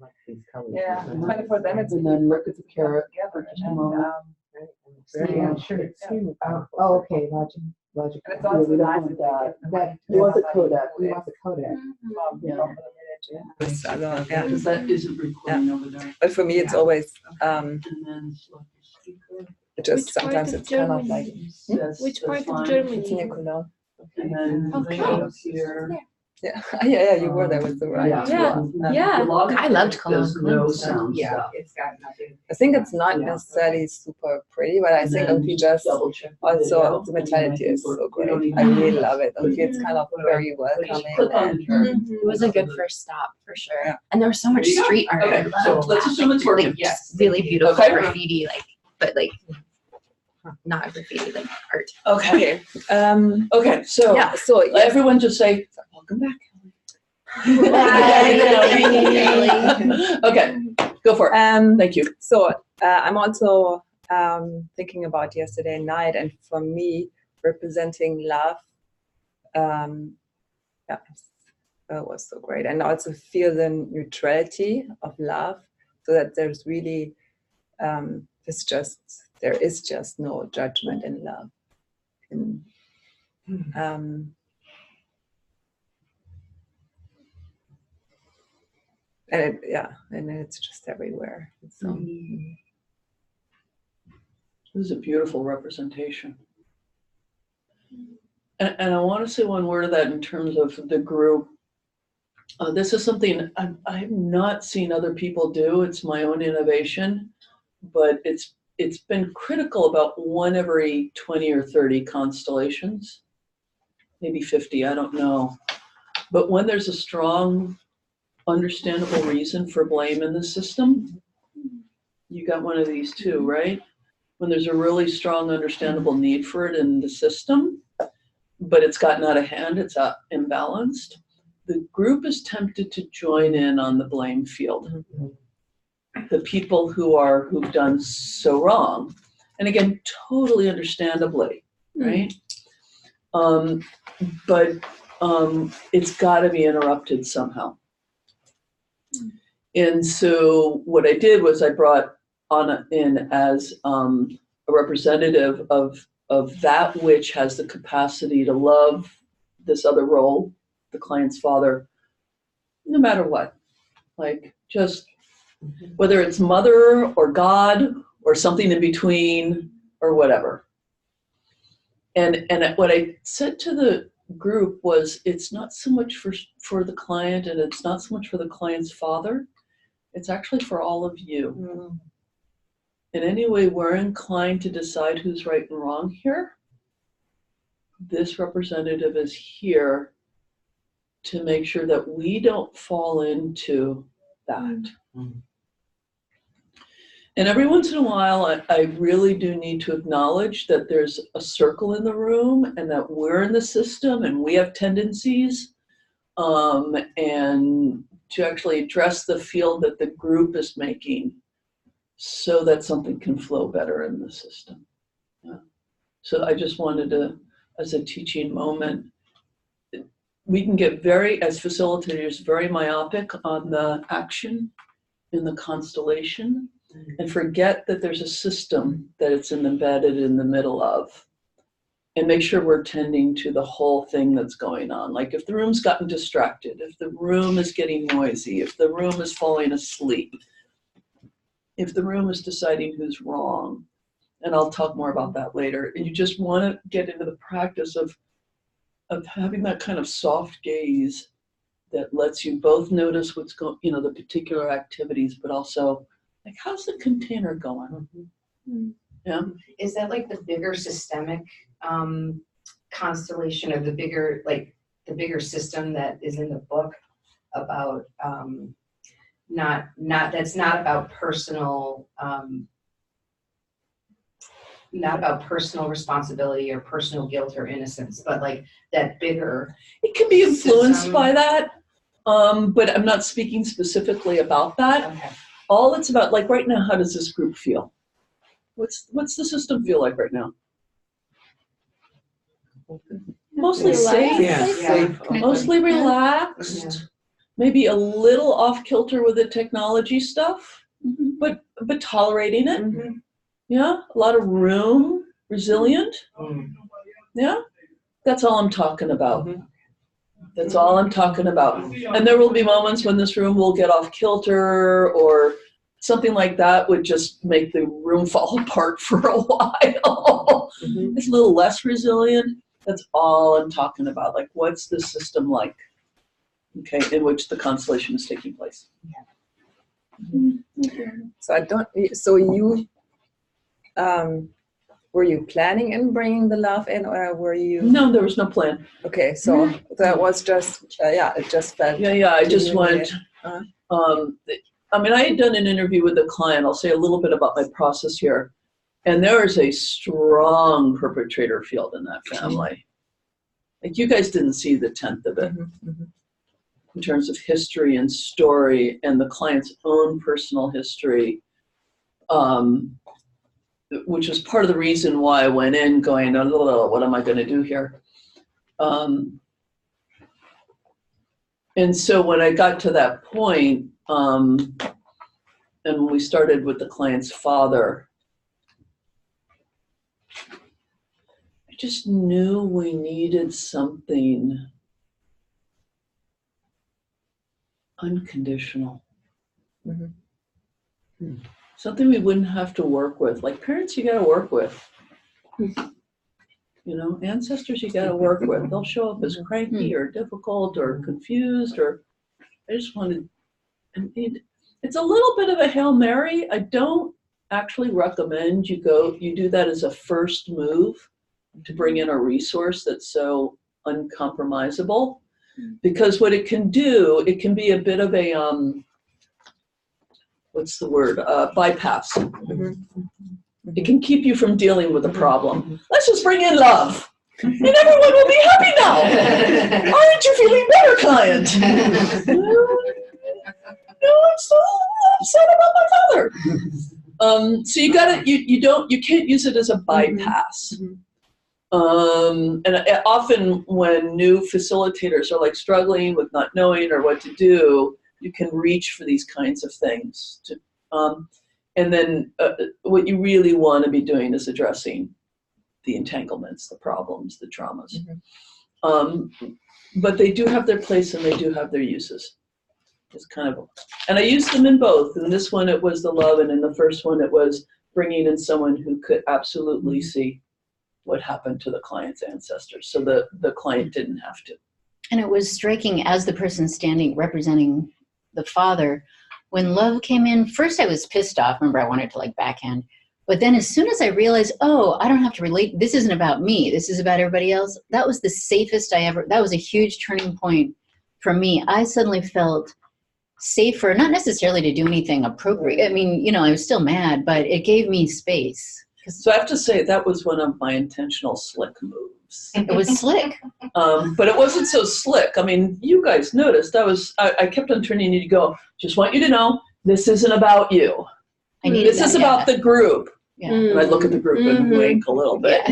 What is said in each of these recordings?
like these colors. Yeah, but for them it's and then look at the carrot for together. just a moment. Yeah, sure. Oh, okay, logic. And it's Yeah, also we don't nice want if that. they That give he wants a somebody Kodak. who He is wants a Kodak. from Yeah. the village, yeah. Also, yeah. Because that isn't recording over there. But for me, it's always And then select the speaker. it just Which part sometimes of it's kind of like That's- Which that's part of fine. Germany? it's near Cologne. And then Okay. go here. Yeah, yeah, you were there with the right. Yeah. Yeah. The log I loved does Cologne. no sound Yeah, stuff. it's got nothing. I think it's not Yeah. necessarily super pretty, but I And think then Unki just double check the also video, the and then I mentality think is so you great. don't even I really have love it. to Unki, it's kind of very just welcoming. click on and- the chart. It was a good first stop for sure. Yeah. And there was so much There you go. street art. Okay, I so loved let's that. assume it's working. Like, Yes. really beautiful Okay. graffiti, but not graffiti, like art. Okay. Okay. Okay, so Yeah. So yes. everyone just say, welcome back. Okay, go for it. Thank you. So I'm also thinking about yesterday night, and for me, representing love, yeah, that was so great, and also feel the neutrality of love, so that there's really there is just no judgment in love. And it's just everywhere. It's, This is a beautiful representation. And I want to say one word of that in terms of the group. This is something I have not seen other people do. It's my own innovation, but it's been critical about one every 20 or 30 constellations, maybe 50, I don't know. But when there's a strong, understandable reason for blame in the system, you got one of these too, right? When there's a really strong, understandable need for it in the system, but it's gotten out of hand, it's imbalanced, the group is tempted to join in on the blame field. The people who've done so wrong, and again, totally understandably, right? But it's got to be interrupted somehow. And so what I did was I brought Anna in as a representative of that which has the capacity to love this other role, the client's father, no matter what. Like just whether it's mother or God or something in between or whatever. And what I said to the group was, it's not so much for the client, and it's not so much for the client's father. It's actually for all of you. In any way we're inclined to decide who's right and wrong here, this representative is here to make sure that we don't fall into that. And every once in a while, I really do need to acknowledge that there's a circle in the room and that we're in the system and we have tendencies, and to actually address the field that the group is making so that something can flow better in the system. Yeah. So I just wanted to, as a teaching moment, we can get as facilitators, very myopic on the action in the constellation and forget that there's a system that it's embedded in the middle of, and make sure we're tending to the whole thing that's going on. Like if the room's gotten distracted, if the room is getting noisy, if the room is falling asleep, if the room is deciding who's wrong, and I'll talk more about that later, and you just want to get into the practice of having that kind of soft gaze that lets you both notice what's going, the particular activities, but also like, how's the container going? Yeah. Is that like the bigger systemic constellation, or the bigger system that is in the book about that's not about personal responsibility or personal guilt or innocence, but like that bigger. It can be influenced system. by that, but I'm not speaking specifically about that. Okay. All it's about, like right now, how does this group feel? What's the system feel like right now? Mostly Relaxed. safe, Yeah, Yeah. safe. mostly relaxed. maybe a little off kilter with the technology stuff, but tolerating it. Yeah, a lot of room, resilient. Yeah, that's all I'm talking about. That's all I'm talking about. And there will be moments when this room will get off kilter or something like that would just make the room fall apart for a while. It's a little less resilient. That's all I'm talking about. Like, what's the system like, okay, in which the constellation is taking place? So you, were you planning in bringing the love in, or were you? No, there was no plan. Okay, so that was just, it just felt. Yeah, I just went, Uh-huh. I mean, I had done an interview with a client. I'll say a little bit about my process here. And there is a strong perpetrator field in that family. Like, you guys didn't see the 10th of it in terms of history and story and the client's own personal history, which was part of the reason why I went in going, oh, what am I going to do here? And so when I got to that point, and we started with the client's father, I just knew we needed something unconditional. Something we wouldn't have to work with. Like, parents, you got to work with. You know, ancestors you got to work with. They'll show up as cranky or difficult or confused, or I just wanted, it's a little bit of a Hail Mary. I don't actually recommend you do that as a first move to bring in a resource that's so uncompromisable, because what it can do, it can be a bit of a, what's the word, bypass. It can keep you from dealing with the problem. Let's just bring in love, and everyone will be happy now. Aren't you feeling better, client? No, I'm so upset about my father. So you gotta, you can't use it as a bypass. And often when new facilitators are like struggling with not knowing or what to do, you can reach for these kinds of things. And then what you really want to be doing is addressing the entanglements, the problems, the traumas. But they do have their place and they do have their uses. It's kind of, and I used them in both. In this one, it was the love, and in the first one, it was bringing in someone who could absolutely see what happened to the client's ancestors, so the client didn't have to. And it was striking, as the person standing representing the father, when love came in, first I was pissed off. Remember, I wanted to like backhand. But then as soon as I realized, oh, I don't have to relate, this isn't about me, this is about everybody else, that was the safest that was a huge turning point for me. I suddenly felt safer, not necessarily to do anything appropriate. I mean, you know, I was still mad, but it gave me space. So I have to say that was one of my intentional slick moves. It was slick. But it wasn't so slick. I mean, you guys noticed I kept on turning you to go, just want you to know, this isn't about you. This is about the group. Yeah. And I look at the group and wink a little bit.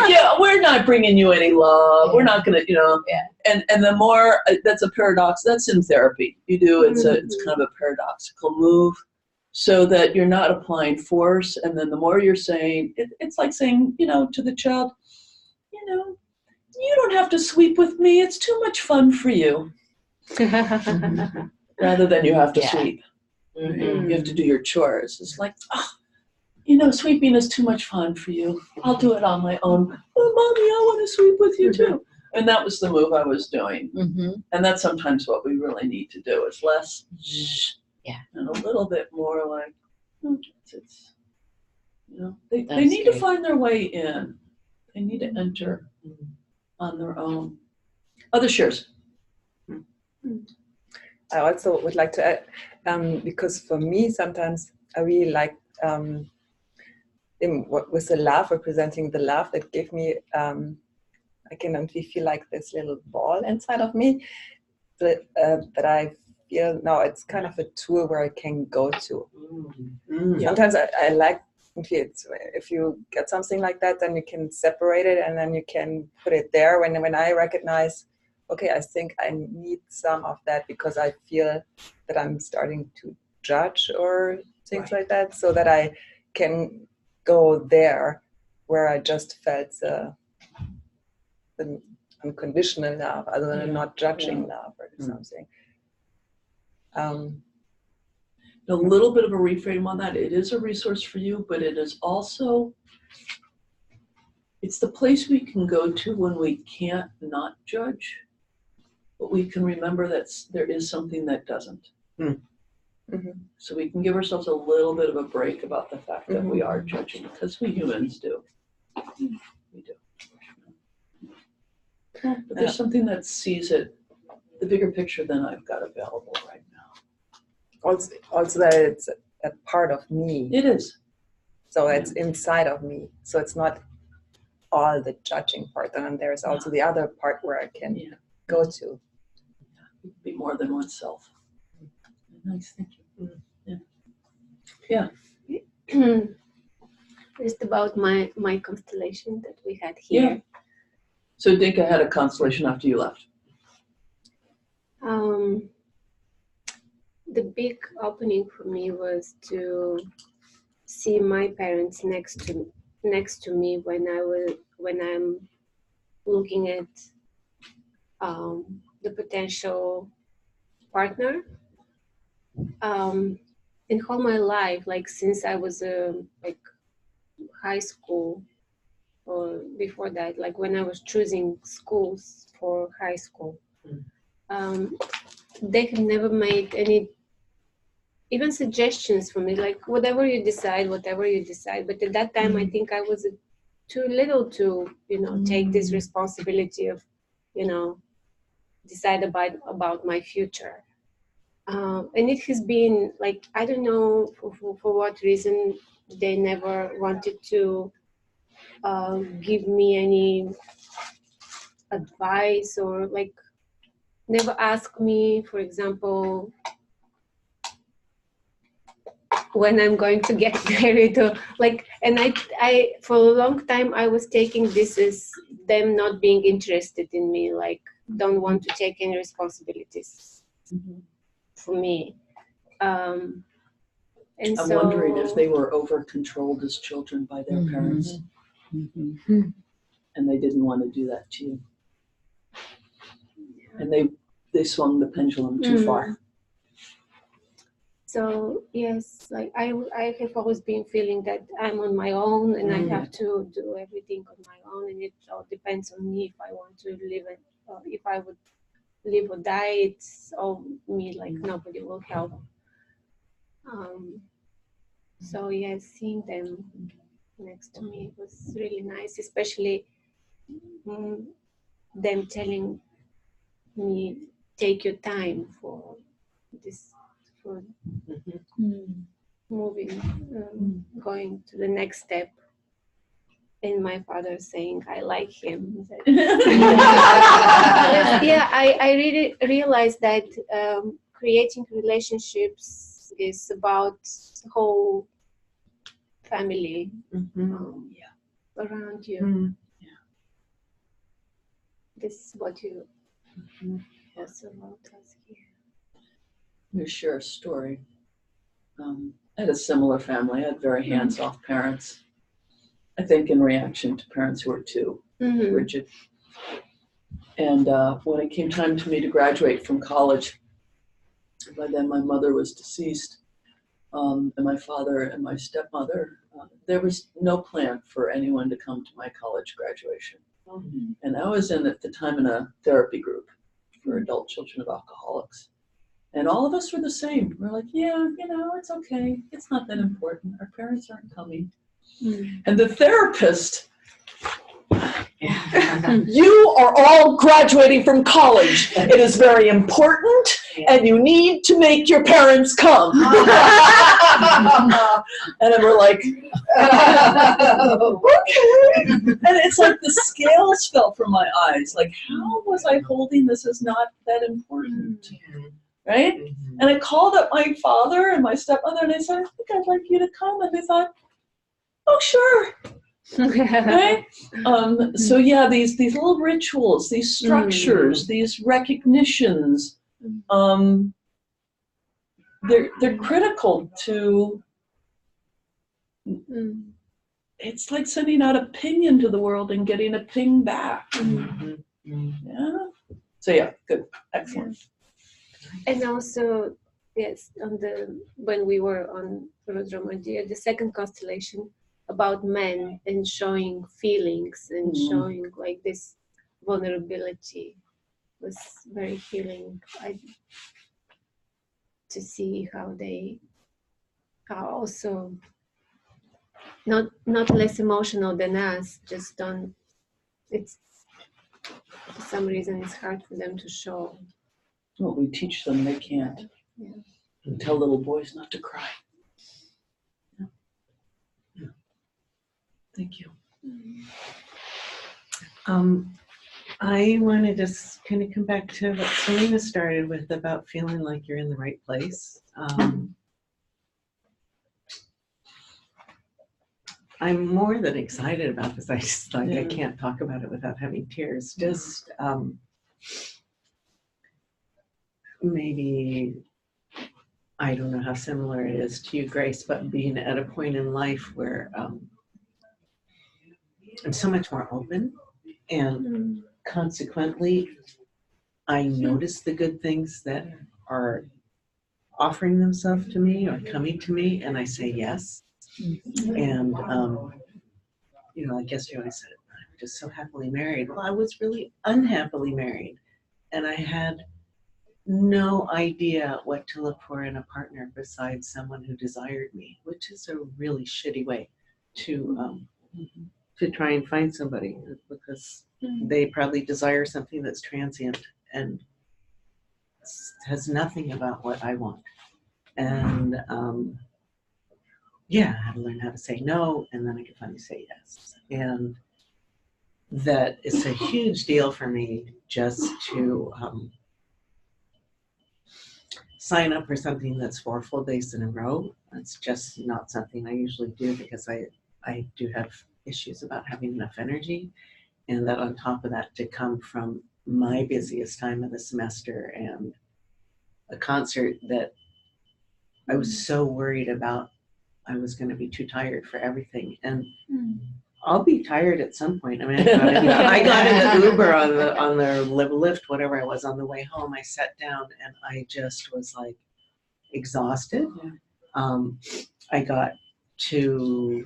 Yeah. We're not bringing you any love. We're not going to, you know. Yeah. And the more, that's a paradox. That's in therapy. It's kind of a paradoxical move, so that you're not applying force. And then the more you're saying, it's like saying, you know, to the child, you know, you don't have to sweep with me. It's too much fun for you. Rather than you have to sweep. You have to do your chores. It's like, oh, you know, sweeping is too much fun for you. I'll do it on my own. Oh, Mommy, I want to sweep with you too. And that was the move I was doing. And that's sometimes what we really need to do, is less and a little bit more like, it's you know, they need to find their way in. They need to enter on their own. Other shares. I also would like to add, because for me, sometimes I really like, with the love, representing the love that gave me, I can only feel like this little ball inside of me that I feel now it's kind of a tool where I can go to. Sometimes I like, if you get something like that, then you can separate it and then you can put it there. When I recognize, okay, I think I need some of that because I feel that I'm starting to judge or things like that, so that I can go there where I just felt the unconditional love, other than not judging love or something. A little bit of a reframe on that. It is a resource for you, but it is also, it's the place we can go to when we can't not judge, but we can remember that there is something that doesn't. So we can give ourselves a little bit of a break about the fact that we are judging, because we humans do. We do. But there's something that sees it, the bigger picture than I've got available right now. Also that it's a part of me. It is. So it's inside of me. So it's not all the judging part. And there's also the other part where I can go to. Be more than oneself. Nice, thank you. Yeah. Just about my constellation that we had here. Yeah. So Dinka had a constellation after you left. The big opening for me was to see my parents next to me when I'm looking at the potential partner. In all my life, like since I was like high school or before that, like when I was choosing schools for high school, they have never made any even suggestions for me, like whatever you decide. But at that time, I think I was too little to, take this responsibility of, decide about my future. And it has been like, I don't know for what reason they never wanted to give me any advice, or like never ask me, for example, when I'm going to get married, or like, and I for a long time I was taking this as them not being interested in me, like don't want to take any responsibilities for me. And I'm wondering if they were over-controlled as children by their parents. And they didn't want to do that to you. And they swung the pendulum too far. So yes, like I have always been feeling that I'm on my own and I have to do everything on my own, and it all depends on me if I want to live it, or if I would live or die. It's all me, like nobody will help. So yes, seeing them next to me was really nice, especially them telling me, take your time for this, for moving, going to the next step. And my father saying, I like him. Yeah, I really realized that creating relationships is about the whole family around you. This is what you also wrote us here. I'm going to share a story. I had a similar family. I had very hands-off parents. I think in reaction to parents who were too rigid. And when it came time for me to graduate from college, by then my mother was deceased, and my father and my stepmother, there was no plan for anyone to come to my college graduation. And I was at the time in a therapy group for adult children of alcoholics. And all of us were the same. We're like, yeah, it's okay. It's not that important. Our parents aren't coming. And the therapist, you are all graduating from college. It is very important, and you need to make your parents come. And then we're like, okay. And it's like the scales fell from my eyes. Like, how was I holding this as not that important? Right? And I called up my father and my stepmother, and I said, I think I'd like you to come. And they thought, oh, sure. Right? So yeah, these little rituals, these structures, these recognitions, they're critical to. It's like sending out a ping into the world and getting a ping back. Yeah. So yeah, good, excellent. And also, yes, when we were on Rodromandia, the second constellation about men and showing feelings and showing like this vulnerability was very healing. To see how also not less emotional than us, just don't. It's for some reason it's hard for them to show. Well, we teach them they can't. Yeah. And tell little boys not to cry. Yeah. Yeah. Thank you. I want to just kind of come back to what Selena started with about feeling like you're in the right place. I'm more than excited about this. I just like I can't talk about it without having tears. Just maybe I don't know how similar it is to you, Grace, but being at a point in life where I'm so much more open, and consequently, I notice the good things that are offering themselves to me or coming to me, and I say yes. And you know, like yesterday I said, I'm just so happily married. Well, I was really unhappily married, and I had no idea what to look for in a partner besides someone who desired me, which is a really shitty way to try and find somebody, because they probably desire something that's transient and has nothing about what I want. And yeah, I had to learn how to say no, and then I could finally say yes. And that is a huge deal for me, just to sign up for something that's 4 full days in a row. That's just not something I usually do, because I do have issues about having enough energy. And that on top of that, to come from my busiest time of the semester and a concert that I was so worried about, I was going to be too tired for everything. And I'll be tired at some point. I mean, I got in the Uber on the Lyft, whatever I was, on the way home. I sat down and I just was like exhausted. I got to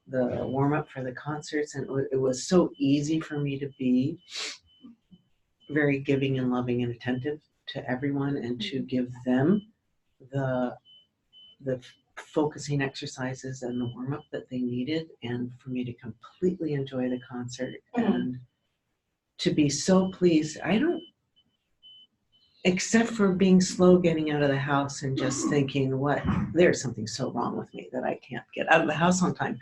the warm up for the concerts, and it was so easy for me to be very giving and loving and attentive to everyone, and to give them the focusing exercises and the warm up that they needed, and for me to completely enjoy the concert and to be so pleased. I don't, except for being slow getting out of the house and just thinking, there's something so wrong with me that I can't get out of the house on time,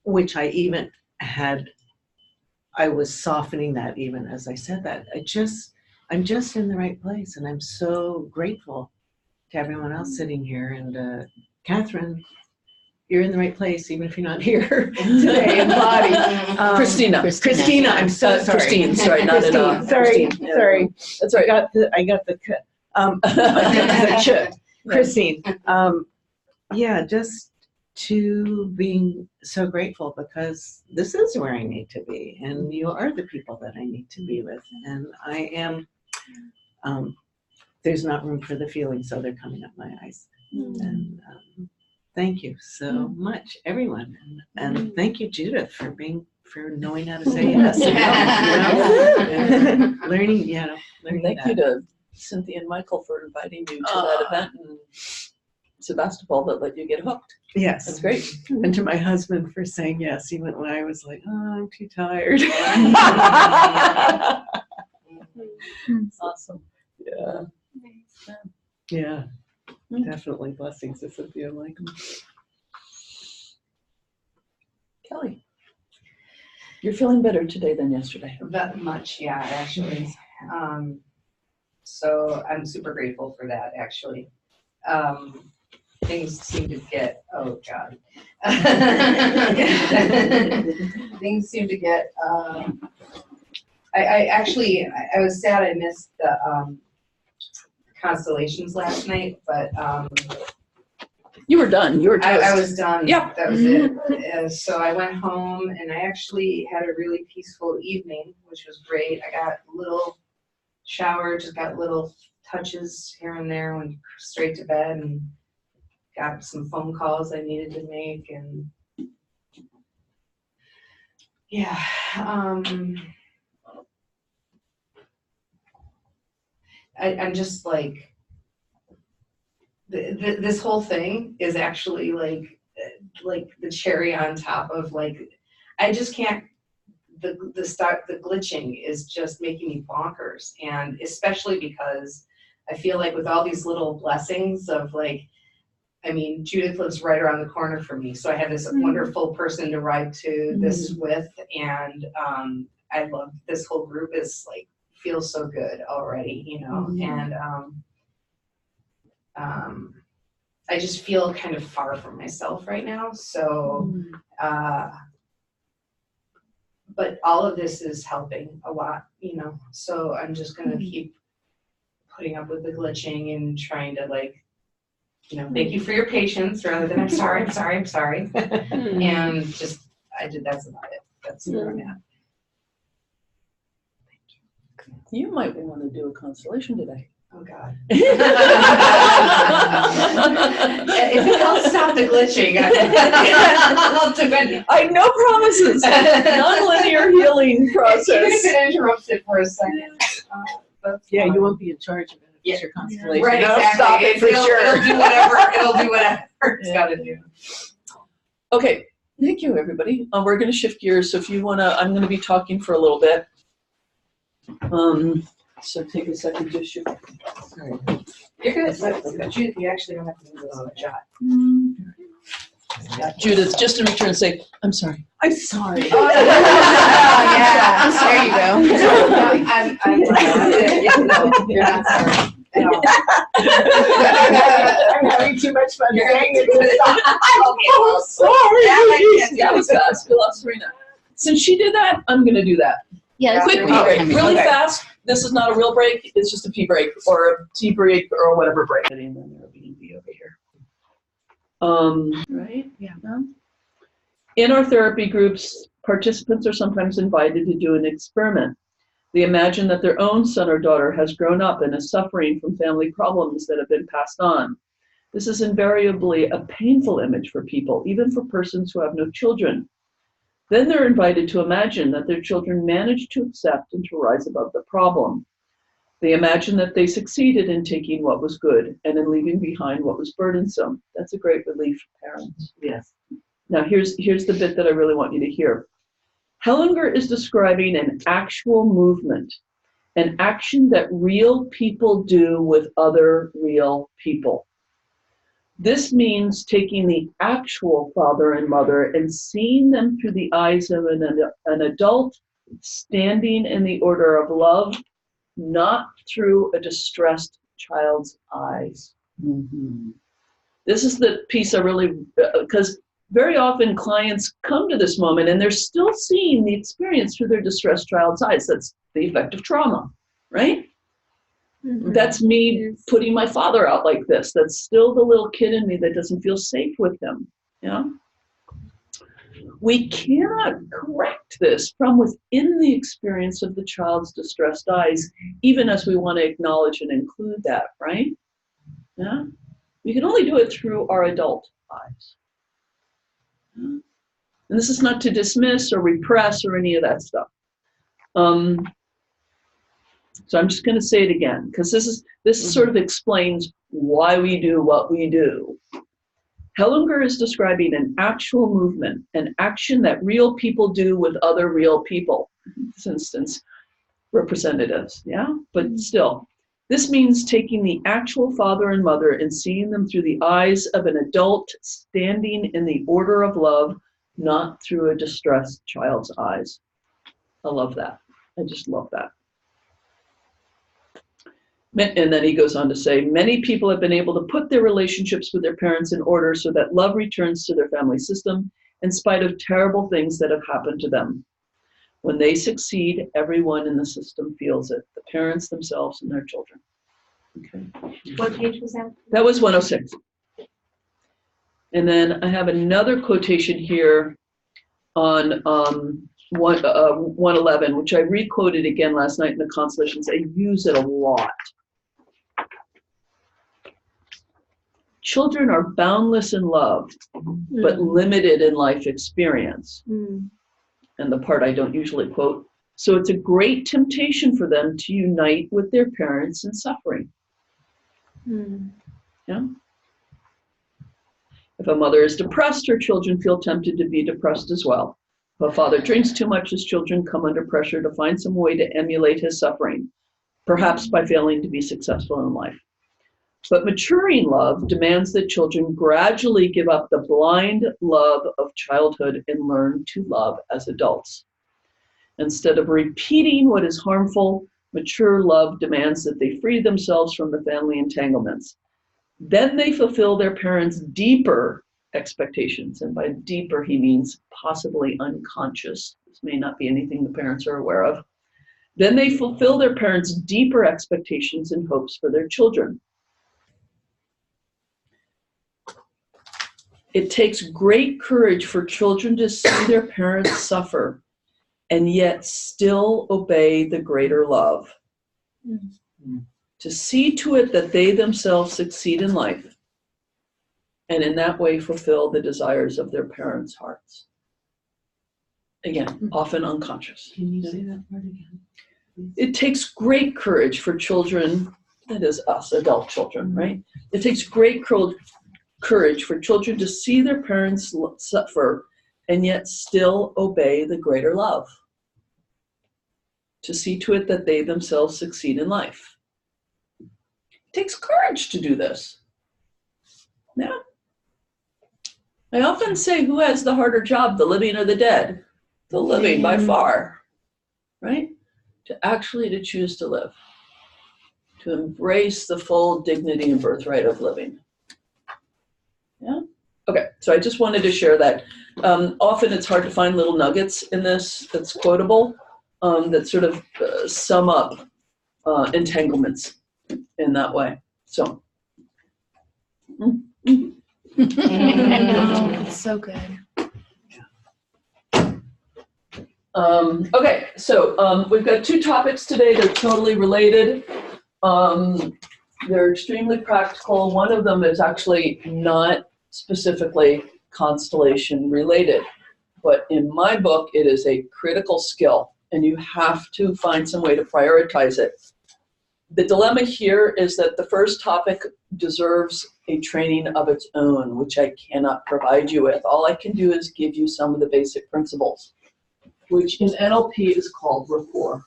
which I even had, I was softening that even as I said that. I'm just in the right place, and I'm so grateful to everyone else sitting here. And Catherine, you're in the right place, even if you're not here today in body. Christina, I'm so sorry. Christine, sorry, not at all. Sorry, Christine, yeah. sorry. That's right. I got the Christine. Yeah, just to being so grateful, because this is where I need to be, and you are the people that I need to be with, and I am. There's not room for the feelings, so they're coming up my eyes. And thank you so much, everyone, and thank you, Judith, for knowing how to say yes. Learning, Thank you to Cynthia and Michael for inviting you to that event, and Sebastopol that let you get hooked. Yes, That's great. And to my husband for saying yes, even when I was like, I'm too tired. Awesome. Yeah. Yeah, definitely blessings to Cynthia and Michael. Kelly, you're feeling better today than yesterday. That much, yeah, actually. So I'm super grateful for that, actually. things seem to get, oh God. Things seem to get, I actually, I was sad I missed the Constellations last night, but You were done. You were toast. I was done. Yeah. That was it. So I went home and I actually had a really peaceful evening, which was great. I got a little shower, just got little touches here and there, went straight to bed and got some phone calls I needed to make, and yeah, I'm just like, this whole thing is actually like the cherry on top of like, I just can't, the glitching is just making me bonkers, and especially because I feel like with all these little blessings of like, I mean, Judith lives right around the corner from me, so I have this wonderful person to ride to this with, and I love this whole group is like, feels so good already, you know, and I just feel kind of far from myself right now, so but all of this is helping a lot, you know, so I'm just gonna keep putting up with the glitching and trying to like, you know, thank you for your patience rather than I'm sorry. And just, that's about it. That's where I'm at. You might want to do a constellation today. Oh God. If it helps stop the glitching, I'll do it. I no promises. Non-linear healing process. Even if it interrupts it for a second. Yeah, fine. you won't be in charge of it. Yeah. It's your constellation. Right, No, exactly. stop it for sure. It'll do whatever. It'll do whatever it's got to do. Okay, thank you, everybody. We're going to shift gears. So if you want to, I'm going to be talking for a little bit. So take a second to shift. You're good. Judith, you actually don't have to do this on a shot. Judith, just in return, say, I'm sorry. I'm sorry. Oh, yeah. There you go. You're not sorry at all. I'm having too much fun You're saying it. well, Sorry. that That was fast. We lost Serena. Since she did that, I'm going to do that. Yeah, that's Quick what pee we're break, talking really about. fast. This is not a real break. It's just a pee break or a tea break or whatever break. And then there'll be over here. Right? Yeah. In our therapy groups, participants are sometimes invited to do an experiment. They imagine that their own son or daughter has grown up and is suffering from family problems that have been passed on. This is invariably a painful image for people, even for persons who have no children. Then they're invited to imagine that their children managed to accept and to rise above the problem. They imagine that they succeeded in taking what was good and in leaving behind what was burdensome. That's a great relief for parents. Yes. Now here's the bit that I really want you to hear. Hellinger is describing an actual movement, an action that real people do with other real people. This means taking the actual father and mother and seeing them through the eyes of an adult standing in the order of love, not through a distressed child's eyes. This is the piece I really, because very often clients come to this moment and they're still seeing the experience through their distressed child's eyes. That's the effect of trauma, right? That's me putting my father out like this. That's still the little kid in me that doesn't feel safe with him. Yeah. We cannot correct this from within the experience of the child's distressed eyes, even as we want to acknowledge and include that, right? Yeah. We can only do it through our adult eyes. And this is not to dismiss or repress or any of that stuff. So I'm just going to say it again, because this sort of explains why we do what we do. Hellinger is describing an actual movement, an action that real people do with other real people. In this instance, representatives, yeah? But still, this means taking the actual father and mother and seeing them through the eyes of an adult standing in the order of love, not through a distressed child's eyes. I love that. I just love that. And then he goes on to say, many people have been able to put their relationships with their parents in order so that love returns to their family system in spite of terrible things that have happened to them. When they succeed, everyone in the system feels it, the parents themselves and their children. Okay. What page was that? That was 106. And then I have another quotation here on 111, which I re-quoted again last night in the Constellations. I use it a lot. Children are boundless in love, but limited in life experience. And the part I don't usually quote. So it's a great temptation for them to unite with their parents in suffering. Yeah. If a mother is depressed, her children feel tempted to be depressed as well. If a father drinks too much, his children come under pressure to find some way to emulate his suffering, perhaps by failing to be successful in life. But maturing love demands that children gradually give up the blind love of childhood and learn to love as adults. Instead of repeating what is harmful, mature love demands that they free themselves from the family entanglements. Then they fulfill their parents' deeper expectations. And by deeper, he means possibly unconscious. This may not be anything the parents are aware of. Then they fulfill their parents' deeper expectations and hopes for their children. It takes great courage for children to see their parents suffer and yet still obey the greater love. To see to it that they themselves succeed in life and in that way fulfill the desires of their parents' hearts. Again, often unconscious. Can you say that part again? It takes great courage for children, that is us, adult children, right? It takes great courage for children to see their parents suffer and yet still obey the greater love. To see to it that they themselves succeed in life. It takes courage to do this. Yeah. I often say, who has the harder job, the living or the dead? The living by far, right? To choose to live. To embrace the full dignity and birthright of living. Yeah. Okay, so I just wanted to share that. Often it's hard to find little nuggets in this that's quotable, that sort of sum up entanglements in that way. So. So good. Okay, so we've got two topics today. They're totally related. They're extremely practical. One of them is actually not specifically constellation related, but in my book, it is a critical skill, and you have to find some way to prioritize it. The dilemma here is that the first topic deserves a training of its own, which I cannot provide you with. All I can do is give you some of the basic principles, which in NLP is called rapport.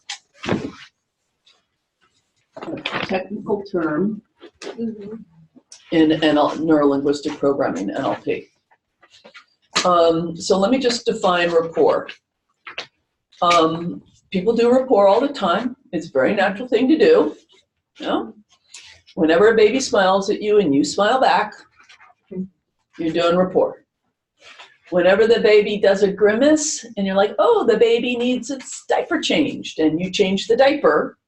A technical term in neurolinguistic programming, NLP. So let me just define rapport. People do rapport all the time. It's a very natural thing to do. You know? Whenever a baby smiles at you and you smile back, you're doing rapport. Whenever the baby does a grimace and you're like, oh, the baby needs its diaper changed, and you change the diaper,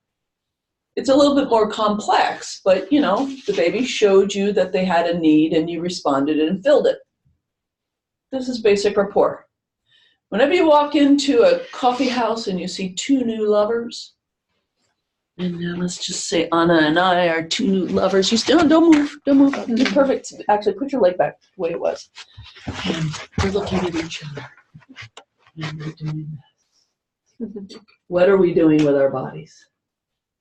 it's a little bit more complex, but you know, the baby showed you that they had a need and you responded and filled it. This is basic rapport. Whenever you walk into a coffee house and you see two new lovers, and let's just say Anna and I are two new lovers. You still don't move. You're perfect. Actually, put your leg back the way it was. And we're looking at each other. And we're doing this. What are we doing with our bodies?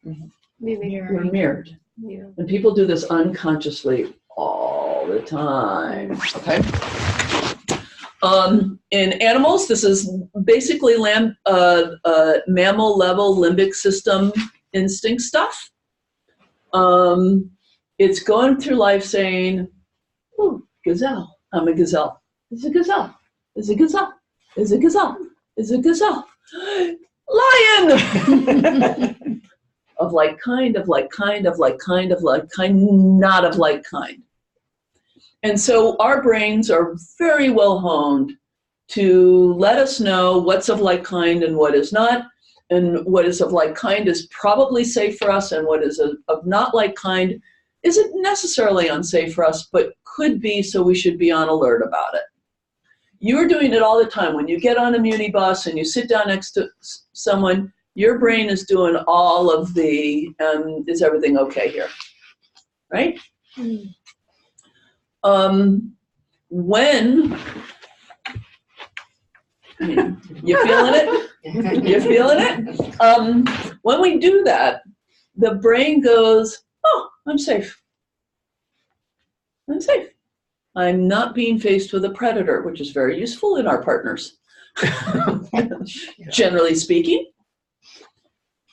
We're mirrored. Yeah. And people do this unconsciously all the time. Okay. In animals, this is basically mammal level limbic system instinct stuff. It's going through life saying, "Oh, gazelle. I'm a gazelle. It's a gazelle. It's a gazelle. It's a gazelle. It's a gazelle. Lion." of like kind, of like kind, of like kind, of like kind, not of like kind. And so our brains are very well honed to let us know what's of like kind and what is not, and what is of like kind is probably safe for us, and what is of not like kind isn't necessarily unsafe for us, but could be, so we should be on alert about it. You're doing it all the time. When you get on a muni bus and you sit down next to someone, your brain is doing all of the, is everything okay here? Right? When, you feeling it? You feeling it? When we do that, the brain goes, oh, I'm safe. I'm safe. I'm not being faced with a predator, which is very useful in our partners. Generally speaking.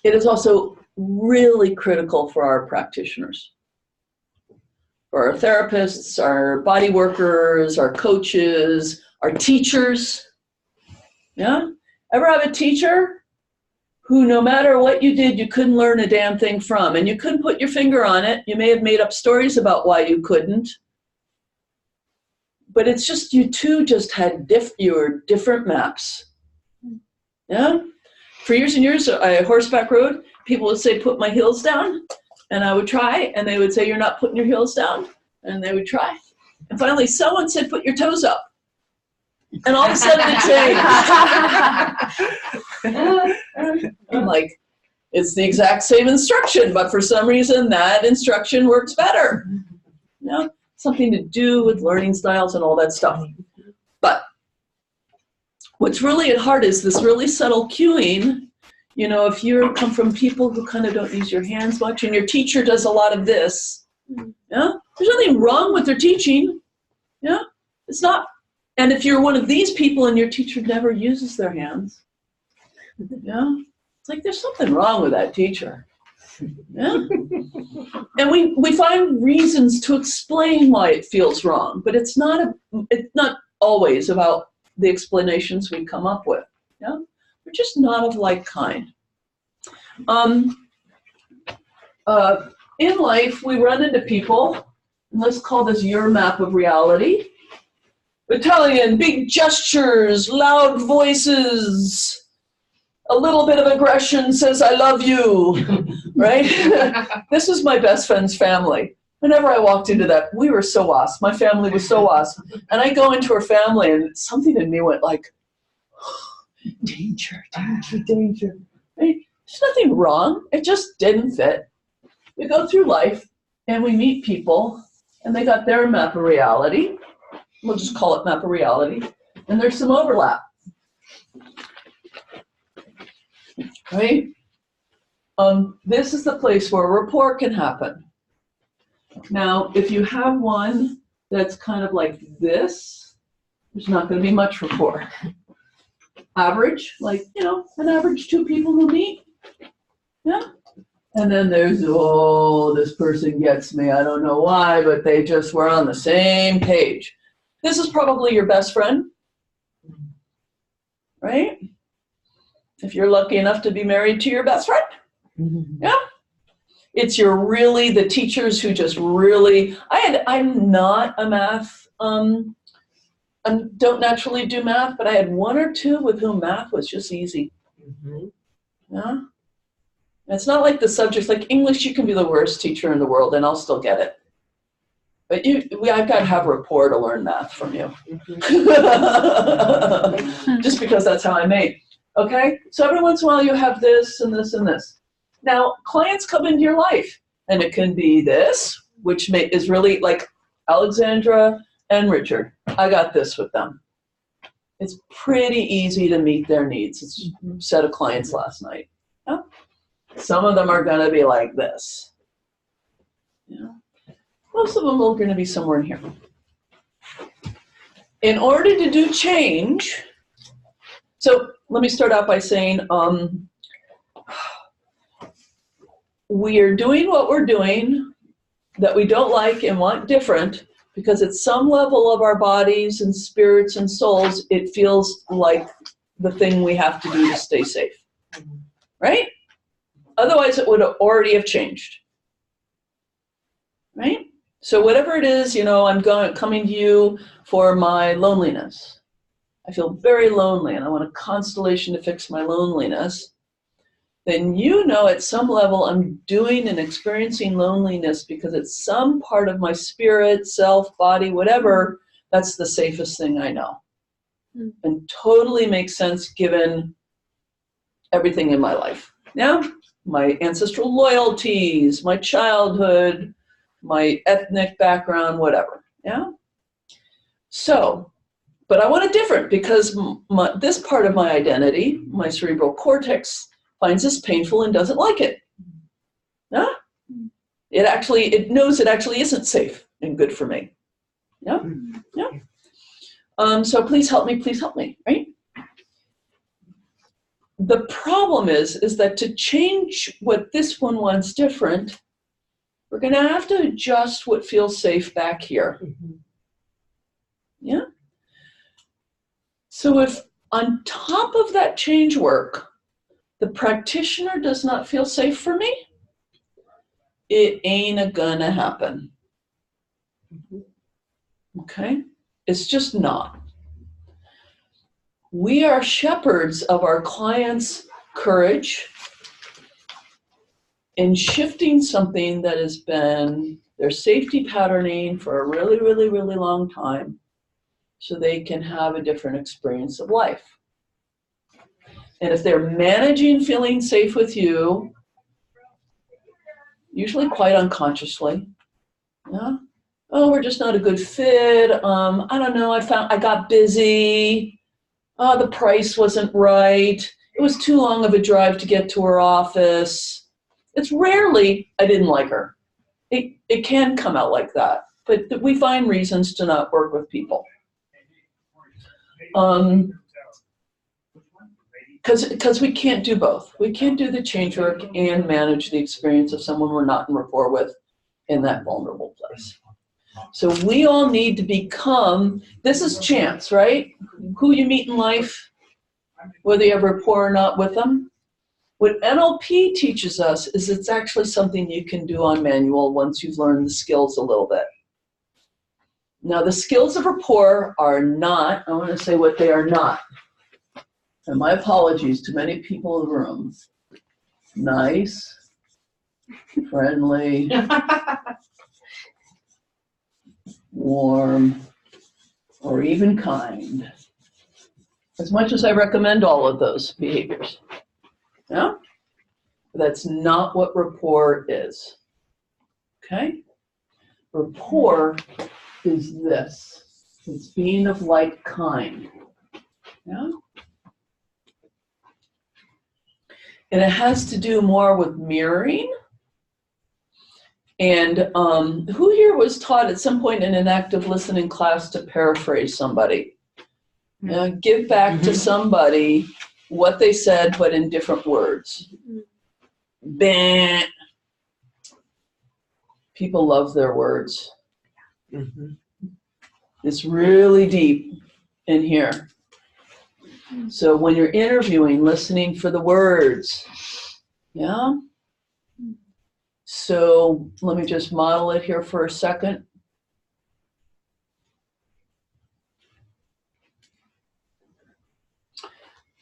It is also really critical for our practitioners, for our therapists, our body workers, our coaches, our teachers. Yeah? Ever have a teacher who, no matter what you did, you couldn't learn a damn thing from, and you couldn't put your finger on it? You may have made up stories about why you couldn't, but it's just you two just had your different maps. Yeah? For years and years, I horseback rode. People would say, put my heels down, and I would try, and they would say, you're not putting your heels down, and they would try. And finally, someone said, put your toes up. And all of a sudden it changed. I'm like, it's the exact same instruction, but for some reason that instruction works better. You know, something to do with learning styles and all that stuff. But what's really at heart is this really subtle cueing. You know, if you come from people who kind of don't use your hands much, and your teacher does a lot of this, yeah, there's nothing wrong with their teaching. Yeah, it's not. And if you're one of these people and your teacher never uses their hands, yeah, it's like there's something wrong with that teacher. Yeah, and we find reasons to explain why it feels wrong, but it's not always about the explanations we come up with. Yeah, we're just not of like kind. In life, we run into people, and let's call this your map of reality. Italian, big gestures, loud voices, a little bit of aggression says, I love you, right? This is my best friend's family. Whenever I walked into that, we were so awesome. My family was so awesome. And I go into her family, and something in me went like, danger, danger, danger. Right? There's nothing wrong. It just didn't fit. We go through life, and we meet people, and they got their map of reality. We'll just call it map of reality. And there's some overlap. Right? This is the place where rapport can happen. Now, if you have one that's kind of like this, there's not going to be much rapport. Average, like, you know, an average two people who meet. Yeah. And then there's, oh, this person gets me. I don't know why, but they just were on the same page. This is probably your best friend, right? If you're lucky enough to be married to your best friend. Yeah. It's the teachers who just really, I'm not a math, I don't naturally do math, but I had one or two with whom math was just easy. Yeah. It's not like the subjects, like English, you can be the worst teacher in the world and I'll still get it. But I've got to have rapport to learn math from you. Just because that's how I'm made. Okay? So every once in a while you have this and this and this. Now, clients come into your life, and it can be this, which is really like Alexandra and Richard. I got this with them. It's pretty easy to meet their needs. It's a set of clients last night. Yeah? Some of them are going to be like this. Yeah. Most of them are going to be somewhere in here. In order to do change, so let me start out by saying we are doing what we're doing that we don't like and want different because at some level of our bodies and spirits and souls, it feels like the thing we have to do to stay safe. Right? Otherwise, it would already have changed. Right? So whatever it is, I'm coming to you for my loneliness. I feel very lonely and I want a constellation to fix my loneliness. Then at some level I'm doing and experiencing loneliness because it's some part of my spirit, self, body, whatever, that's the safest thing I know. And totally makes sense given everything in my life. Now, my ancestral loyalties, my childhood, my ethnic background, whatever. Yeah. So, but I want it different because this part of my identity, my cerebral cortex, finds this painful and doesn't like it. Yeah. It knows it actually isn't safe and good for me. Yeah. Yeah. So please help me, right? The problem is that to change what this one wants different, we're going to have to adjust what feels safe back here. Yeah? So if on top of that change work, the practitioner does not feel safe for me, it ain't gonna happen. Okay? It's just not. We are shepherds of our clients' courage in shifting something that has been their safety patterning for a really, really, really long time so they can have a different experience of life. And if they're managing feeling safe with you, usually quite unconsciously, yeah, oh, we're just not a good fit. I don't know, I got busy. Oh, the price wasn't right. It was too long of a drive to get to her office. It's rarely, I didn't like her. It can come out like that, but we find reasons to not work with people. Because we can't do both. We can't do the change work and manage the experience of someone we're not in rapport with in that vulnerable place. So we all need to become, this is chance, right? Who you meet in life, whether you have rapport or not with them. What NLP teaches us is it's actually something you can do on manual once you've learned the skills a little bit. Now, the skills of rapport are not, I want to say what they are not. And my apologies to many people in the room. Nice, friendly, warm, or even kind. As much as I recommend all of those behaviors. Yeah? That's not what rapport is. Okay? Rapport is this. It's being of like kind. Yeah? And it has to do more with mirroring. And who here was taught at some point in an active listening class to paraphrase somebody? Give back to somebody what they said, but in different words. Bah. People love their words. It's really deep in here. So when you're interviewing, listening for the words. Yeah? So let me just model it here for a second.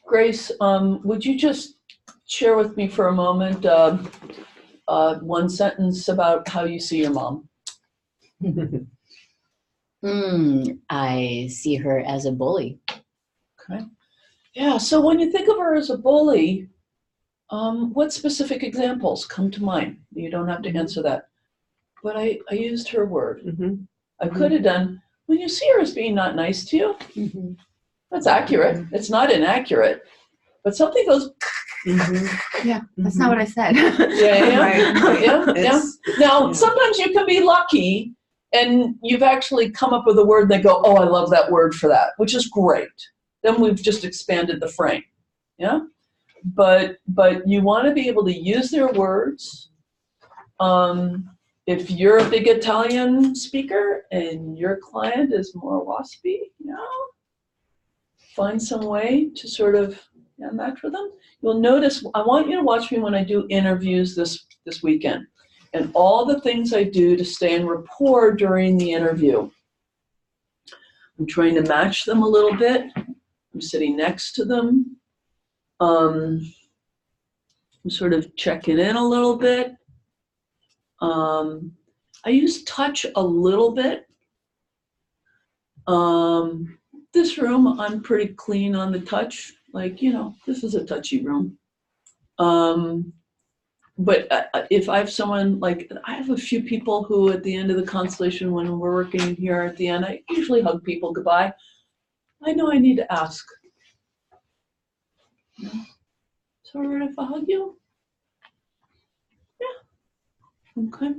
Grace, would you just share with me for a moment one sentence about how you see your mom? I see her as a bully. Okay. Yeah, so when you think of her as a bully, what specific examples come to mind? You don't have to answer that. But I used her word. I could have done, when you see her as being not nice to you, that's accurate. It's not inaccurate. But something goes, Yeah, that's not what I said. yeah. Now, sometimes you can be lucky and you've actually come up with a word and they go, oh, I love that word for that, which is great. Then we've just expanded the frame. Yeah? But you want to be able to use their words. If you're a big Italian speaker and your client is more waspy, find some way to sort of Yeah, match with them. You'll notice, I want you to watch me when I do interviews this weekend, and all the things I do to stay in rapport during the interview. I'm trying to match them a little bit. I'm sitting next to them. I'm sort of checking in a little bit. I use touch a little bit. This room, I'm pretty clean on the touch. Like, this is a touchy room. But if I have someone, like, I have a few people who at the end of the Constellation, when we're working here at the end, I usually hug people goodbye. I know I need to ask. So all right if I hug you? Yeah. Okay.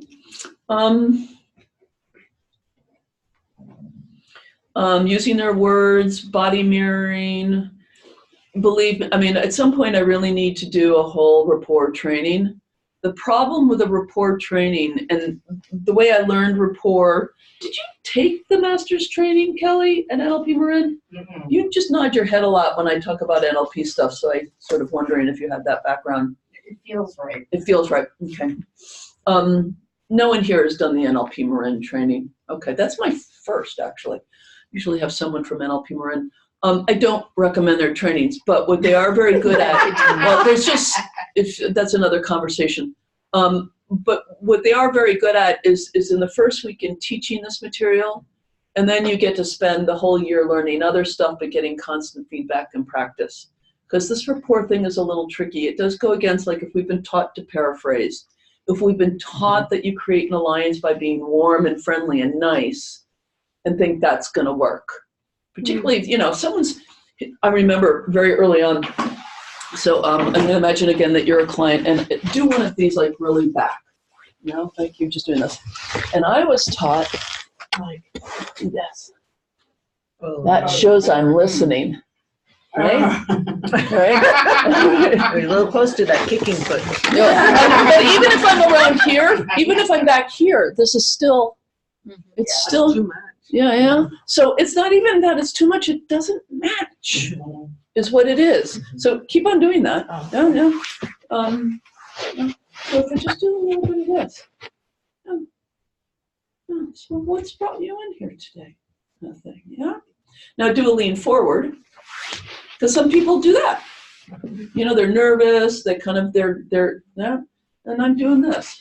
Using their words, body mirroring. At some point I really need to do a whole rapport training. The problem with the rapport training, and the way I learned rapport, did you take the master's training, Kelly, at NLP Marin? Mm-mm. You just nod your head a lot when I talk about NLP stuff, so I sort of wondering if you had that background. It feels right. It feels right, okay. No one here has done the NLP Marin training. Okay, that's my first, actually. Usually have someone from NLP Marin. I don't recommend their trainings, but what they are very good at, well, that's another conversation. But what they are very good at is in the first week in teaching this material, and then you get to spend the whole year learning other stuff, but getting constant feedback and practice. Because this rapport thing is a little tricky. It does go against, like, if we've been taught to paraphrase, if we've been taught that you create an alliance by being warm and friendly and nice, and think that's going to work. Particularly, if, I remember very early on, so I'm going to imagine again that you're a client and do one of these, like, really back, like you're just doing this. And I was taught, like, do this. That shows I'm listening, right? Right? We're a little close to that kicking foot. But even if I'm around here, even if I'm back here, this is still, it's still too much. Yeah. So it's not even that it's too much, it doesn't match, is what it is. So keep on doing that. Yeah. So if I just do a little bit of this. So what's brought you in here today? Nothing, yeah? Now do a lean forward, because some people do that. They're nervous, they kind of, they're yeah, and I'm doing this.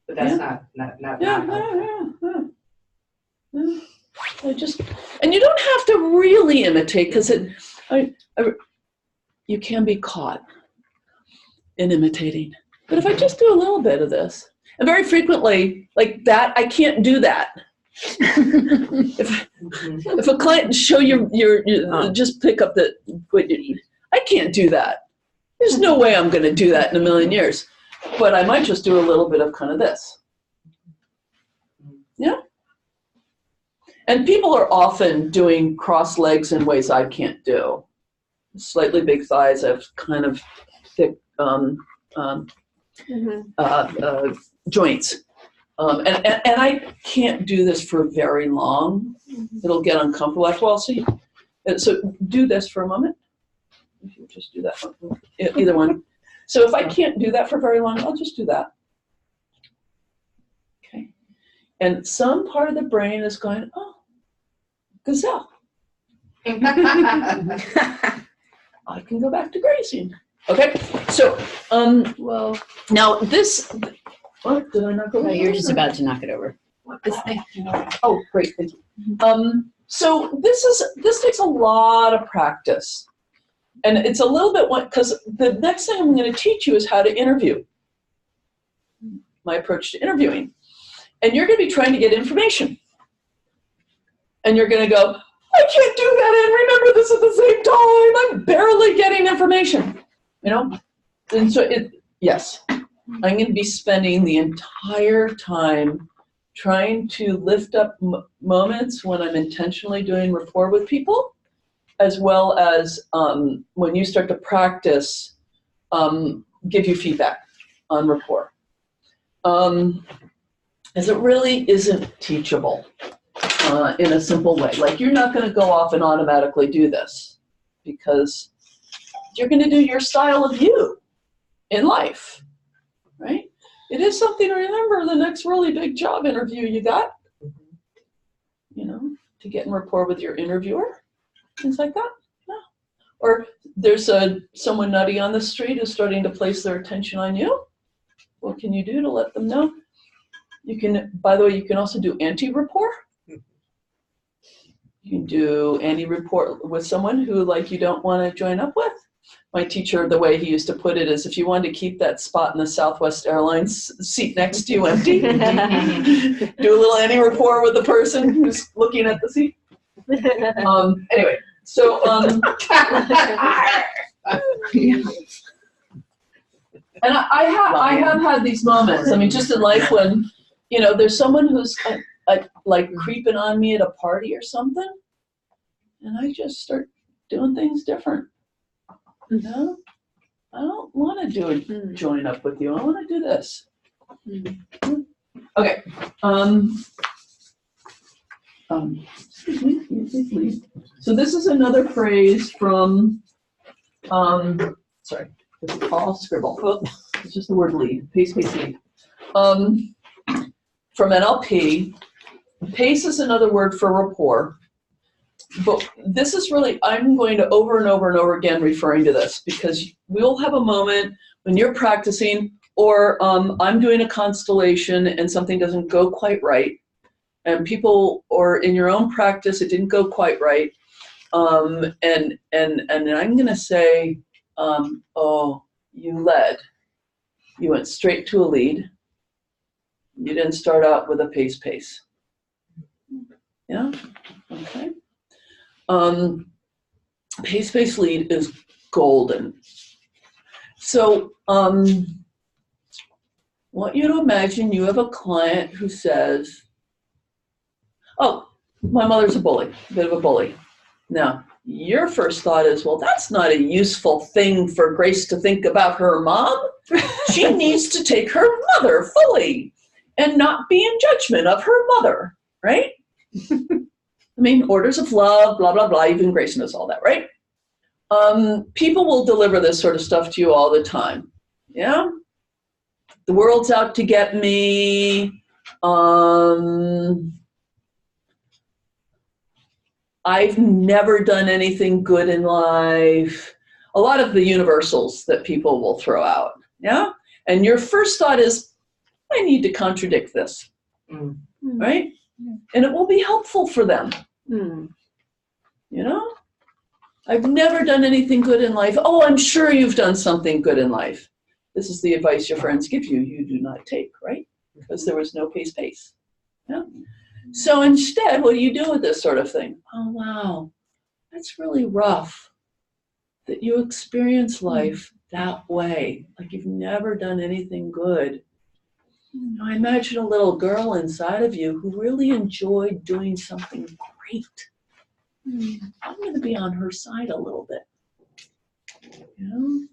But that's not helpful. Yeah. And you don't have to really imitate, because you can be caught in imitating. But if I just do a little bit of this, and very frequently, like that, I can't do that. if a client show you just pick up what you need, I can't do that. There's no way I'm going to do that in a million years. But I might just do a little bit of kind of this. Yeah? And people are often doing cross legs in ways I can't do. Slightly big thighs, I have kind of thick joints. And I can't do this for very long. It'll get uncomfortable after a while. So do this for a moment. If you just do that one, either one. So if I can't do that for very long, I'll just do that. Okay. And some part of the brain is going, oh, gazelle. I can go back to grazing. Okay. So, Well, now this, what, did I not go? no, you're just about to knock it over. Oh, great. Thank you. So this takes a lot of practice. And it's a little bit, because the next thing I'm going to teach you is how to interview. My approach to interviewing. And you're going to be trying to get information. And you're going to go, I can't do that and remember this at the same time. I'm barely getting information. And so yes, I'm going to be spending the entire time trying to lift up moments when I'm intentionally doing rapport with people, as well as when you start to practice, give you feedback on rapport. As it really isn't teachable in a simple way. Like, you're not going to go off and automatically do this. because you're going to do your style of you in life, right? It is something to remember the next really big job interview you got, you know, to get in rapport with your interviewer, things like that. Yeah. Or there's someone nutty on the street who's starting to place their attention on you. What can you do to let them know? You can, by the way, you can also do anti-rapport. You can do anti-rapport with someone who like you don't want to join up with. My teacher, the way he used to put it is, if you wanted to keep that spot in the Southwest Airlines seat next to you empty, do a little anti-rapport with the person who's looking at the seat. Anyway, so and I have had these moments. I mean, just in life when, you know, there's someone who's like creeping on me at a party or something, and I just start doing things different. You know, I don't want to join up with you. I want to do this. Okay. Excuse me. So this is another phrase from, sorry, it's Paul Scribble. It's just the word lead, pace, lead. From NLP, pace is another word for rapport. But this is really, I'm going to over and over and over again referring to this, because we'll have a moment when you're practicing, or I'm doing a constellation and something doesn't go quite right, and people, or in your own practice, it didn't go quite right, and I'm going to say, oh, you led. You went straight to a lead. You didn't start out with a pace. Yeah? Okay. Pace lead is golden. So, I want you to imagine you have a client who says, oh, my mother's a bit of a bully. Now, your first thought is, well, that's not a useful thing for Grace to think about her mom. She needs to take her mother fully and not be in judgment of her mother, right? I mean, orders of love, blah, blah, blah. Even Grace knows all that, right? People will deliver this sort of stuff to you all the time. Yeah? The world's out to get me. I've never done anything good in life. A lot of the universals that people will throw out. Yeah? And your first thought is, I need to contradict this. Right? And it will be helpful for them. You know? I've never done anything good in life. Oh, I'm sure you've done something good in life. This is the advice your friends give you. You do not take, right? Because there was no pace. Yeah? So instead, what do you do with this sort of thing? Oh, wow. That's really rough that you experience life that way. Like you've never done anything good. Now imagine a little girl inside of you who really enjoyed doing something great. I'm going to be on her side a little bit. You know?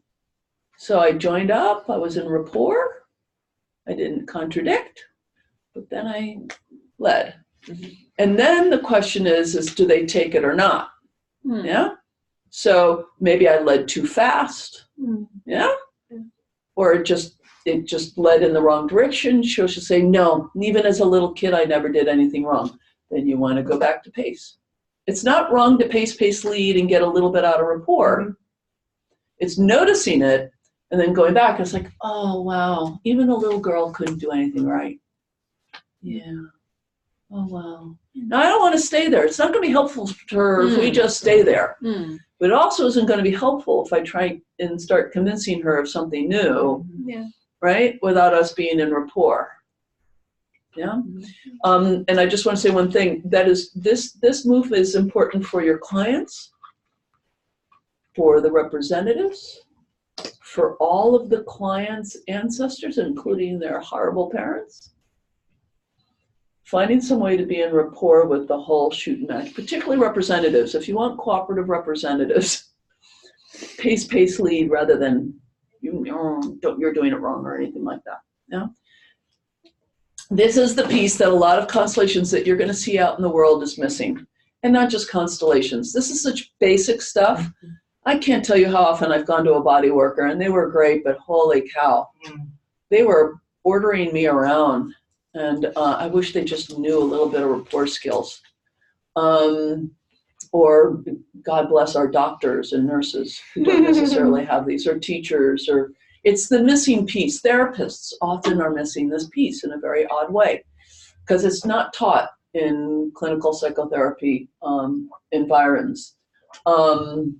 So I joined up. I was in rapport. I didn't contradict, but then I led. And then the question is do they take it or not? Yeah? So maybe I led too fast. Yeah? Or it just led in the wrong direction. She'll say, no, even as a little kid, I never did anything wrong. Then you want to go back to pace. It's not wrong to pace lead and get a little bit out of rapport. It's noticing it and then going back. It's like, oh, wow, even a little girl couldn't do anything right. Yeah. Oh, wow. Now, I don't want to stay there. It's not going to be helpful to her if we just stay there. But it also isn't going to be helpful if I try and start convincing her of something new, right, without us being in rapport. Yeah? And I just want to say one thing. That is, this move is important for your clients, for the representatives, for all of the clients' ancestors, including their horrible parents. Finding some way to be in rapport with the whole shooting match, particularly representatives. If you want cooperative representatives, pace lead rather than you're doing it wrong or anything like that. Yeah. This is the piece that a lot of constellations that you're going to see out in the world is missing. and not just constellations. This is such basic stuff. I can't tell you how often I've gone to a body worker and they were great, but holy cow, they were ordering me around, and I wish they just knew a little bit of rapport skills. Or God bless our doctors and nurses who don't necessarily have these, or teachers, or it's the missing piece. Therapists often are missing this piece in a very odd way because it's not taught in clinical psychotherapy environs. And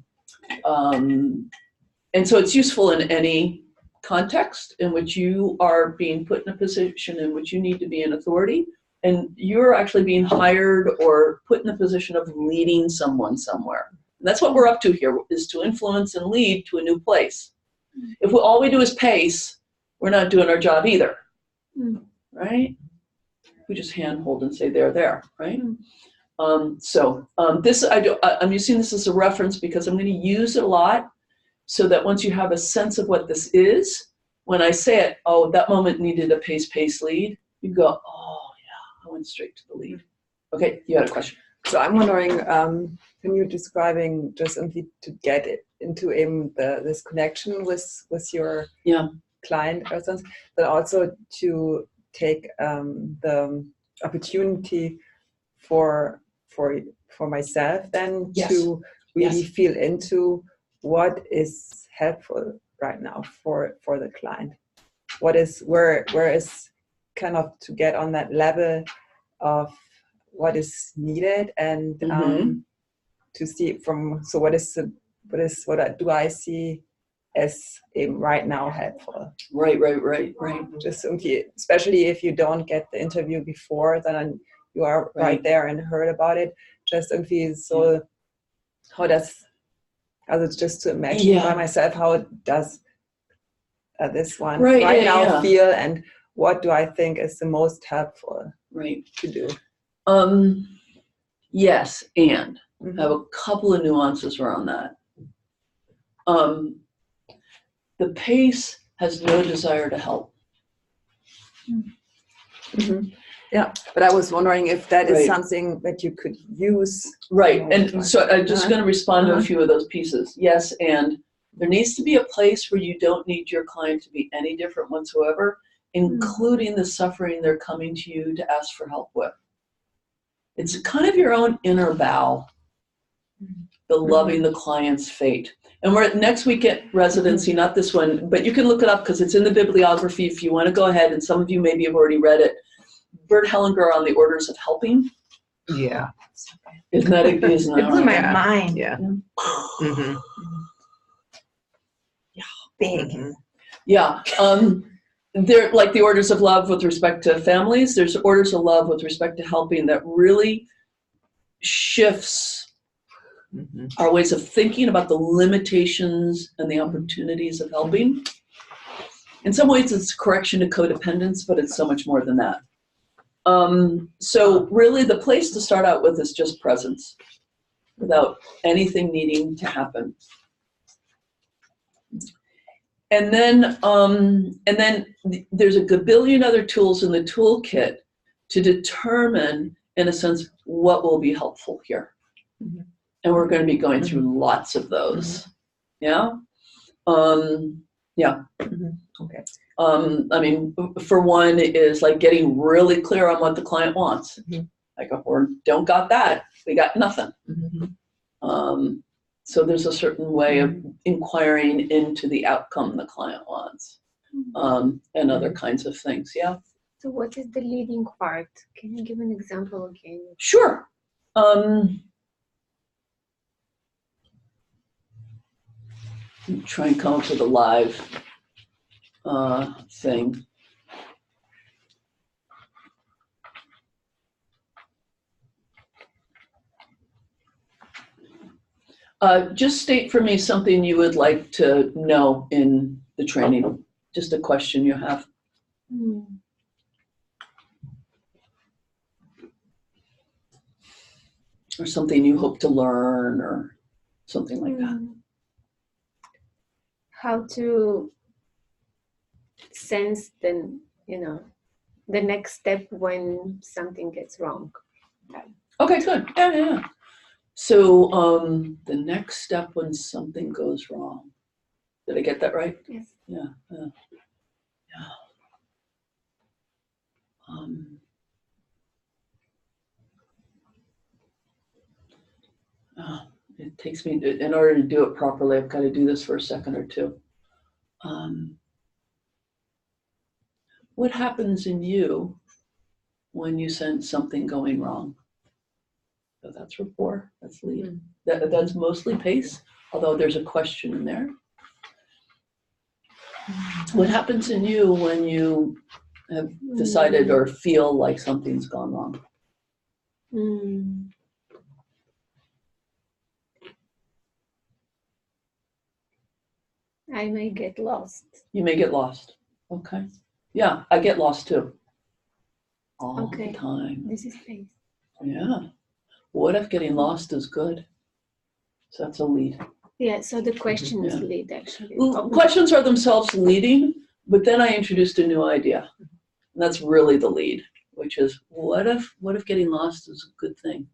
so it's useful in any context in which you are being put in a position in which you need to be an authority, and you're actually being hired or put in a position of leading someone somewhere. And that's what we're up to here, is to influence and lead to a new place. If all we do is pace, we're not doing our job either, right? We just handhold and say there, right? This I'm using this as a reference because I'm going to use it a lot, so that once you have a sense of what this is, when I say it, oh, that moment needed a pace lead, you go, oh yeah, I went straight to the lead. Okay, you had a question. So I'm wondering, when you're describing just only to get it into this connection with your client or something, but also to take the opportunity for myself then to really feel into what is helpful right now for the client. What is where is kind of to get on that level of what is needed, and to see from, so what do I see as right now helpful? Right. Just especially if you don't get the interview before, then you are right there and heard about it. Just so how does, just to imagine by myself, how does this one now feel, and what do I think is the most helpful to do? Yes, and I have a couple of nuances around that. The pace has no desire to help. Yeah, but I was wondering if that is something that you could use. Right, and so I'm just going to respond to a few of those pieces. Yes, and there needs to be a place where you don't need your client to be any different whatsoever, including the suffering they're coming to you to ask for help with. It's kind of your own inner vow, the loving the client's fate. And we're next week at Residency, not this one, but you can look it up because it's in the bibliography if you want to go ahead, and some of you maybe have already read it. Bert Hellinger on the orders of helping. Yeah. Isn't that It blew my mind. Yeah. Big. Yeah. They're like the orders of love with respect to families. There's orders of love with respect to helping that really shifts our ways of thinking about the limitations and the opportunities of helping. In some ways, it's a correction to codependence, but it's so much more than that. So really, the place to start out with is just presence, without anything needing to happen. And then there's a gabillion other tools in the toolkit to determine, in a sense, what will be helpful here. And we're going to be going through lots of those. Yeah? Okay. I mean, for one is like getting really clear on what the client wants. Like, if we don't got that, we got nothing. So there's a certain way of inquiring into the outcome the client wants, and other kinds of things. Yeah. So what is the leading part? Can you give an example again? Sure. Try and come up with a live thing. Just state for me something you would like to know in the training. Just a question you have. Or something you hope to learn, or something like that. How to sense the next step when something gets wrong. Okay, good. Yeah. So the next step when something goes wrong. Did I get that right? Yes. Yeah. Yeah. It takes me, in order to do it properly, I've got to do this for a second or two. What happens in you when you sense something going wrong? So that's rapport, that's lead. That's mostly pace, although there's a question in there. What happens in you when you have decided or feel like something's gone wrong? I may get lost. You may get lost. Okay. Yeah, I get lost too. All the time. This is pace. Yeah. What if getting lost is good? So that's a lead. Yeah, so the question is lead actually. Questions are themselves leading, but then I introduced a new idea. And that's really the lead, which is what if getting lost is a good thing?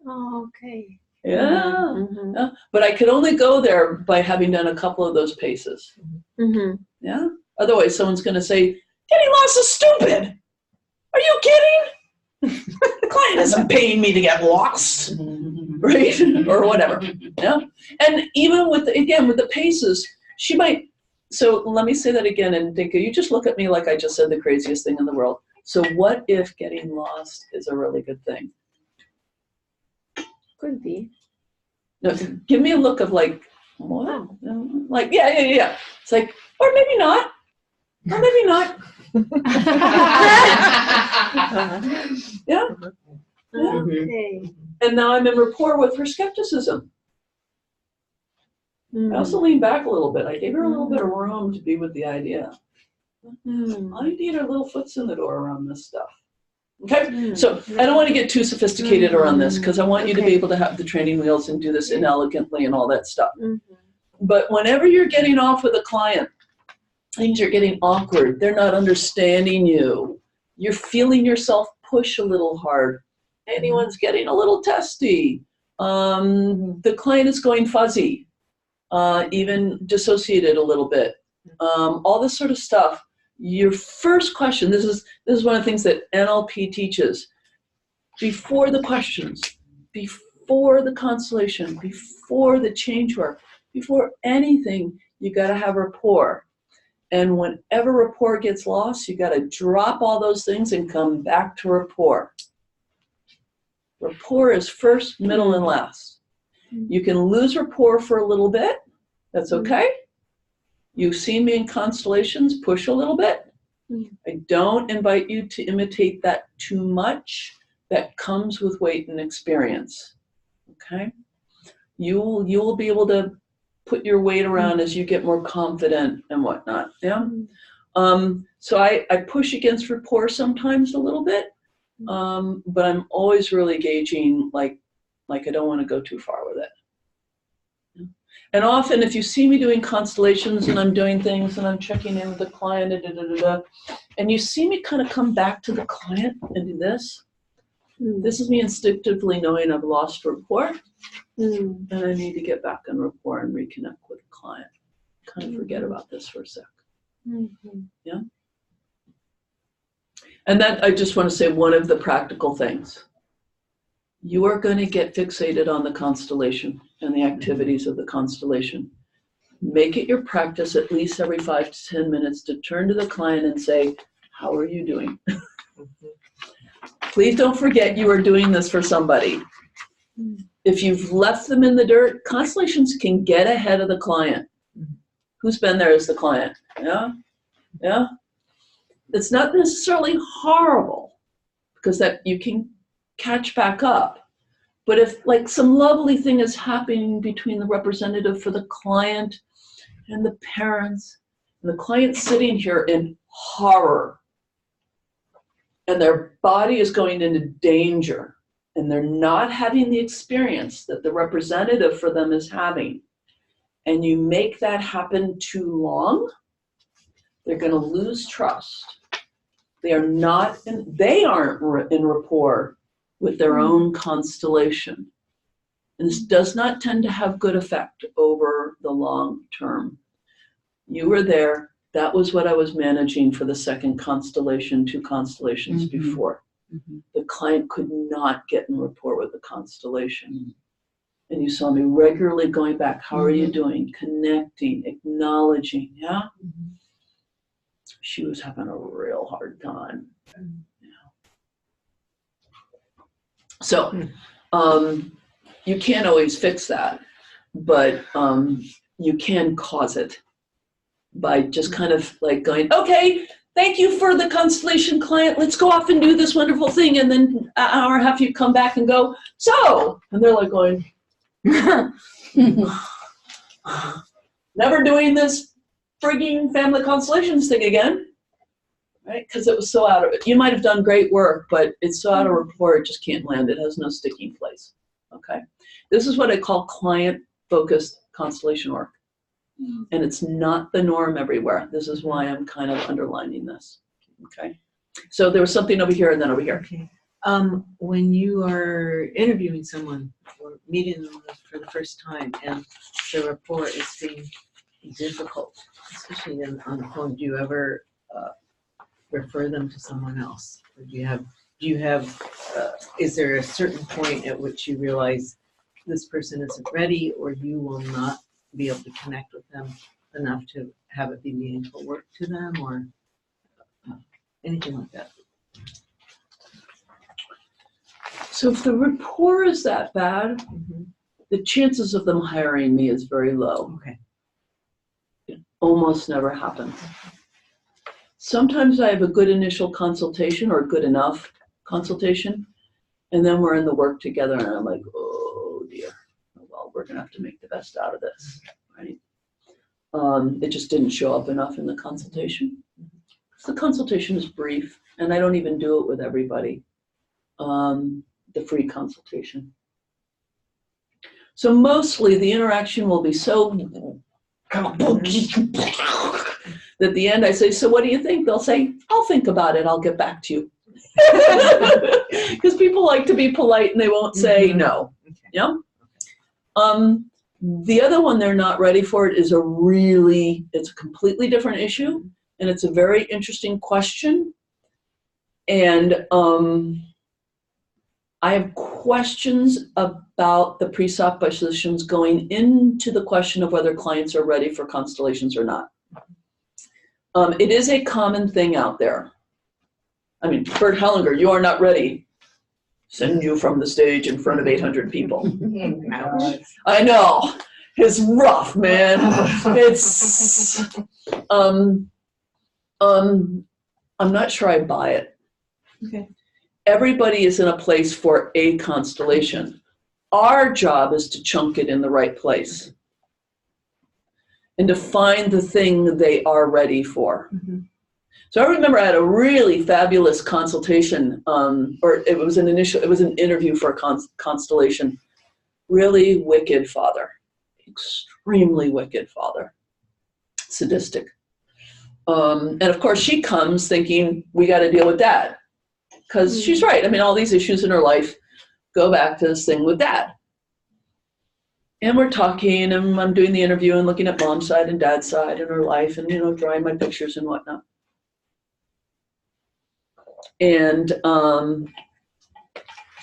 Oh, okay. Yeah. Yeah. But I could only go there by having done a couple of those paces. Yeah. Otherwise, someone's going to say, getting lost is stupid. Are you kidding? The client isn't paying me to get lost, right? Or whatever. Yeah. And even with the paces, she might. So let me say that again, and Dinka, you just look at me like I just said the craziest thing in the world. So what if getting lost is a really good thing? Could be. No, give me a look of like, what? Like, yeah. It's like, or maybe not. Or maybe not. Yeah. Okay. And now I'm in rapport with her skepticism. I also leaned back a little bit. I gave her a little bit of room to be with the idea. I need her little foots in the door around this stuff. Okay, so I don't want to get too sophisticated around this because I want you to be able to have the training wheels and do this inelegantly and all that stuff. But whenever you're getting off with a client, things are getting awkward. They're not understanding you. You're feeling yourself push a little hard. Anyone's getting a little testy. The client is going fuzzy, even dissociated a little bit. All this sort of stuff. Your first question, this is one of the things that NLP teaches. Before the questions, before the constellation, before the change work, before anything, you got to have rapport. And whenever rapport gets lost, you got to drop all those things and come back to rapport. Rapport is first, middle, and last. You can lose rapport for a little bit. That's okay. You've seen me in constellations push a little bit. I don't invite you to imitate that too much. That comes with weight and experience. Okay? You will be able to put your weight around as you get more confident and whatnot. Yeah. So I push against rapport sometimes a little bit, but I'm always really gauging like I don't want to go too far with it. And often, if you see me doing constellations and I'm doing things and I'm checking in with the client, and you see me kind of come back to the client and do this, this is me instinctively knowing I've lost rapport, and I need to get back in rapport and reconnect with the client. Kind of forget about this for a sec. Yeah. And that, I just want to say one of the practical things. You are going to get fixated on the constellation and the activities of the constellation. Make it your practice at least every 5 to 10 minutes to turn to the client and say, how are you doing? Please don't forget you are doing this for somebody. If you've left them in the dirt, constellations can get ahead of the client. Who's been there as the client? Yeah? Yeah? It's not necessarily horrible because that you can catch back up. But if like some lovely thing is happening between the representative for the client and the parents, and the client's sitting here in horror, and their body is going into danger, and they're not having the experience that the representative for them is having, and you make that happen too long, they're going to lose trust. They aren't in rapport with their own constellation. And this does not tend to have good effect over the long term. You were there. That was what I was managing for the second constellation, 2 constellations before. The client could not get in rapport with the constellation. And you saw me regularly going back. How are you doing? Connecting, acknowledging. Yeah. She was having a real hard time. So you can't always fix that, but you can cause it by just kind of like going, okay, thank you for the constellation client. Let's go off and do this wonderful thing. And then an hour and a half, you come back and go, so, and they're like going, never doing this frigging family constellations thing again. Right? Because it was so out of it. You might have done great work, but it's so out of rapport, it just can't land. It has no sticking place. Okay. This is what I call client-focused constellation work. And it's not the norm everywhere. This is why I'm kind of underlining this. Okay. So there was something over here and then over here. Okay. When you are interviewing someone or meeting them for the first time and the rapport is being difficult, especially on the phone, do you ever refer them to someone else? Or do you have is there a certain point at which you realize this person isn't ready, or you will not be able to connect with them enough to have it be meaningful work to them, or anything like that? So if the rapport is that bad, the chances of them hiring me is very low. Okay. It almost never happens. Sometimes I have a good initial consultation or good enough consultation, and then we're in the work together and I'm like, oh dear, well, we're gonna have to make the best out of this, right? It just didn't show up enough in the consultation. The consultation is brief, and I don't even do it with everybody, the free consultation. So mostly the interaction will be so that at the end I say, so what do you think? They'll say, I'll think about it, I'll get back to you. Because people like to be polite and they won't say no. Yeah. The other one they're not ready for it is it's a completely different issue, and it's a very interesting question. And I have questions about the presuppositions going into the question of whether clients are ready for constellations or not. It is a common thing out there. I mean, Bert Hellinger, you are not ready. Send you from the stage in front of 800 people. I know. It's rough, man. It's, I'm not sure I buy it. Okay. Everybody is in a place for a constellation. Our job is to chunk it in the right place and to find the thing they are ready for. So I remember I had a really fabulous consultation, or it was an interview for a constellation. Really wicked father, extremely wicked father, sadistic. And of course she comes thinking, we got to deal with dad. Because she's right. I mean, all these issues in her life go back to this thing with dad. And we're talking, and I'm doing the interview and looking at mom's side and dad's side in her life, and, drawing my pictures and whatnot. And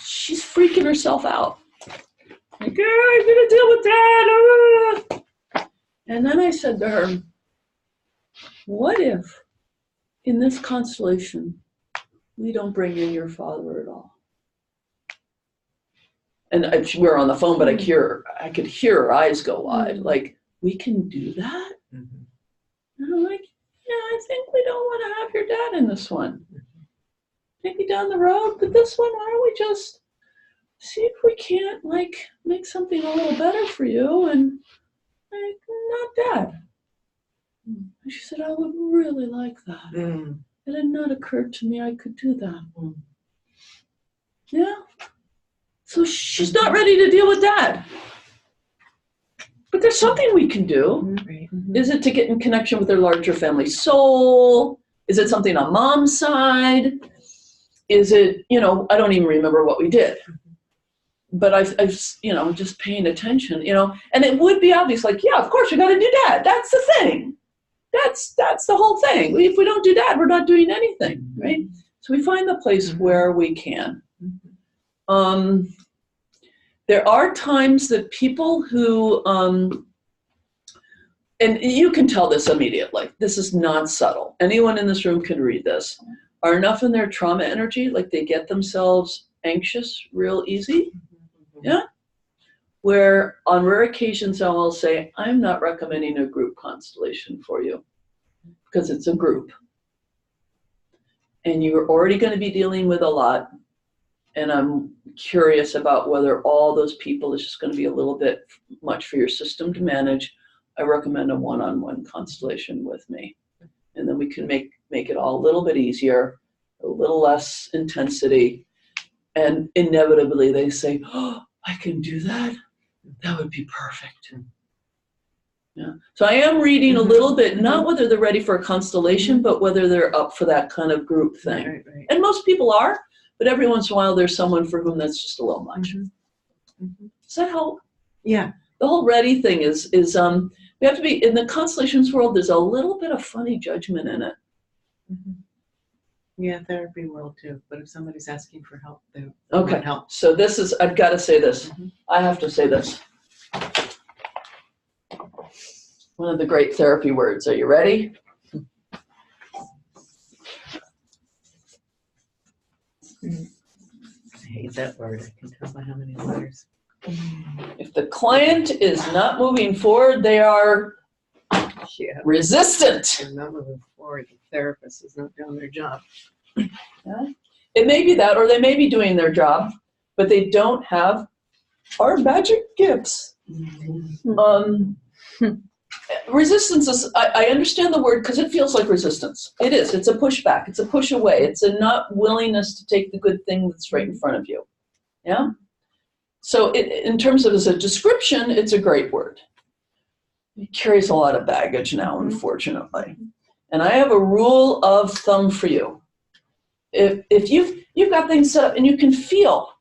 she's freaking herself out. Like, I'm going to deal with dad. And then I said to her, what if in this constellation, we don't bring in your father at all? And we were on the phone, but I could hear her eyes go wide. Like, we can do that? And I'm like, yeah, I think we don't want to have your dad in this one. Maybe down the road, but this one, why don't we just see if we can't, make something a little better for you and, not dad. And she said, I would really like that. It had not occurred to me I could do that. Yeah. So she's not ready to deal with dad. But there's something we can do. Is it to get in connection with their larger family soul? Is it something on mom's side? Is it, I don't even remember what we did. but I've, just paying attention, and it would be obvious, like, yeah, of course we got to do that. That's the thing. That's the whole thing. If we don't do that, we're not doing anything, right? So we find the place where we can. There are times that people who, and you can tell this immediately, this is not subtle. Anyone in this room can read this, are enough in their trauma energy, like they get themselves anxious real easy. Yeah. Where on rare occasions I will say, I'm not recommending a group constellation for you because it's a group. And you're already going to be dealing with a lot. And I'm curious about whether all those people is just going to be a little bit much for your system to manage. I recommend a one-on-one constellation with me. And then we can make it all a little bit easier, a little less intensity. And inevitably they say, oh, I can do that? That would be perfect. Yeah. So I am reading a little bit, not whether they're ready for a constellation, but whether they're up for that kind of group thing. Right. And most people are, but every once in a while there's someone for whom that's just a little much. Does that help? Yeah. The whole ready thing is we have to be, in the constellations world, there's a little bit of funny judgment in it. Yeah, therapy world too. But if somebody's asking for help, they Okay. want help. So this is, I've got to say this. I have to say this. One of the great therapy words. Are you ready? I hate that word. I can tell by how many letters. If the client is not moving forward, they are resistant. They're not moving forward. The therapist is not doing their job. Yeah. It may be that, or they may be doing their job, but they don't have our magic gifts. Resistance is, I understand the word because it feels like resistance. It is. It's a pushback. It's a push away. It's a not willingness to take the good thing that's right in front of you. Yeah? So in terms of as a description, it's a great word. It carries a lot of baggage now, unfortunately. And I have a rule of thumb for you. If you've got things set up and you can feel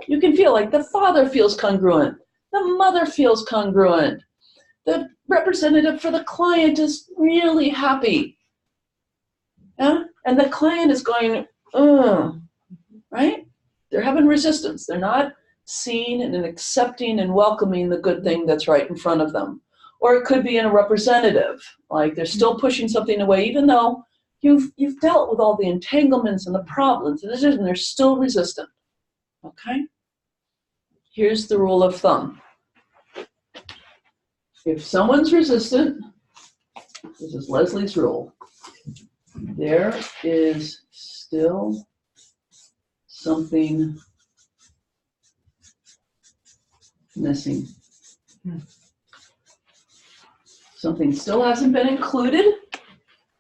like the father feels congruent, the mother feels congruent, the representative for the client is really happy. Yeah? And the client is going, right? They're having resistance. They're not seeing and accepting and welcoming the good thing that's right in front of them. Or it could be in a representative, like they're still pushing something away, even though you've dealt with all the entanglements and the problems, and they're still resistant. Okay? Here's the rule of thumb. If someone's resistant, this is Leslie's rule, there is still something missing. Something still hasn't been included,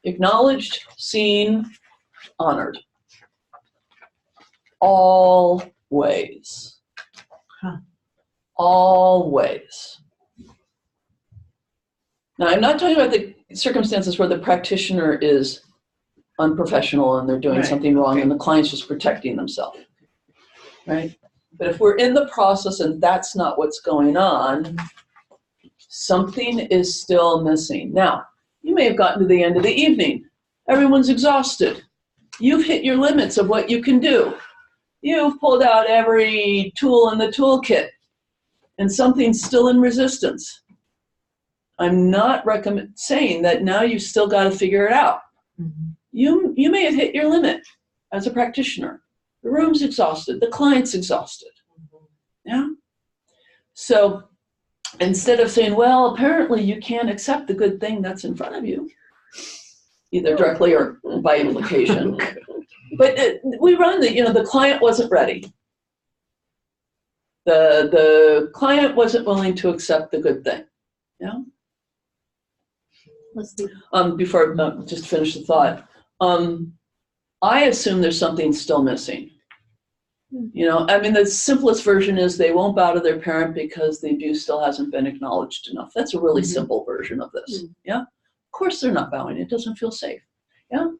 acknowledged, seen, honored. Always. Always. Now, I'm not talking about the circumstances where the practitioner is unprofessional and they're doing something wrong and the client's just protecting themselves, right? But if we're in the process and that's not what's going on, something is still missing. Now, you may have gotten to the end of the evening. Everyone's exhausted. You've hit your limits of what you can do. You've pulled out every tool in the toolkit and something's still in resistance. I'm not saying that now you've still got to figure it out. You may have hit your limit as a practitioner. The room's exhausted. The client's exhausted. Yeah? So instead of saying, well, apparently you can't accept the good thing that's in front of you, either directly or by implication. But we run the client wasn't ready. The client wasn't willing to accept the good thing. Yeah? Before just finish the thought, I assume there's something still missing. The simplest version is they won't bow to their parent because the abuse still hasn't been acknowledged enough. That's a really simple version of this. Yeah, of course they're not bowing. It doesn't feel safe. Yeah,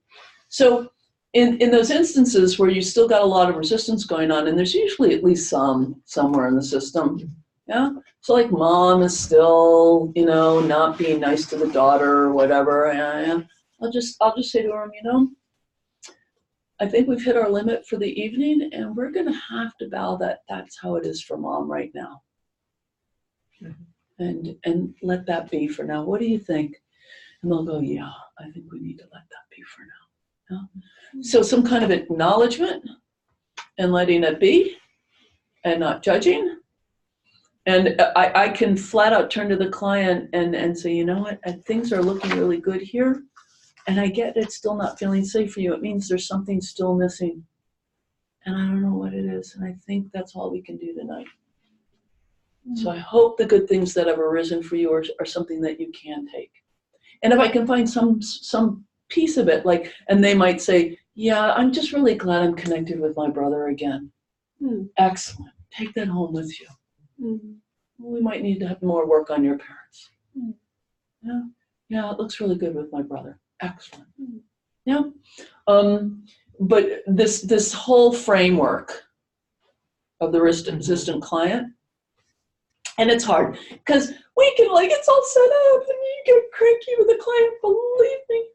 so in those instances where you still got a lot of resistance going on, and there's usually at least somewhere in the system, yeah. So like mom is still, not being nice to the daughter or whatever, and I'll just say to her, I think we've hit our limit for the evening, and we're gonna have to bow that that's how it is for mom right now, and let that be for now. What do you think? And they'll go, yeah, I think we need to let that be for now. Yeah? So some kind of acknowledgement and letting it be and not judging. And I can flat out turn to the client and say, you know what, things are looking really good here. And I get it's still not feeling safe for you. It means there's something still missing. And I don't know what it is. And I think that's all we can do tonight. So I hope the good things that have arisen for you are something that you can take. And if I can find some piece of it, and they might say, yeah, I'm just really glad I'm connected with my brother again. Excellent. Take that home with you. We might need to have more work on your parents. Yeah, it looks really good with my brother. Excellent. Yeah. But this whole framework of the resistant client, and it's hard because we can it's all set up and you get cranky with the client, believe me.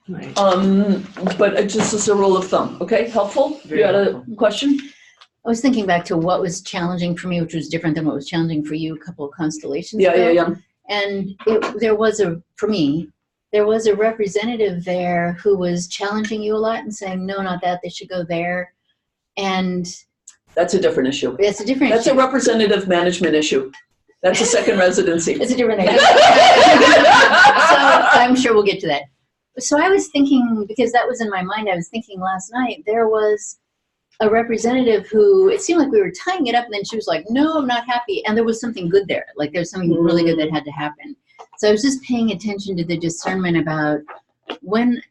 Right. But it just as a rule of thumb, okay? Helpful? Very You had a helpful. question? I was thinking back to what was challenging for me, which was different than what was challenging for you a couple of constellations ago. Yeah. And there was a representative there who was challenging you a lot and saying, no, not that, they should go there. And That's a different issue. it's a different That's issue. a representative management issue. That's a second residency. It's a different issue. So I'm sure we'll get to that. So I was thinking, because that was in my mind, I was thinking last night, there was a representative who, it seemed like we were tying it up, and then she was like, no, I'm not happy. And there was something good there. There's something really good that had to happen. So I was just paying attention to the discernment about when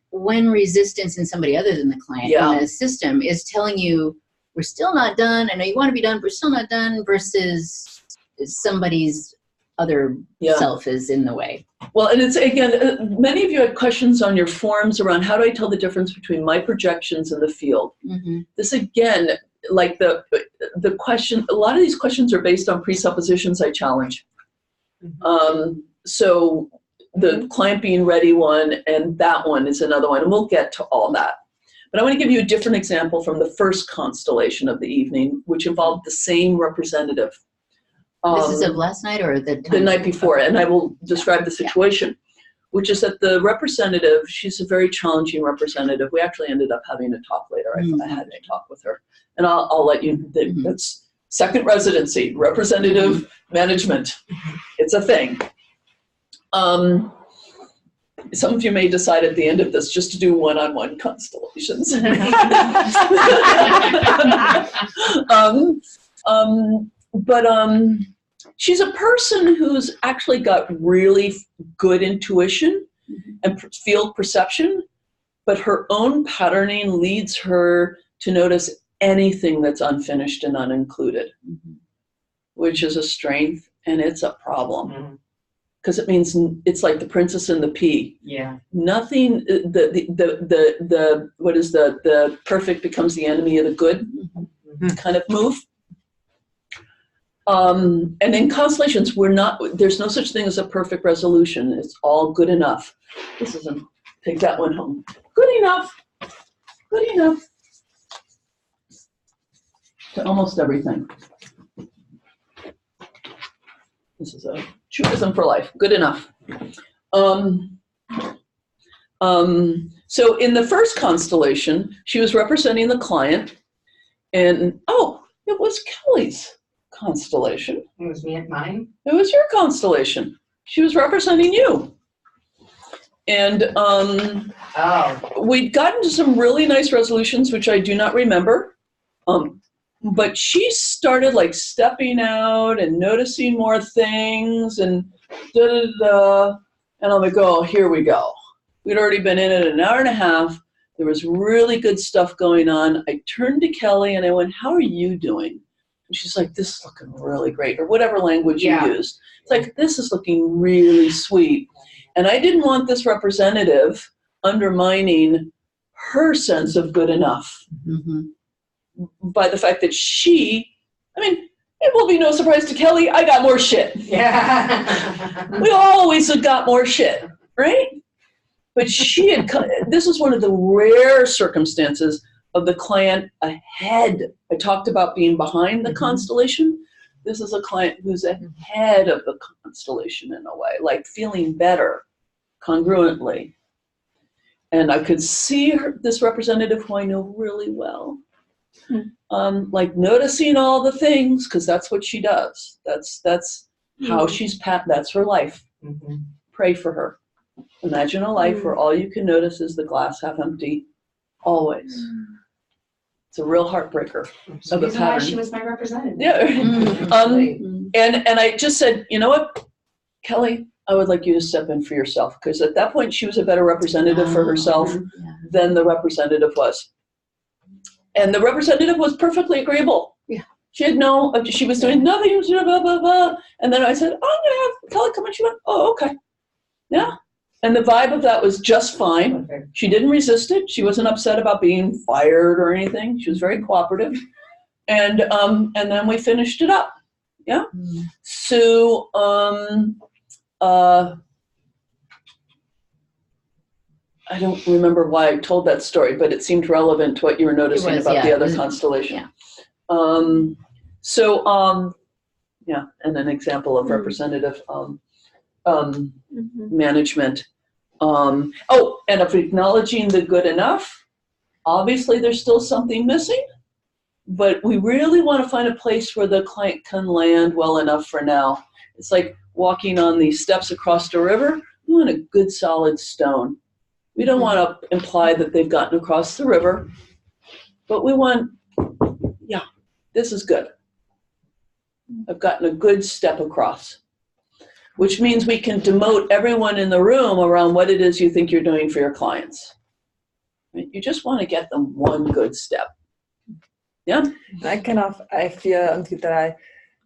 resistance in somebody other than the client in the system is telling you, we're still not done. I know you want to be done, but we're still not done, versus somebody's other self is in the way. Well, and it's, again, many of you had questions on your forums around how do I tell the difference between my projections and the field. This, again, the question, a lot of these questions are based on presuppositions I challenge. So the client being ready one, and that one is another one, and we'll get to all that. But I want to give you a different example from the first constellation of the evening, which involved the same representative. This is of last night or the time? The night before, and I will describe the situation, which is that the representative, she's a very challenging representative. We actually ended up having a talk later. I had a talk with her, and I'll let you, that's second residency, representative management. It's a thing. Some of you may decide at the end of this just to do one-on-one constellations. But she's a person who's actually got really good intuition and field perception, but her own patterning leads her to notice anything that's unfinished and unincluded, which is a strength, and it's a problem. Because it means it's like the princess and the pea. Yeah. Nothing. What is the perfect becomes the enemy of the good kind of move. And in constellations, there's no such thing as a perfect resolution. It's all good enough. This isn't. Take that one home. Good enough. Good enough. To almost everything. This is a truism for life. Good enough. So in the first constellation, she was representing the client, and it was Kelly's constellation. It was me at mine. It was your constellation. She was representing you. And we'd gotten to some really nice resolutions, which I do not remember. But she started stepping out and noticing more things and da-da-da. And I'm like, oh, here we go. We'd already been in it an hour and a half. There was really good stuff going on. I turned to Kelly and I went, how are you doing? And she's like, this is looking really great, or whatever language you used. It's like, this is looking really sweet. And I didn't want this representative undermining her sense of good enough by the fact that it will be no surprise to Kelly, I got more shit. Yeah. We always have got more shit, right? But this was one of the rare circumstances of the client ahead. I talked about being behind the constellation. This is a client who's ahead of the constellation in a way, like feeling better congruently. And I could see this representative who I know really well, like noticing all the things, because that's what she does. That's how she's that's her life. Pray for her. Imagine a life where all you can notice is the glass half empty, always. It's a real heartbreaker So of a reason why pattern. she was my representative. Yeah. Right. And I just said, you know what, Kelly, I would like you to step in for yourself, because at that point she was a better representative for herself than the representative was. And the representative was perfectly agreeable. Yeah. She was doing nothing, blah, blah, blah. And then I said, oh, I'm going to have Kelly come in. She went, oh, okay. Yeah. And the vibe of that was just fine. Okay. She didn't resist it. She wasn't upset about being fired or anything. She was very cooperative. And then we finished it up. Yeah. So, I don't remember why I told that story, but it seemed relevant to what you were noticing about the other constellation. Yeah. And an example of representative management. And of acknowledging the good enough, obviously there's still something missing, but we really want to find a place where the client can land well enough for now. It's like walking on these steps across the river. We want a good solid stone. We don't want to imply that they've gotten across the river, but we want, this is good. I've gotten a good step across, which means we can demote everyone in the room around what it is you think you're doing for your clients. Right? You just want to get them one good step. Yeah. I feel that I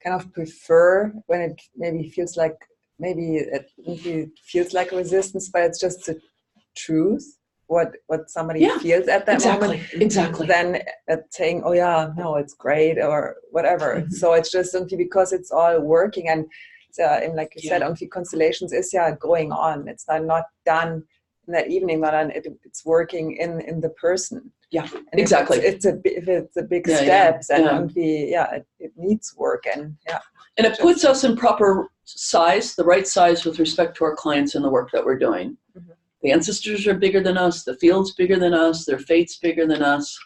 kind of prefer when it maybe feels like a resistance, but it's just the truth, what somebody feels at that moment. Exactly. Then saying, oh yeah, no, it's great or whatever. So it's just simply because it's all working, and like you said, constellations is going on. It's not done in that evening, but it's working in the person. Yeah, and exactly. If it's a big steps, and it needs work, and and it puts us in proper size, the right size with respect to our clients and the work that we're doing. The ancestors are bigger than us, the field's bigger than us, their fate's bigger than us.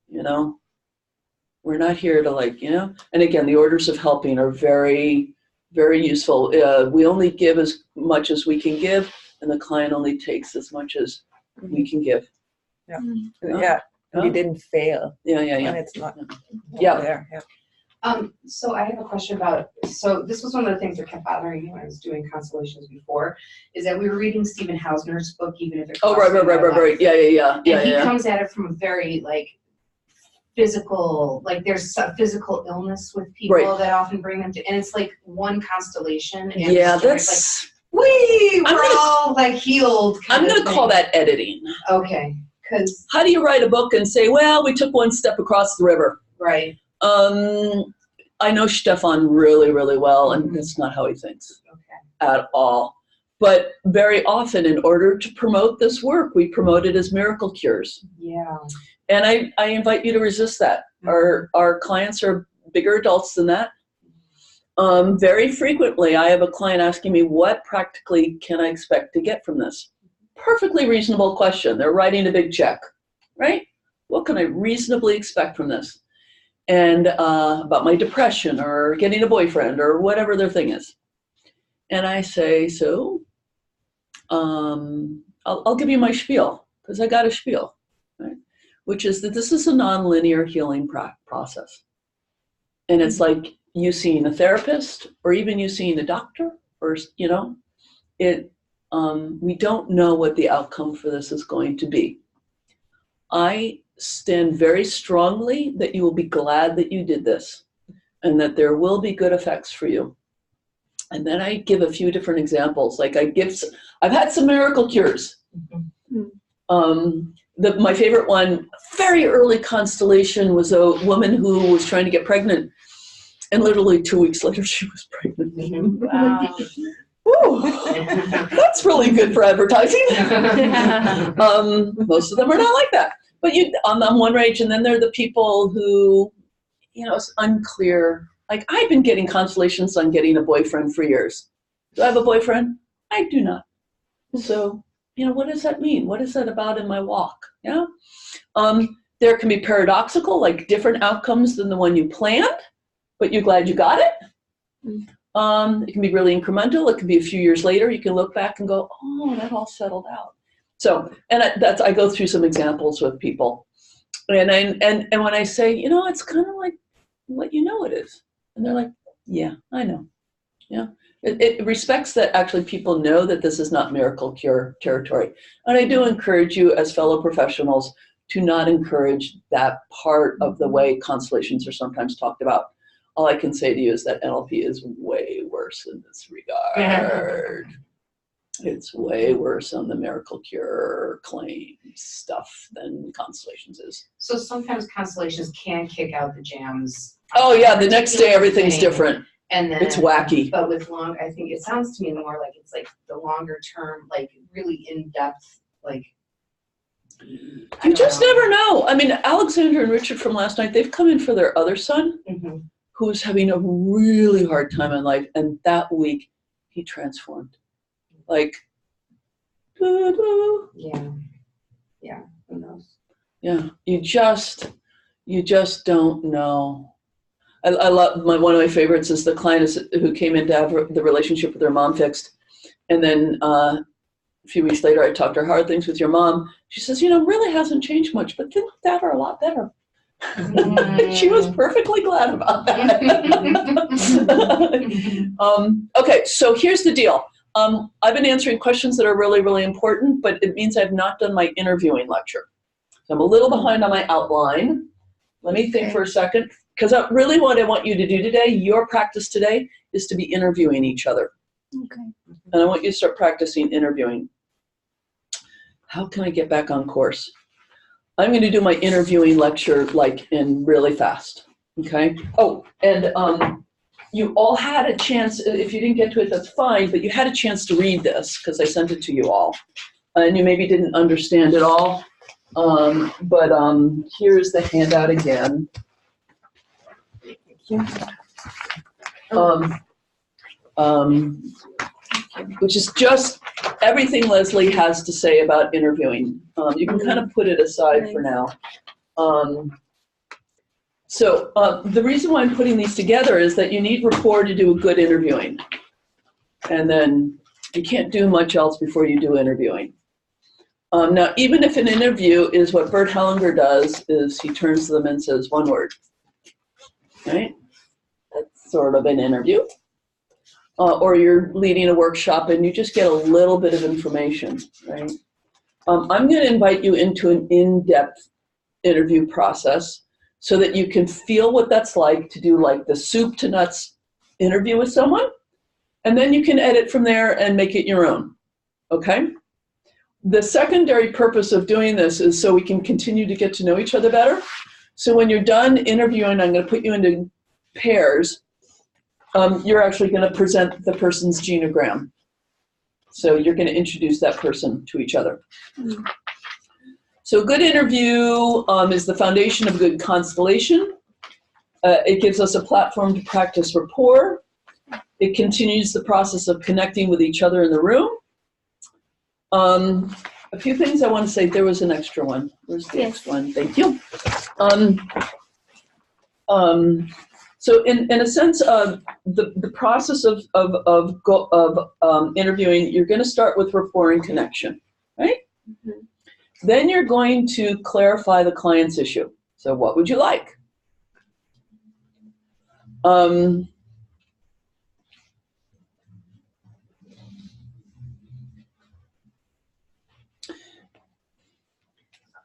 We're not here to and again, the orders of helping are very, very useful. We only give as much as we can give, and the client only takes as much as we can give. We didn't fail. And it's not there. So I have a question about, so this was one of the things that kept bothering me when I was doing constellations before, is that we were reading Stephen Hausner's book, Even If It Costs Me My Life. Right. Yeah. And he comes at it from a very physical, there's a physical illness with people that often bring them to, and it's like one constellation. And that's. We're all healed. I'm going to call that editing. Okay. Because how do you write a book and say, well, we took one step across the river? Right. I know Stefan really, really well, and that's not how he thinks at all. But very often, in order to promote this work, we promote it as miracle cures. Yeah. And I invite you to resist that. Our clients are bigger adults than that. Very frequently, I have a client asking me, what practically can I expect to get from this? Perfectly reasonable question. They're writing a big check, right? What can I reasonably expect from this? And about my depression or getting a boyfriend or whatever their thing is. And I say, I'll give you my spiel, because I got a spiel, right? Which is that this is a nonlinear healing process. And it's like you seeing a therapist or even you seeing a doctor, or, we don't know what the outcome for this is going to be. I stand very strongly that you will be glad that you did this and that there will be good effects for you. And then I give a few different examples. I've had some miracle cures. My favorite one, very early Constellation, was a woman who was trying to get pregnant, and literally 2 weeks later she was pregnant. Wow. Woo, that's really good for advertising. Most of them are not like that. But on one range, and then there are the people who, it's unclear. Like, I've been getting constellations on getting a boyfriend for years. Do I have a boyfriend? I do not. So, what does that mean? What is that about in my walk? Yeah. There can be paradoxical, like different outcomes than the one you planned, but you're glad you got it. It can be really incremental. It can be a few years later. You can look back and go, oh, that all settled out. So, and I go through some examples with people. And when I say, it's kind of like what it is. And they're like, yeah, I know. Yeah. It respects that actually people know that this is not miracle cure territory. And I do encourage you as fellow professionals to not encourage that part of the way constellations are sometimes talked about. All I can say to you is that NLP is way worse in this regard. It's way worse on the miracle cure claim stuff than constellations is. So sometimes constellations can kick out the jams. Oh yeah, the next day everything's different. And then It's wacky. But with I think it sounds to me more like it's like the longer term, like really in depth, like. You just never know. I mean, Alexandra and Richard from last night, they've come in for their other son, who's having a really hard time in life, and that week he transformed. Like, yeah, who knows? Yeah, you just don't know. I love one of my favorites is the client who came in to have the relationship with her mom fixed, and then a few weeks later I talked to her, how are things with your mom? She says, really hasn't changed much, but things with Dad are a lot better. She was perfectly glad about that. Okay, so here's the deal. I've been answering questions that are really, really important, but it means I've not done my interviewing lecture. So I'm a little behind on my outline. Let me think for a second, because really what I want you to do today, your practice today, is to be interviewing each other. Okay. And I want you to start practicing interviewing. How can I get back on course? I'm going to do my interviewing lecture in really fast. Okay. Oh, and you all had a chance. If you didn't get to it, that's fine. But you had a chance to read this because I sent it to you all, and you maybe didn't understand it all. But here's the handout again. Which is just everything Leslie has to say about interviewing. You can kind of put it aside for now. So the reason why I'm putting these together is that you need rapport to do a good interviewing. And then you can't do much else before you do interviewing. Now, even if an interview is what Bert Hellinger does, is he turns to them and says one word, right? That's sort of an interview. Or you're leading a workshop and you just get a little bit of information, right? I'm going to invite you into an in-depth interview process so that you can feel what that's like to do like the soup to nuts interview with someone, and then you can edit from there and make it your own, okay? The secondary purpose of doing this is so we can continue to get to know each other better. So when you're done interviewing, I'm going to put you into pairs. You're actually going to present the person's genogram. So you're going to introduce that person to each other. So a good interview is the foundation of a good constellation. It gives us a platform to practice rapport. It continues the process of connecting with each other in the room. A few things I want to say. There was an extra one. Where's the next one? Thank you. So in a sense of the process of interviewing, you're going to start with rapport and connection, right? Mm-hmm. Then you're going to clarify the client's issue. So what would you like?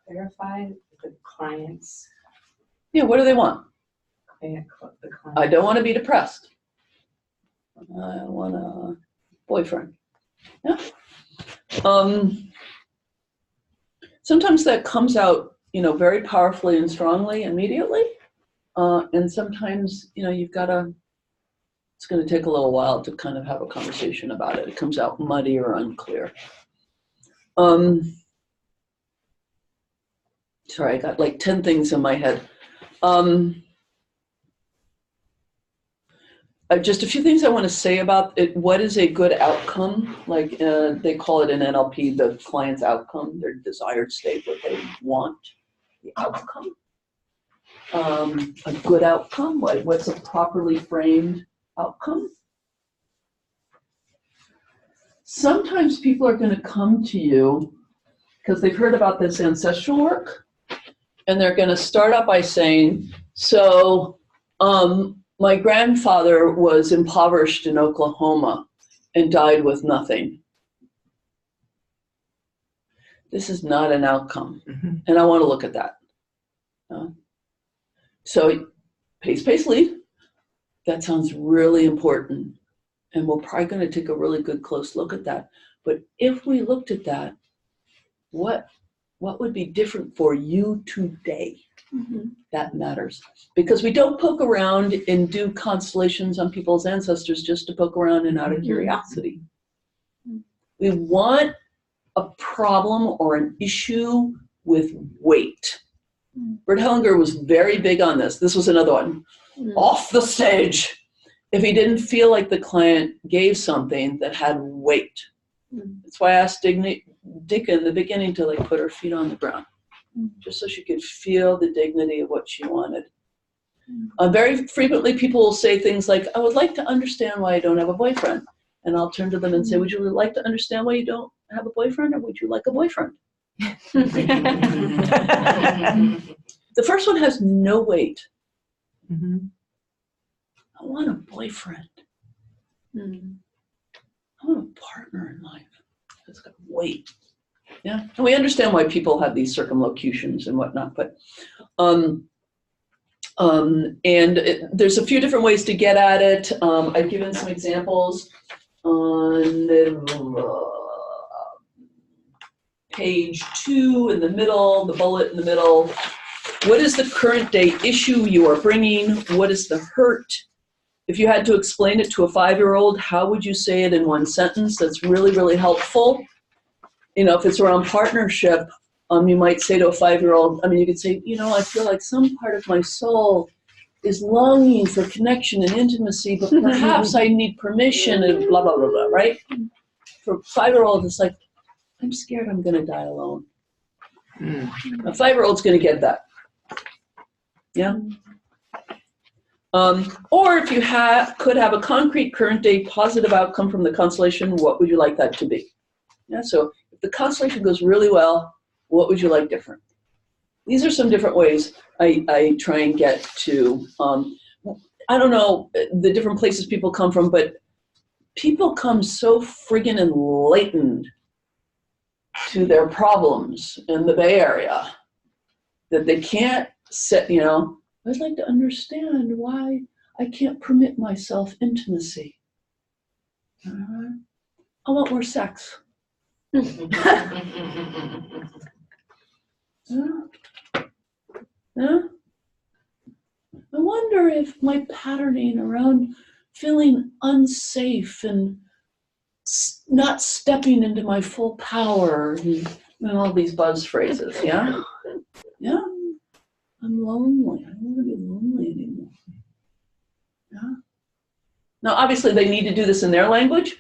Clarify the clients. Yeah, what do they want? The client. I don't want to be depressed. I want a boyfriend. Yeah. sometimes that comes out, very powerfully and strongly immediately. And sometimes, it's going to take a little while to kind of have a conversation about it. It comes out muddy or unclear. Sorry, I got like 10 things in my head. Just a few things I want to say about it. What is a good outcome? Like they call it in NLP, the client's outcome, their desired state, what they want, the outcome. A good outcome, what's a properly framed outcome? Sometimes people are going to come to you because they've heard about this ancestral work, and they're going to start out by saying, so my grandfather was impoverished in Oklahoma and died with nothing. This is not an outcome, and I want to look at that. So pace, lead. That sounds really important, and we're probably going to take a really good close look at that. But if we looked at that, what would be different for you today? That matters, because we don't poke around and do constellations on people's ancestors just to poke around and out of curiosity. We want a problem or an issue with weight. Bert Hellinger was very big on this. This was another one. Off the stage if he didn't feel like the client gave something that had weight. That's why I asked Dicka in the beginning to put her feet on the ground, just so she could feel the dignity of what she wanted. Very frequently people will say things like, I would like to understand why I don't have a boyfriend. And I'll turn to them and say, would you like to understand why you don't have a boyfriend, or would you like a boyfriend? The first one has no weight. I want a boyfriend. I want a partner in life that's got weight. Yeah, and we understand why people have these circumlocutions and whatnot, but there's a few different ways to get at it. I've given some examples on page 2 in the middle, the bullet in the middle. What is the current day issue you are bringing? What is the hurt? If you had to explain it to a 5-year-old, how would you say it in one sentence? That's really, really helpful. If it's around partnership, you might say to a 5-year-old, you could say, I feel like some part of my soul is longing for connection and intimacy, but perhaps I need permission and blah, blah, blah, blah, right? For a 5-year-old, it's like, I'm scared I'm going to die alone. A 5-year-old's going to get that. Yeah? Or if you could have a concrete current day positive outcome from the constellation, what would you like that to be? Yeah, so if the constellation goes really well, what would you like different? These are some different ways I try and get to, I don't know the different places people come from, but people come so friggin' enlightened to their problems in the Bay Area that they can't sit, I'd like to understand why I can't permit myself intimacy. I want more sex. I wonder if my patterning around feeling unsafe and not stepping into my full power and all these buzz phrases, yeah? Yeah? I'm lonely. I don't want to be lonely anymore. Yeah? Now, obviously, they need to do this in their language,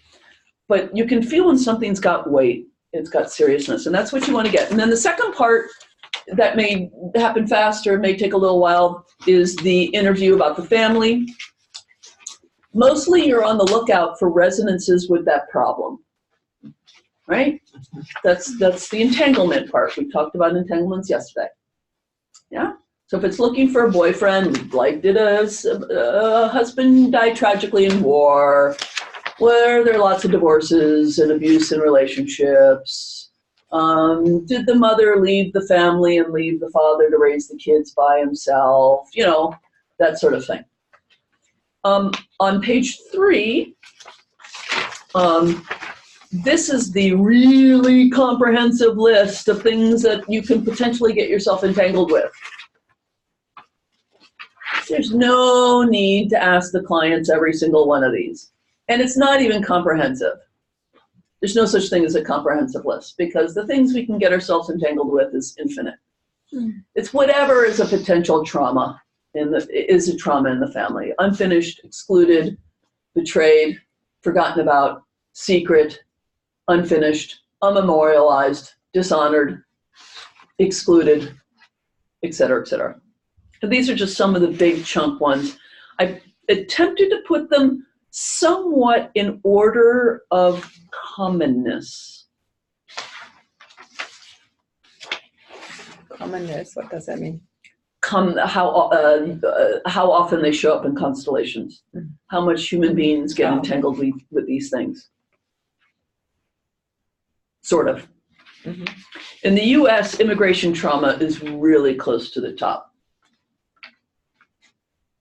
but you can feel when something's got weight, it's got seriousness, and that's what you want to get. And then the second part that may happen faster, may take a little while, is the interview about the family. Mostly you're on the lookout for resonances with that problem, right? That's the entanglement part. We talked about entanglements yesterday. Yeah? So if it's looking for a boyfriend, like did a husband die tragically in war, where there are lots of divorces and abuse in relationships, did the mother leave the family and leave the father to raise the kids by himself, that sort of thing. On page 3, this is the really comprehensive list of things that you can potentially get yourself entangled with. There's no need to ask the clients every single one of these. And it's not even comprehensive. There's no such thing as a comprehensive list because the things we can get ourselves entangled with is infinite. It's whatever is a potential trauma is a trauma in the family. Unfinished, excluded, betrayed, forgotten about, secret, unfinished, unmemorialized, dishonored, excluded, et cetera, et cetera. And these are just some of the big chunk ones. I attempted to put them somewhat in order of commonness. Commonness, what does that mean? How often they show up in constellations, how much human beings get entangled with these things. Sort of. Mm-hmm. In the US, immigration trauma is really close to the top.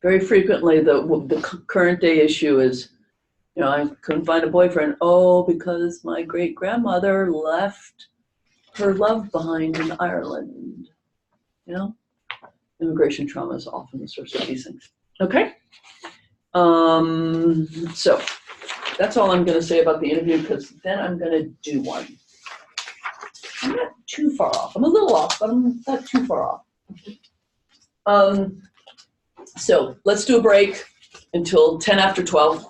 Very frequently, the current day issue is, you know, I couldn't find a boyfriend. Oh, because my great grandmother left her love behind in Ireland. You know, immigration trauma is often the source of these things. Okay. So that's all I'm going to say about the interview because then I'm going to do one. I'm not too far off. I'm a little off, but I'm not too far off. So let's do a break until 10 after 12.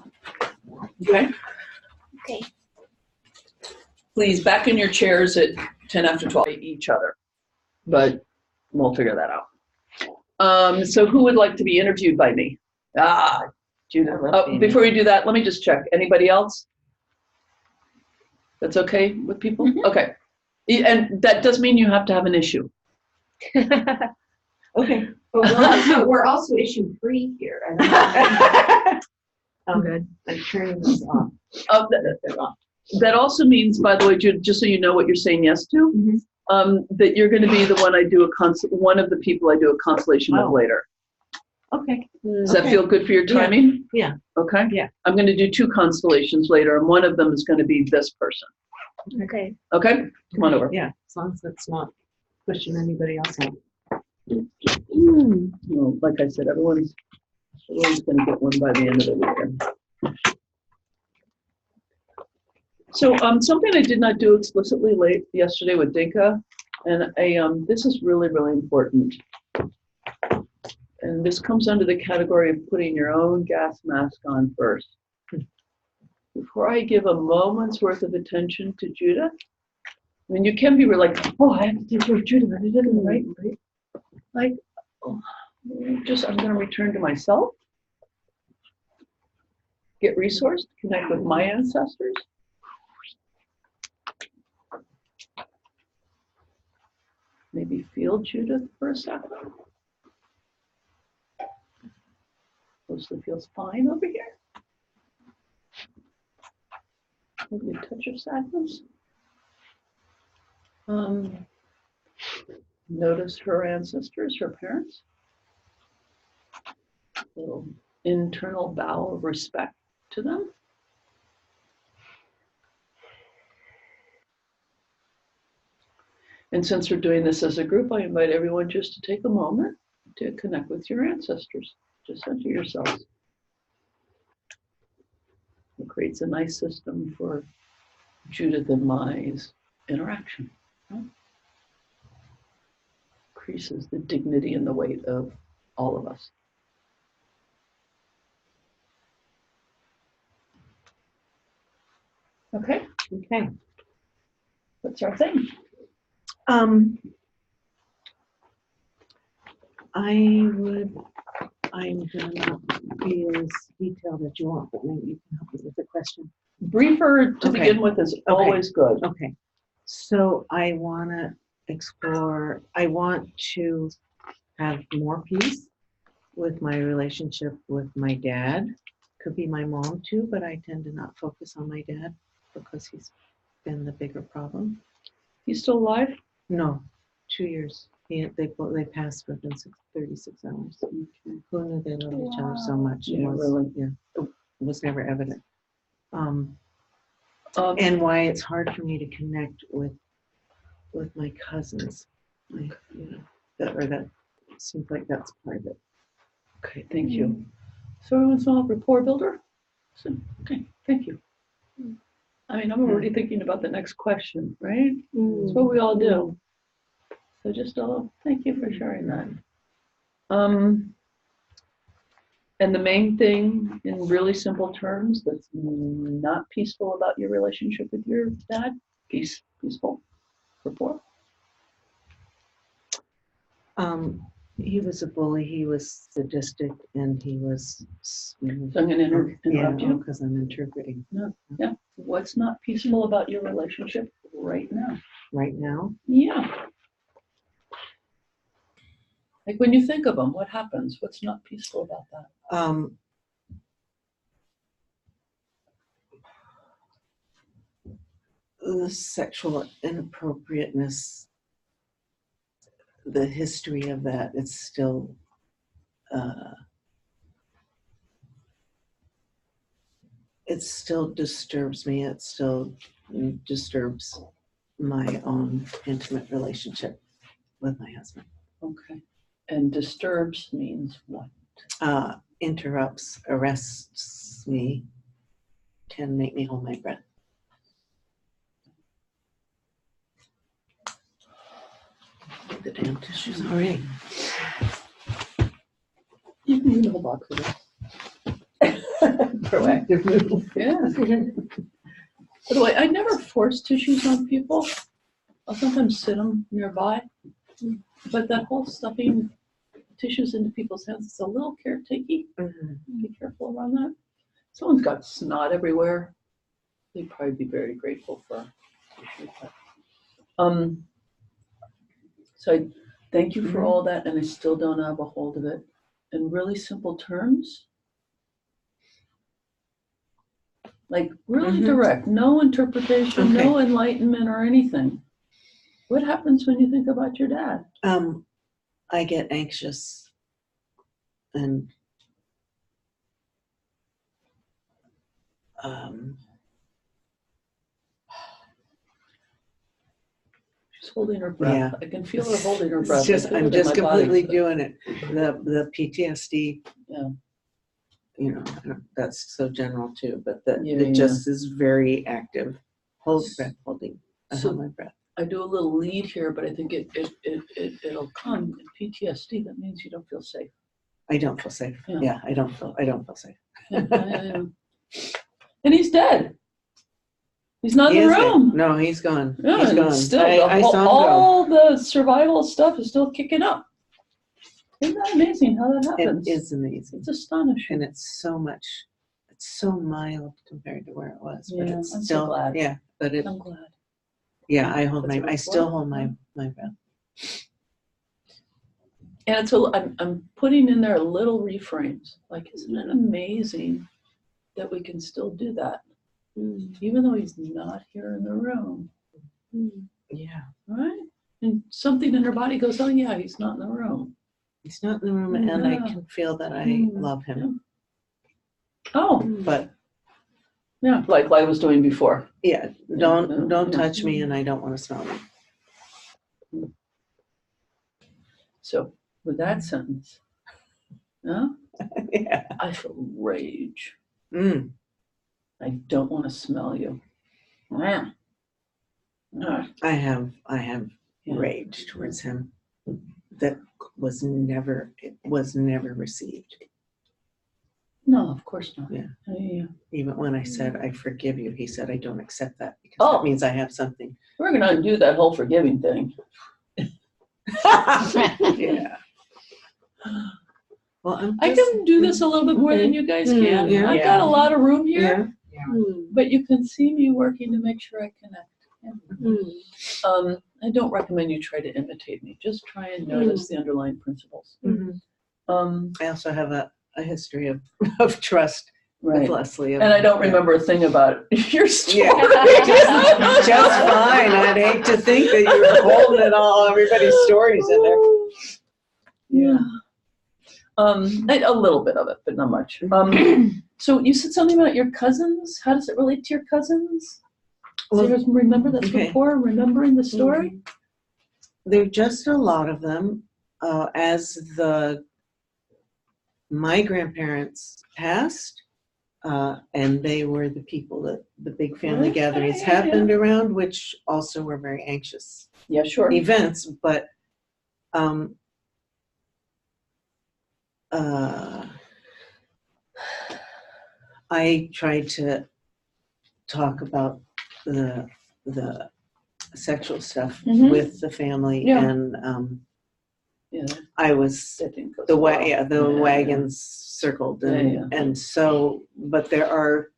Okay? Okay. Please, back in your chairs at 10 after 12, each other. But we'll figure that out. So who would like to be interviewed by me? Judith. Before we do that, let me just check. Anybody else? That's okay with people? Mm-hmm. Okay. And that does mean you have to have an issue. Okay. But we're also issue free here. Oh, good. I'm turning this off. That also means, by the way, Jude, just so you know what you're saying yes to, that you're going to be the one I do one of the people I do a constellation of later. Okay. Does that feel good for your timing? Yeah. Okay. Yeah. I'm going to do 2 constellations later, and one of them is going to be this person. Okay. Okay. Come on over. Yeah. As long as it's not pushing anybody else out. Well, like I said, everyone's going to get one by the end of the weekend. So something I did not do explicitly late yesterday with Dinka, and this is really, really important. And this comes under the category of putting your own gas mask on first. Before I give a moment's worth of attention to Judith, I mean, you can be like, oh, I have to take care of Judith, I did it right. Like, oh, I'm going to return to myself, get resourced, connect with my ancestors. Maybe feel Judith for a second. Mostly feels fine over here. Maybe a touch of sadness. Notice her ancestors, her parents. A little internal bow of respect to them. And since we're doing this as a group, I invite everyone just to take a moment to connect with your ancestors. Just center yourselves. It creates a nice system for Judith and my's interaction. Right? Increases the dignity and the weight of all of us. Okay. Okay. What's our thing? I'm gonna not be as detailed as you want, but maybe you can help me with the question. Briefer to begin with is always good. Okay. So I want to explore, I want to have more peace with my relationship with my dad. Could be my mom too, but I tend to not focus on my dad because he's been the bigger problem. He's still alive? No, 2 years. They passed within 36 hours. Okay. Who knew they loved each other so much? Yeah, really. Yeah, it was never evident. And why it's hard for me to connect with my cousins. Like, that seems like that's private. Okay, thank you. So everyone's not a rapport builder? So, okay, thank you. I mean, I'm already thinking about the next question, right? That's what we all do. So just thank you for sharing that. And the main thing, in really simple terms, that's not peaceful about your relationship with your dad, peaceful rapport. He was a bully. He was sadistic, and he was. So I'm going to interrupt you because I'm interpreting. Yeah. What's not peaceful about your relationship right now? Right now? Yeah. Like when you think of them, what happens? What's not peaceful about that? The sexual inappropriateness, the history of that, it's still. It still disturbs me. It still disturbs my own intimate relationship with my husband. Okay. And disturbs means what? Interrupts, arrests me, can make me hold my breath. The damn tissues already. You can use the whole box of it. Proactive move. Yeah. By the way, I never force tissues on people. I'll sometimes sit them nearby. But that whole stuffing tissues into people's hands is a little caretaky. Mm-hmm. Be careful around that. Someone's got snot everywhere. They'd probably be very grateful for that. So I thank you for all that, and I still don't have a hold of it. In really simple terms, like really direct, no interpretation, no enlightenment or anything. What happens when you think about your dad? I get anxious and she's holding her breath. Yeah. I can feel her holding her breath. I'm just completely doing it. The PTSD. Yeah. That's so general too, but it just is very active. Hold breath, holding. I hold my breath. I do a little lead here, but I think it'll come. In PTSD, that means you don't feel safe. I don't feel safe. Yeah, I don't feel safe. Yeah. And he's dead. He's not in the room. No, he's gone. Yeah, he's gone. Still, I saw him all the survival stuff is still kicking up. Isn't that amazing how that happens? It is amazing. It's astonishing. And it's so mild compared to where it was. Yeah, But it's I'm still, so glad. yeah. But I'm glad. Yeah, I still hold my breath. And I'm putting in there little reframes. Like, isn't it amazing that we can still do that? Even though he's not here in the room. Yeah. Right? And something in her body goes, oh yeah, he's not in the room. He's not in the room, and I can feel that I love him. Oh. But yeah, like I was doing before. Yeah, don't touch me, and I don't want to smell you. So with that sentence, yeah, I feel rage. I don't want to smell you. I have rage towards him that was never received. No, of course not. Yeah. Even when I said I forgive you, he said I don't accept that because that means I have something. We're gonna undo that whole forgiving thing. Yeah. Well, I can do this a little bit more than you guys can. Yeah. I've got a lot of room here, Yeah. but you can see me working to make sure I connect. I don't recommend you try to imitate me. Just try and notice the underlying principles. I also have a history of trust with Leslie. And I don't remember a thing about your story. Yeah. Just fine. I'd hate to think that you were holding it all, everybody's stories in there. Yeah. A little bit of it, but not much. So you said something about your cousins. How does it relate to your cousins? So you guys remember that Okay. before, remembering the story? There are just a lot of them. As my grandparents passed, and they were the people that the big family Right. gatherings Yeah. happened around, which also were very anxious Yeah, sure. events. But I tried to talk about the sexual stuff Mhm. with the family, Yeah. and Yeah, I was that didn't go the so well. the wagons circled, and Yeah. and so, but there are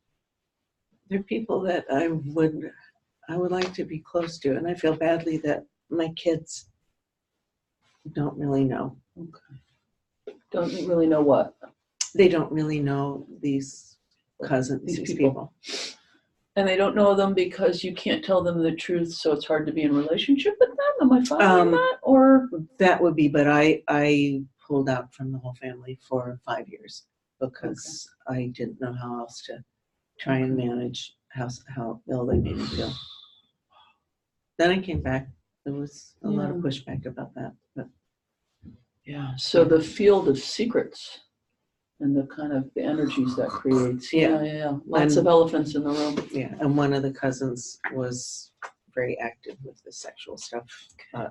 people that I would like to be close to, and I feel badly that my kids don't really know. Okay. Don't really know what. They don't really know these cousins, These these people. people. And they don't know them because you can't tell them the truth, so it's hard to be in relationship with them? Am I following that? Or That would be, but I pulled out from the whole family for 5 years because I didn't know how else to try and manage how ill they made me feel. Then I came back. There was a lot of pushback about that, but yeah, so the field of secrets and the kind of the energies that creates. Yeah. Lots of elephants in the room. yeah. And one of the cousins was very active with the sexual stuff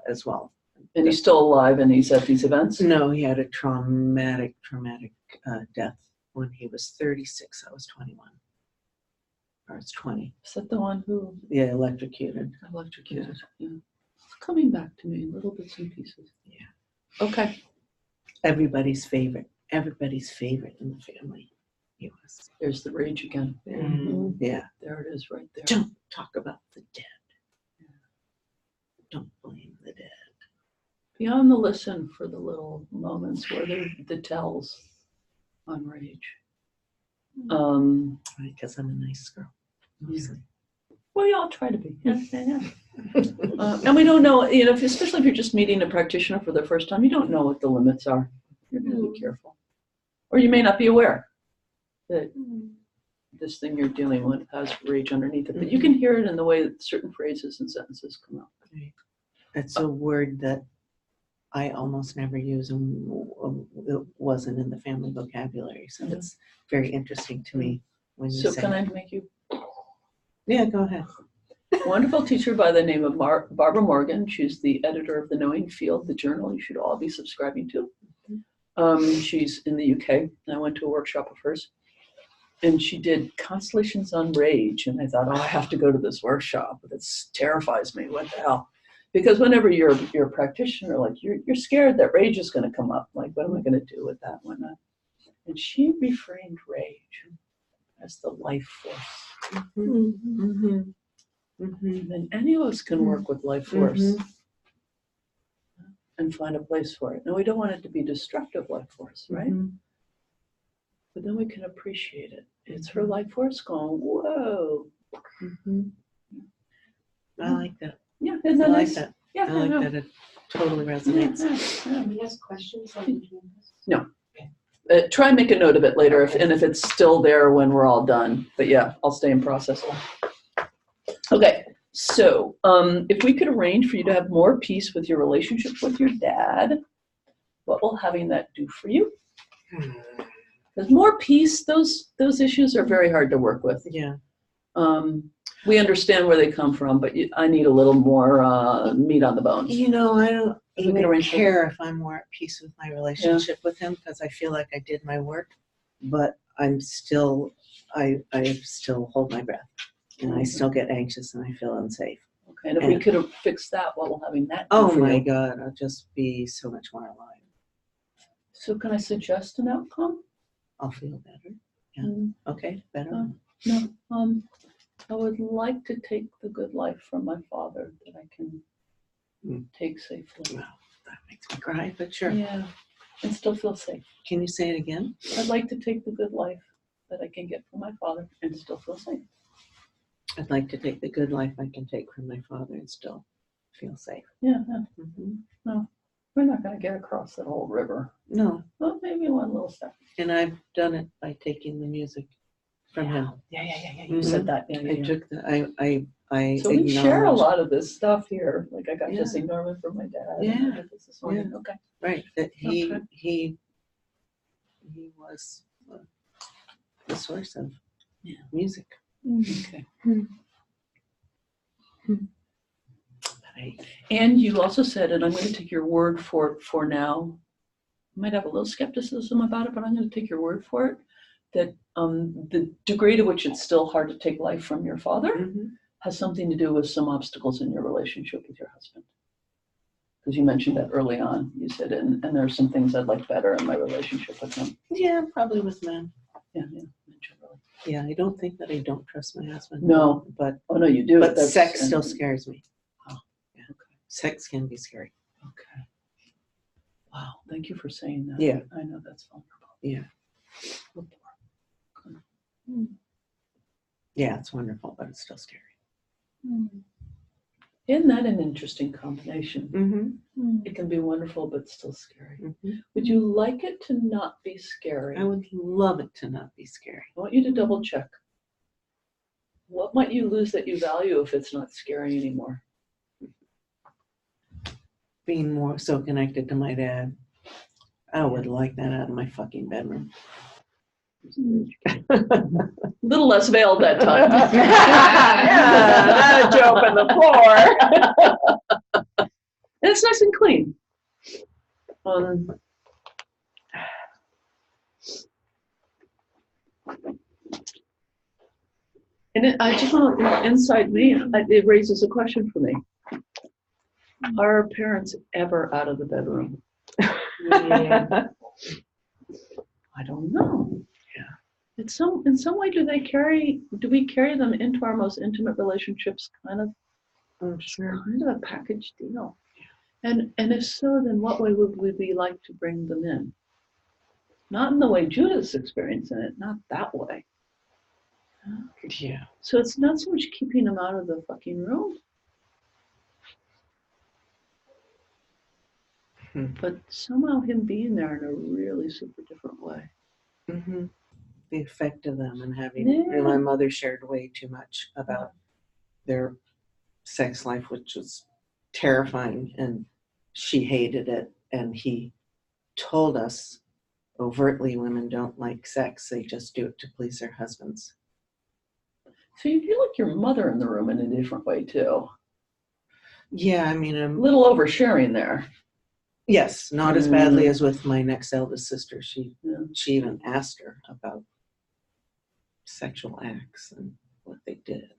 as well. And he's still alive and he's at these events? No, he had a traumatic death when he was 36. I was 21. Or it's 20. Is that the one who Yeah, electrocuted. electrocuted? Yeah. It's coming back to me in little bits and pieces. Yeah. Okay. Everybody's favorite in the family. He was. There's the rage again. Yeah. There it is right there. Don't talk about the dead. Don't blame the dead. Be on the listen for the little moments where they're the tells on rage. Because I'm a nice girl. Mostly. Well, you all try to be. Yeah. And we don't know, especially if you're just meeting a practitioner for the first time, you don't know what the limits are. You're going to be careful. Or you may not be aware that this thing you're dealing with has rage underneath it. But you can hear it in the way that certain phrases and sentences come out. It's a word that I almost never use, and it wasn't in the family vocabulary. So it's very interesting to me when you So say can it. I make you? Yeah, go ahead. Wonderful teacher by the name of Barbara Morgan. She's the editor of The Knowing Field, the journal you should all be subscribing to. She's in the UK. I went to a workshop of hers. And she did Constellations on Rage. And I thought, I have to go to this workshop. This terrifies me. What the hell? Because whenever you're a practitioner, like you're scared that rage is going to come up. Like, what am I going to do with that one? And she reframed rage as the life force. And then any of us can work with life force and find a place for it. Now, we don't want it to be destructive life force, right? But then we can appreciate it. It's her life force going, whoa. I like that. Yeah, isn't that I like nice? that. Yeah, I like that. It totally resonates. Can we ask questions? No. Try and make a note of it later, if it's still there when we're all done. But yeah, I'll stay in process. Okay, so if we could arrange for you to have more peace with your relationship with your dad, what will having that do for you? Because more peace, those issues are very hard to work with. Yeah. We understand where they come from, but I need a little more meat on the bones. I don't If we can even arrange care if I'm more at peace with my relationship with him, because I feel like I did my work, but I still hold my breath, and I still get anxious, and I feel unsafe. Okay, and if we could have fixed that while we're having that. Oh my God, I'll just be so much more alive. So can I suggest an outcome? I'll feel better. Yeah. Okay, better. No. I would like to take the good life from my father that I can take safely. Well, that makes me cry, but sure. Yeah, and still feel safe. Can you say it again? I'd like to take the good life that I can get from my father and still feel safe. I'd like to take the good life I can take from my father and still feel safe. Yeah. Mm-hmm. We're not going to get across that whole river. No. Well, maybe one little step. And I've done it by taking the music from him. Yeah. You Mhm. said that. Yeah. I took the, I So we share a acknowledged- lot of this stuff here. Like I got this Yeah. enormous from my dad. and Yeah. I got this morning. Okay. Right, that he, Okay. he was the source of music. Okay. I, And you also said, and I'm going to take your word for it for now. I might have a little skepticism about it, but I'm going to take your word for it. That the degree to which it's still hard to take life from your father Mhm. has something to do with some obstacles in your relationship with your husband. Because you mentioned that early on. You said, and there are some things I'd like better in my relationship with him. Yeah, probably with men. Yeah, generally. Yeah, I don't think that I don't trust my husband. No. But Oh no, you do. but That's- sex still scares me. Oh, yeah. Okay. Sex can be scary. Okay. Wow. Thank you for saying that. Yeah. I know that's vulnerable. Yeah. Yeah, it's wonderful, but it's still scary. Isn't that an interesting combination? Mm-hmm. It can be wonderful, but still scary. Mm-hmm. Would you like it to not be scary? I would love it to not be scary. I want you to double check. What might you lose that you value if it's not scary anymore? Being more so connected to my dad. I would like that out of my fucking bedroom. A little less veiled that time. Yeah, not a joke on the floor. And it's nice and clean. And I just want inside me, it raises a question for me. Are parents ever out of the bedroom? I don't know. Yeah. In some way, do we carry them into our most intimate relationships kind of I'm sure. kind of a package deal? And if so, then what way would we like to bring them in? Not in the way Judith's experiencing it, not that way. Yeah. So it's not so much keeping them out of the fucking room, but somehow him being there in a really super different way. Mm-hmm. The effect of them and having, Yeah. my mother shared way too much about their sex life, which was terrifying, and she hated it. And he told us overtly, women don't like sex; they just do it to please their husbands. So you feel like your mother in the room in a different way too. Yeah, I mean, A little oversharing there. yes, not as badly as with my next eldest sister. She even asked her about sexual acts and what they did.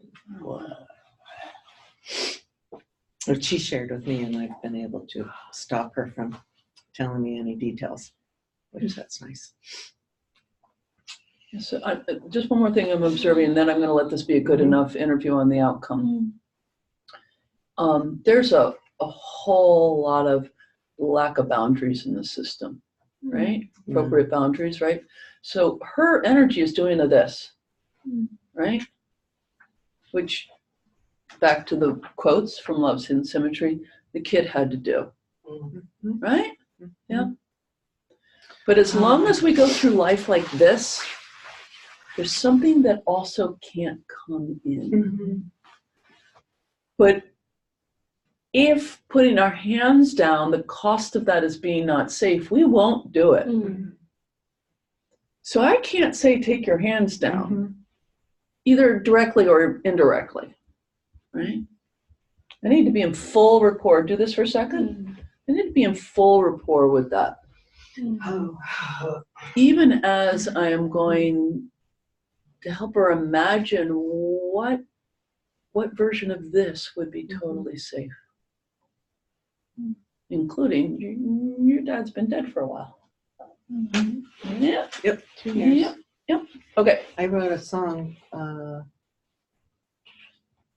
But she shared with me, and I've been able to stop her from telling me any details, which that's nice. So just one more thing I'm observing, and then I'm going to let this be a good enough interview on the outcome. There's a whole lot of lack of boundaries in the system, right? Appropriate boundaries, right? So her energy is doing this, right? Which, back to the quotes from Love's Hidden Symmetry, the kid had to do, right? Yeah. But as long as we go through life like this, there's something that also can't come in. But if putting our hands down, the cost of that is being not safe, we won't do it. So I can't say take your hands down, either directly or indirectly, right? I need to be in full rapport. Do this for a second. I need to be in full rapport with that. Even as I am going to help her imagine what version of this would be totally safe, including your dad's been dead for a while. Yeah. Yep. 2 years. Yep. Okay. I wrote a song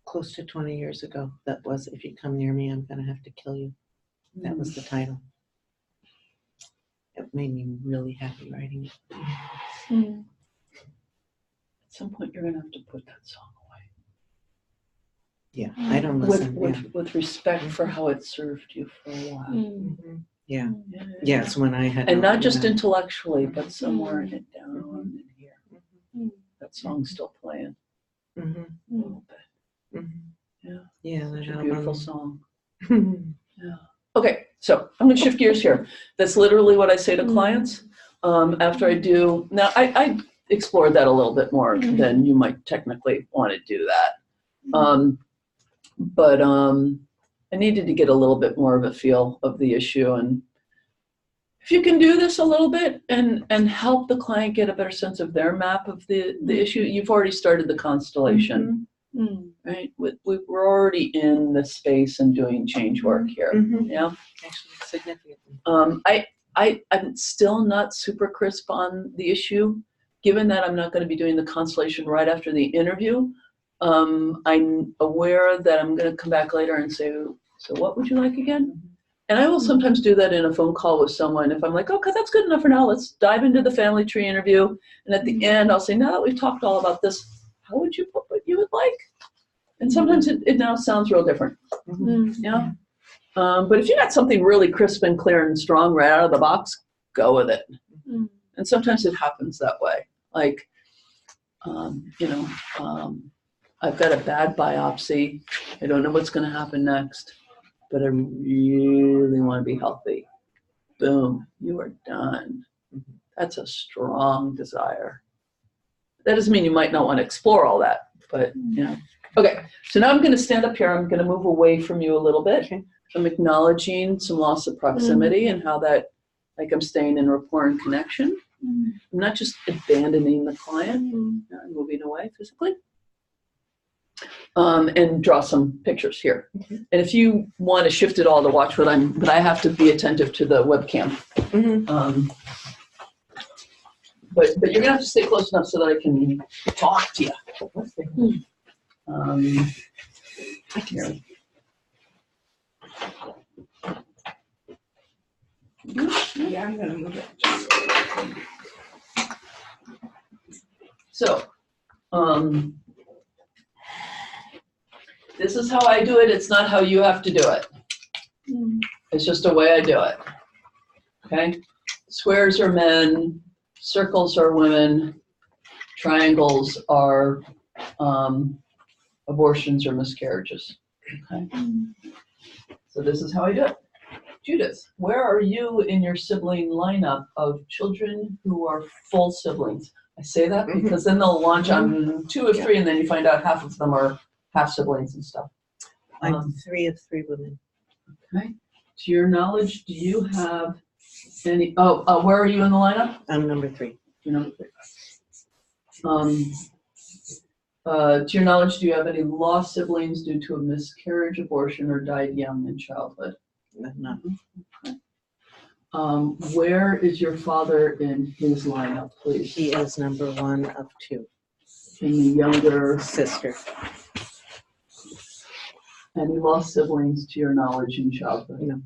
close to 20 years ago that was, "If you come near me, I'm gonna have to kill you." That was the title. It made me really happy writing it. At some point, you're going to have to put that song away. Yeah, I don't listen. With respect for how it served you for a while. Yeah. Yes, when I had. And not just intellectually, but somewhere in it down in here. That song's still playing Mm-hmm. a little bit. Mm-hmm. Yeah. Yeah, Such that a beautiful album. song. Okay, so I'm going to shift gears here. That's literally what I say to clients after I do. Now, I explored that a little bit more than you might technically want to do that. But I needed to get a little bit more of a feel of the issue. And if you can do this a little bit and help the client get a better sense of their map of the issue, you've already started the constellation. Right? We're already in the space and doing change work here. Yeah. Actually, significantly. I'm still not super crisp on the issue, given that I'm not going to be doing the constellation right after the interview. I'm aware that I'm going to come back later and say, so what would you like again? And I will sometimes do that in a phone call with someone. If I'm like, okay, that's good enough for now, let's dive into the family tree interview. And at the end, I'll say, now that we've talked all about this, how would you put what you would like? And sometimes it now sounds real different. Yeah. But if you got something really crisp and clear and strong right out of the box, go with it. And sometimes it happens that way. Like, I've got a bad biopsy. I don't know what's going to happen next, but I really want to be healthy. Boom, you are done. That's a strong desire. That doesn't mean you might not want to explore all that, but Okay, so now I'm going to stand up here. I'm going to move away from you a little bit. Okay. I'm acknowledging some loss of proximity and how that, like I'm staying in rapport and connection. I'm not just abandoning the client. I'm moving away physically. And draw some pictures here. And if you want to shift it all to watch but I have to be attentive to the webcam. But you're gonna have to stay close enough so that I can talk to you. Here. Yeah, I'm gonna move it. So, this is how I do it. It's not how you have to do it. It's just a way I do it. Okay? Squares are men, circles are women, triangles are abortions or miscarriages. Okay? So this is how I do it. Judith, where are you in your sibling lineup of children who are full siblings? I say that because then they'll launch on 2 of 3 and then you find out half of them are half siblings and stuff. I'm 3 of 3 women. Okay. To your knowledge, do you have any, where are you in the lineup? I'm number 3. You're number 3. To your knowledge, do you have any lost siblings due to a miscarriage, abortion, or died young in childhood? No. Okay. Where is your father in his lineup, please? He is number 1 of 2. In the younger Sister. Any lost siblings to your knowledge in childhood? No.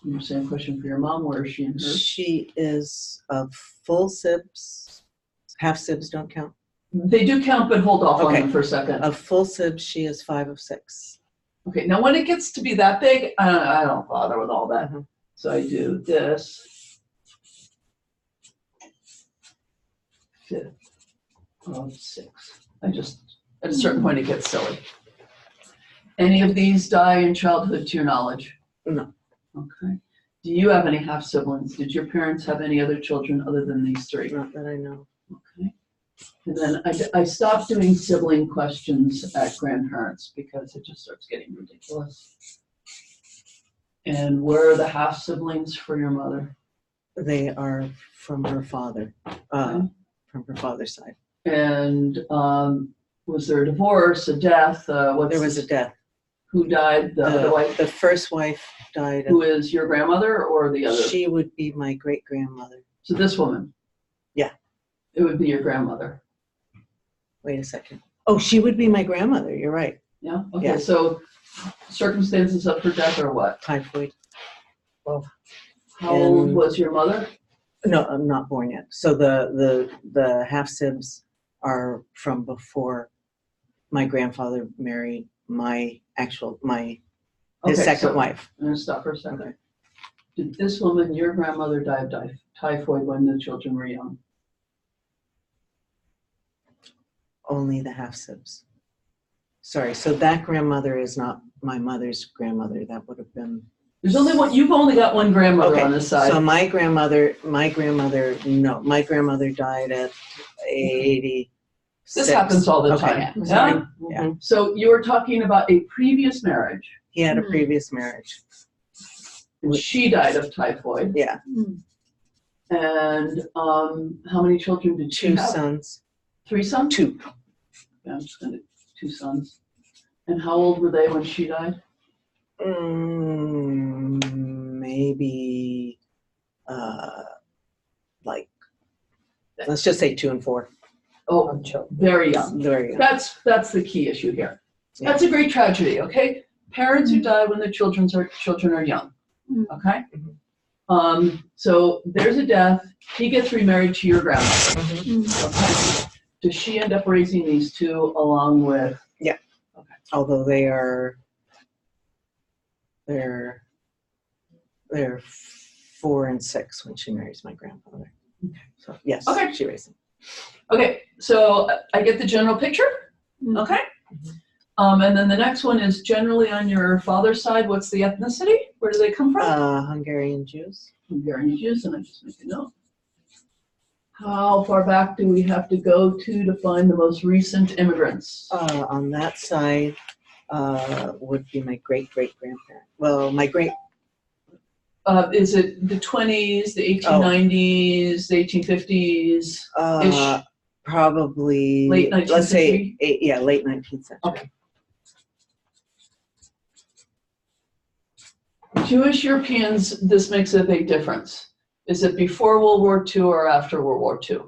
And the same question for your mom. Where is she in hers? She is of full sibs. Half sibs don't count. They do count, but hold off on Okay. them for a second. Of full sibs, she is 5 of 6. Okay, now when it gets to be that big, I don't bother with all that. Mhm. So I do this. 5 of 6. At a certain point, it gets silly. Any of these die in childhood to your knowledge? No. Okay. Do you have any half siblings? Did your parents have any other children other than these 3? Not that I know. Okay. And then I stopped doing sibling questions at grandparents because it just starts getting ridiculous. And where are the half siblings for your mother? They are from her father, from her father's side. And was there a divorce, a death? There was a death. Who died? The other wife? The first wife died. Who is your grandmother or the other? She would be my great grandmother. So this woman? Yeah. It would be your grandmother. Wait a second. Oh, she would be my grandmother. You're right. Yeah? Okay, Yeah. so circumstances of her death or what? Typhoid. How old was your mother? No, I'm not born yet. So the half sibs are from before my grandfather married his second wife. I'm going to stop for a second. Okay. Did this woman, your grandmother, die of typhoid when the children were young? only the half sibs. Sorry, so that grandmother is not my mother's grandmother. That would have been. There's only one. You've only got one grandmother Okay, on this side. so my grandmother, no, my grandmother died at 80. This happens all the Okay, time. Yeah. sorry. Yeah. So you were talking about a previous marriage, He had a previous marriage. and she died of typhoid. Yeah, And how many children did she 2 have? sons. 3 sons? 2. Yeah, I'm just gonna 2 sons. And how old were they when she died? Maybe, like, let's just say 2 and 4. Oh, very young. Very young. That's the key issue here. Yeah. That's a great tragedy. Okay, parents who die when the children are young. Okay. So there's a death. He gets remarried to your grandmother. Okay. Does she end up raising these 2 along with? Yeah. Okay. Although they're 4 and 6 when she marries my grandfather. Okay. So yes, Okay. she raised them. Okay, so I get the general picture. Okay. And then the next one is generally on your father's side. What's the ethnicity? Where do they come from? Hungarian Jews. Hungarian Jews, and I just make a note. How far back do we have to go to find the most recent immigrants? On that side would be my great-great-grandparent. Well, my great. Is it the 20s, the 1890s, the 1850s? Ish. Probably Late 19th let's century? say late 19th century. Okay. Jewish Europeans, this makes a big difference. Is it before World War II or after World War II?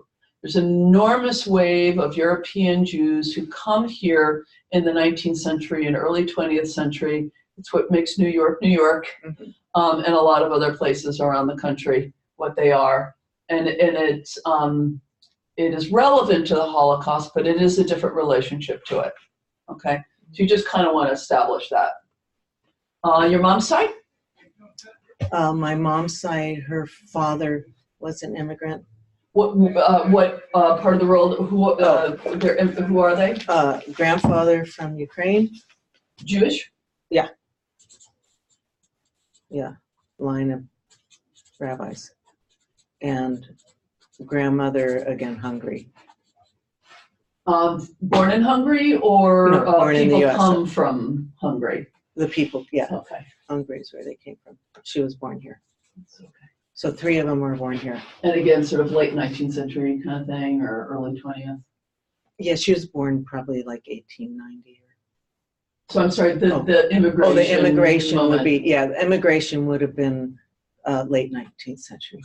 There's an enormous wave of European Jews who come here in the 19th century and early 20th century. It's what makes New York, New York, and a lot of other places around the country what they are. And it is relevant to the Holocaust, but it is a different relationship to it. Okay, so you just kind of want to establish that. Your mom's side? My mom's side, her father was an immigrant. What part of the world? Who are they? Grandfather from Ukraine. Jewish? Yeah, line of rabbis. And grandmother, again, Hungary. Born in Hungary, or No, born in the people US. come from Hungary? The people, yeah, Okay. Hungary is where they came from. She was born here. That's okay. So 3 of them were born here. And again, sort of late 19th century kind of thing, or early 20th? Yeah, she was born probably like 1890. So I'm sorry, the immigration. Oh, the immigration moment. would be, yeah, the immigration would have been late 19th century.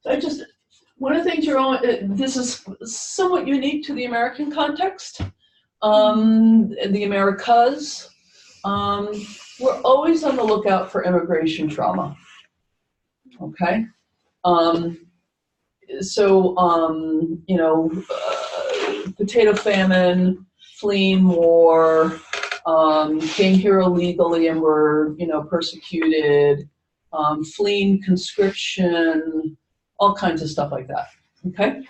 So one of the things this is somewhat unique to the American context, the Americas. We're always on the lookout for immigration trauma. Okay. Potato famine, fleeing war, came here illegally and were, persecuted, fleeing conscription, all kinds of stuff like that. Okay.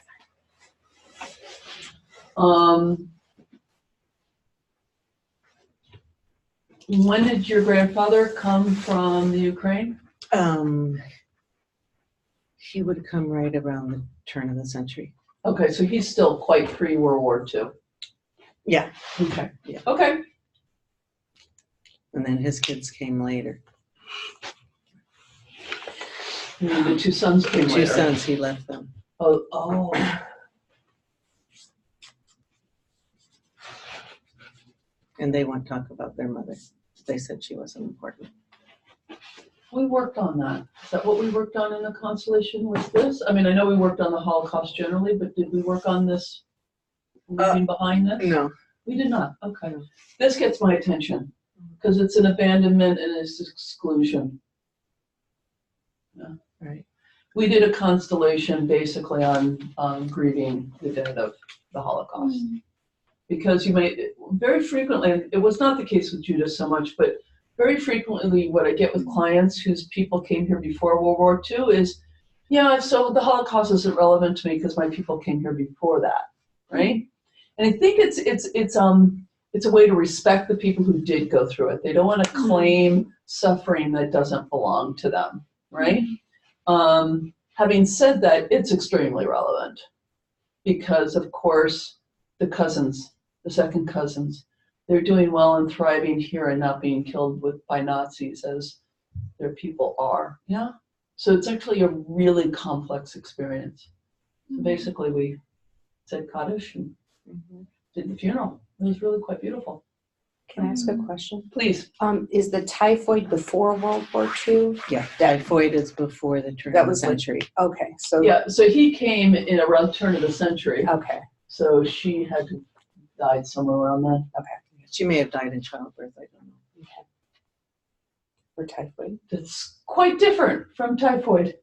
When did your grandfather come from the Ukraine? He would come right around the turn of the century. Okay, so he's still quite pre-World War II. Yeah. Okay. Yeah. Okay. And then his kids came later. And the 2 sons came The 2 later. sons, he left them. Oh. And they won't talk about their mother. They said she wasn't important. We worked on that. Is that what we worked on in the Constellation? Was this? I mean, I know we worked on the Holocaust generally, but did we work on this? Leaving behind this? No. We did not. Okay. This gets my attention because it's an abandonment and it's exclusion. Yeah. Right. We did a constellation basically on grieving the dead of the Holocaust. Because you may, very frequently, and it was not the case with Judah so much, but very frequently what I get with clients whose people came here before World War II is, yeah, so the Holocaust isn't relevant to me because my people came here before that, right? And I think it's a way to respect the people who did go through it. They don't want to claim suffering that doesn't belong to them, right? Having said that, it's extremely relevant because, of course, the cousins, the second cousins, they're doing well and thriving here and not being killed by Nazis as their people are. Yeah. So it's actually a really complex experience. So basically, we said Kaddish and did the funeral. It was really quite beautiful. Can I ask a question? Please. Is the typhoid before World War II? Yeah, typhoid is before the turn That of the was century. Okay, so Yeah, so he came in around turn of the century. okay. So she had to died somewhere around then. She may have died in childbirth, I don't know. For typhoid. That's quite different from typhoid.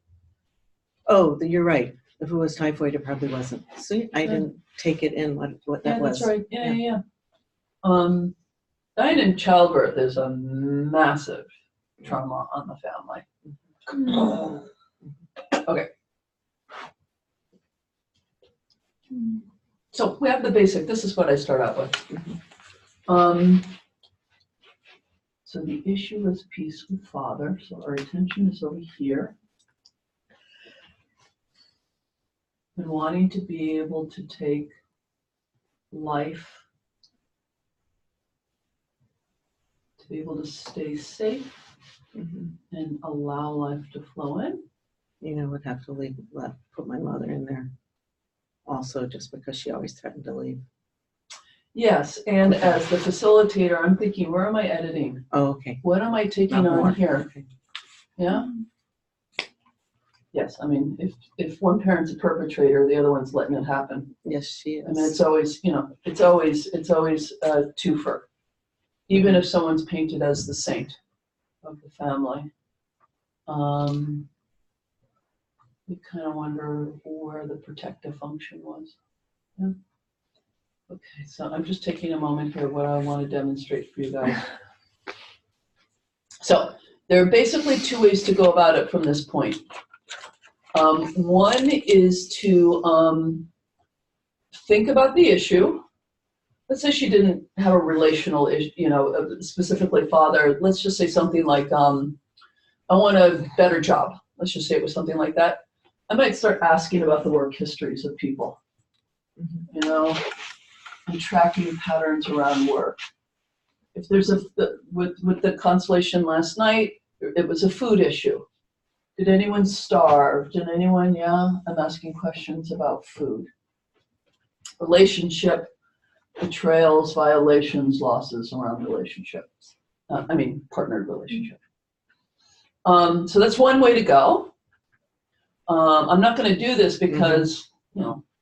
Oh, you're right. If it was typhoid, it probably wasn't. See, I didn't take it in what that was. That's right. Yeah. Dying in childbirth is a massive trauma on the family. Okay. So we have the basic. This is what I start out with. So the issue is peace with father. So our attention is over here. And wanting to be able to take life, to be able to stay safe and allow life to flow in. You know, would have to put my mother in there also, just because she always threatened to leave. Yes, and as the facilitator, I'm thinking, where am I editing? Oh, okay. What am I taking Not on more. here? Okay. Yeah? Yes, I mean, if one parent's a perpetrator, the other one's letting it happen. Yes, she is. I mean, it's always, it's always a twofer. Even if someone's painted as the saint of the family. You kind of wonder where the protective function was. Yeah. Okay, so I'm just taking a moment here what I want to demonstrate for you guys. So there are basically two ways to go about it from this point. One is to think about the issue. Let's say she didn't have a relational issue, specifically father. Let's just say something like, I want a better job. Let's just say it was something like that. I might start asking about the work histories of people, and tracking patterns around work. If there's with the Constellation last night, it was a food issue. Did anyone starve? Did anyone, I'm asking questions about food. Relationship, betrayals, violations, losses around relationships. Partnered relationship. So that's one way to go. I'm not going to do this because,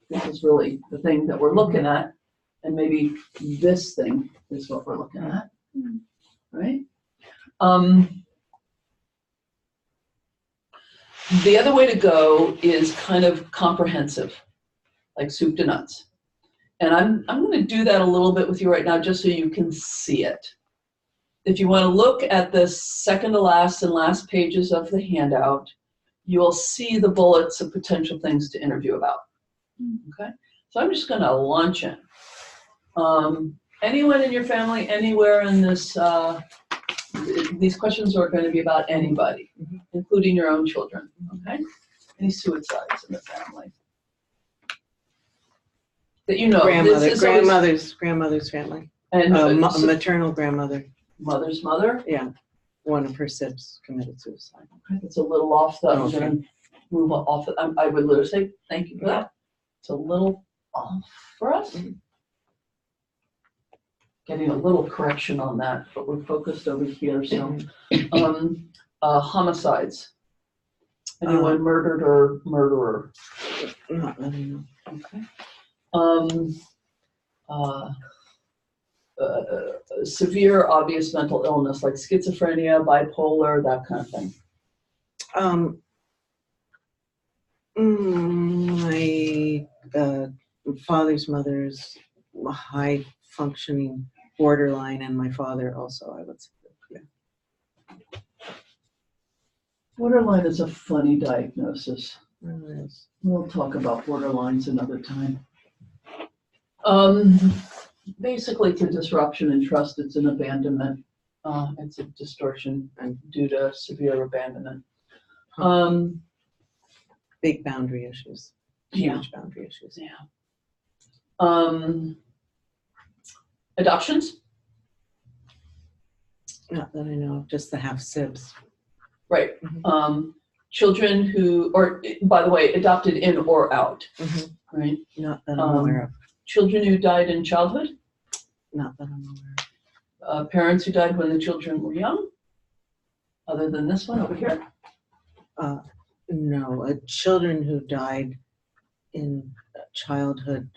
this is really the thing that we're looking at. And maybe this thing is what we're looking at, right? The other way to go is kind of comprehensive, like soup to nuts. And I'm going to do that a little bit with you right now just so you can see it. If you want to look at the second to last and last pages of the handout, you'll see the bullets of potential things to interview about. Okay? So I'm just going to launch in. Anyone in your family, anywhere in this, these questions are going to be about anybody, including your own children, okay? Any suicides in the family? That you know. Grandmother's family. And maternal grandmother. Mother's mother? Yeah. One of her sibs committed suicide. Okay, that's a little off the, Okay. I'm going to move off. I would literally say thank you for that. It's a little off for us. Getting a little correction on that, but we're focused over here. So, homicides. Anyone murdered or murderer? Not really, no. Okay. Severe, obvious mental illness like schizophrenia, bipolar, that kind of thing. My father's mother's high functioning borderline, and my father also, I would say. Yeah. Borderline is a funny diagnosis. Yes. We'll talk about borderlines another time. Basically, it's a disruption in trust. It's an abandonment. It's a distortion and due to severe abandonment. Big boundary issues, huge boundary issues. Yeah. Adoptions, Not that I know of, just the half sibs. right? Mhm. Children who, or by the way, adopted in or out, Mhm. right? Not that I'm aware of. Children who died in childhood, Not that I'm aware of. parents who died when the children were young, other than this one over here. No, children who died in childhood,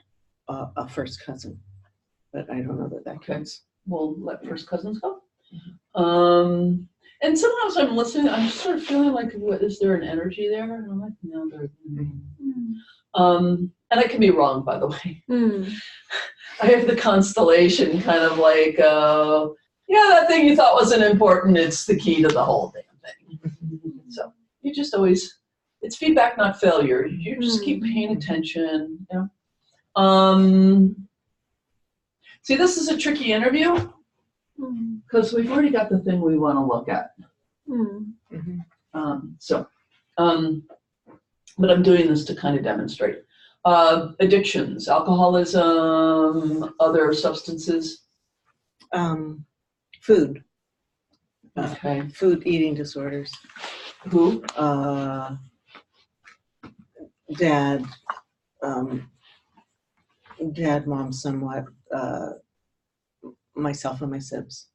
a first cousin, but I don't know that Okay. counts. We'll let first cousins go. And sometimes I'm listening, I'm just sort of feeling like, what, is there an energy there? And I'm like, no, there isn't. And I can be wrong, by the way. I have the constellation kind of like, yeah, that thing you thought wasn't important, it's the key to the whole damn thing. So you just always, it's feedback, not failure. You just keep paying attention. You know? See, this is a tricky interview because we've already got the thing we want to look at. But I'm doing this to kind of demonstrate. Addictions, alcoholism, other substances. Food. Okay. Food eating disorders. Who? Dad, mom, somewhat, myself and my sibs.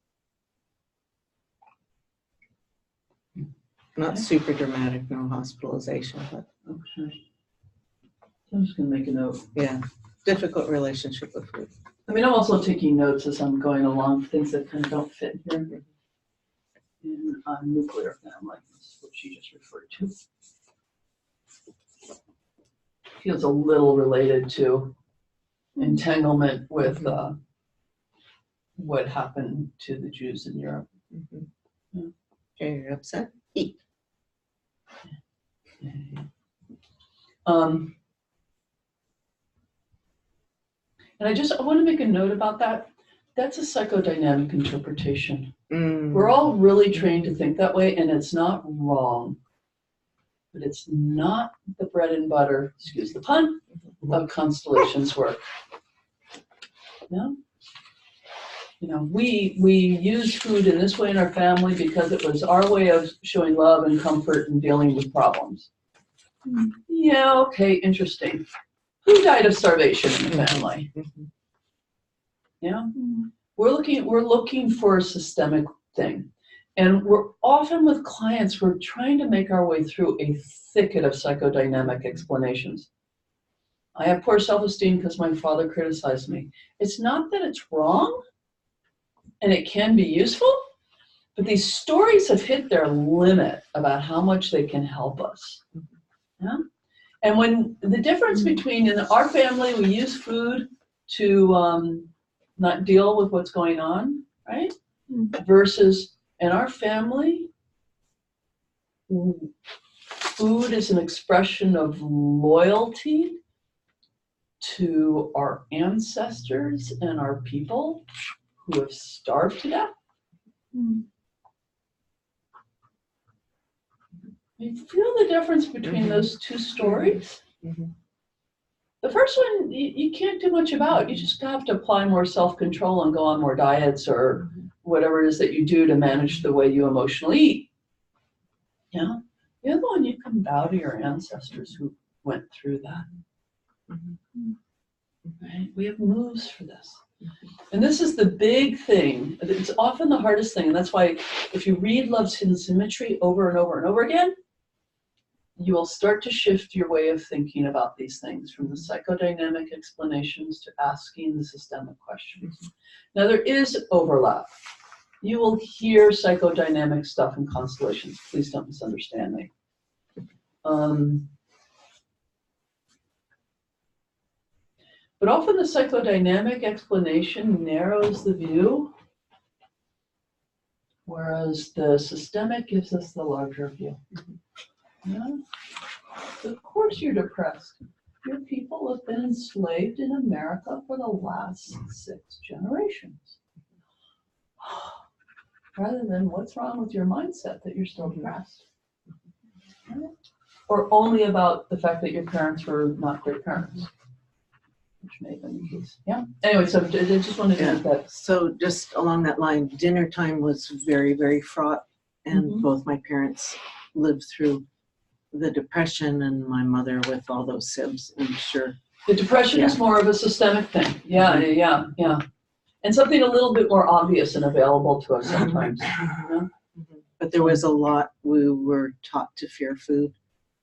Not super dramatic, no hospitalization, but Okay. I'm just going to make a note. yeah, difficult relationship with food. I mean, I'm also taking notes as I'm going along, things that kind of don't fit here. In nuclear family, this is what she just referred to. Feels a little related to entanglement with what happened to the Jews in Europe. Okay, you're upset? Eat. And I want to make a note about that. That's a psychodynamic interpretation. We're all really trained to think that way, and it's not wrong. But it's not the bread and butter, excuse the pun, of Constellation's work. Yeah? You know, we use food in this way in our family because it was our way of showing love and comfort and dealing with problems. Yeah, okay, interesting. Who died of starvation in the family? Yeah? We're looking for a systemic thing. And we're often with clients, we're trying to make our way through a thicket of psychodynamic explanations. I have poor self-esteem because my father criticized me. It's not that it's wrong, and it can be useful, but these stories have hit their limit about how much they can help us. Yeah? And when the difference between, in our family, we use food to not deal with what's going on, right? Versus in our family, food is an expression of loyalty to our ancestors and our people who have starved to death. You feel the difference between those two stories? The first one, you can't do much about. You just have to apply more self-control and go on more diets or whatever it is that you do to manage the way you emotionally eat. Yeah. The other one, you can bow to your ancestors who went through that. Right? We have moves for this. And this is the big thing. It's often the hardest thing. And that's why if you read Love's Hidden Symmetry over and over and over again, you will start to shift your way of thinking about these things from the psychodynamic explanations to asking the systemic questions. Now, there is overlap. You will hear psychodynamic stuff in constellations. Please don't misunderstand me. But often the psychodynamic explanation narrows the view, whereas the systemic gives us the larger view. Yeah? So of course you're depressed. your people have been enslaved in America for the last 6 generations. Rather than what's wrong with your mindset that you're still depressed. Right? Or only about the fact that your parents were not great parents. Which may have been the case. Yeah. Anyway, so I just wanted to make that. So just along that line, dinner time was very, very fraught. And both my parents lived through the Depression, and my mother with all those sibs, I'm sure. The Depression is more of a systemic thing. Yeah. And something a little bit more obvious and available to us sometimes. But there was a lot, we were taught to fear food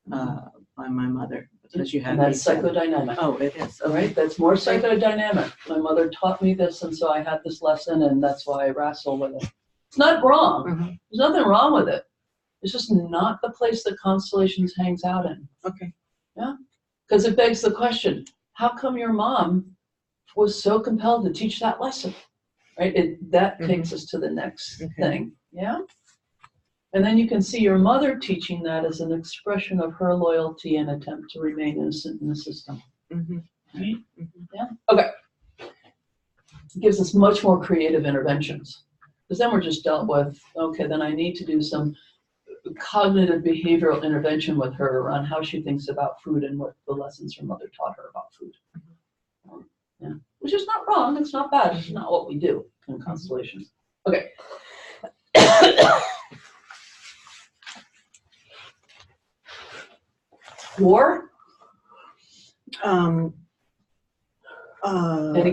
by my mother. Because you had and that's psychodynamic. Oh, it is. All right, that's more psychodynamic. My mother taught me this, and so I had this lesson, and that's why I wrestle with it. It's not wrong. There's nothing wrong with it. It's just not the place that Constellations hangs out in. Okay. Yeah, because it begs the question, how come your mom was so compelled to teach that lesson? Right, that takes us to the next thing. Yeah. And then you can see your mother teaching that as an expression of her loyalty and attempt to remain innocent in the system. Right? Yeah. Okay. It gives us much more creative interventions. Because then we're just dealt with, okay, then I need to do some cognitive behavioral intervention with her around how she thinks about food and what the lessons her mother taught her about food. Yeah. Which is not wrong, it's not bad, it's not what we do in Constellations. Okay. War? Any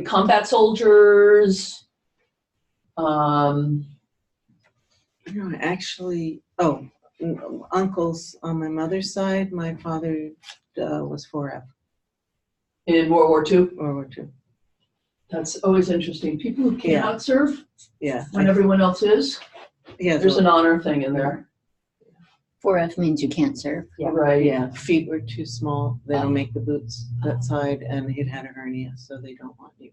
combat soldiers? Actually, uncles on my mother's side. My father was 4F. In World War II? World War II. That's always interesting. People who cannot serve when everyone else is. Yeah, there's an honor thing in there. 4F means you can't serve. Yeah. Right. Yeah, feet were too small. They don't make the boots that side, and he'd had a hernia, so they don't want you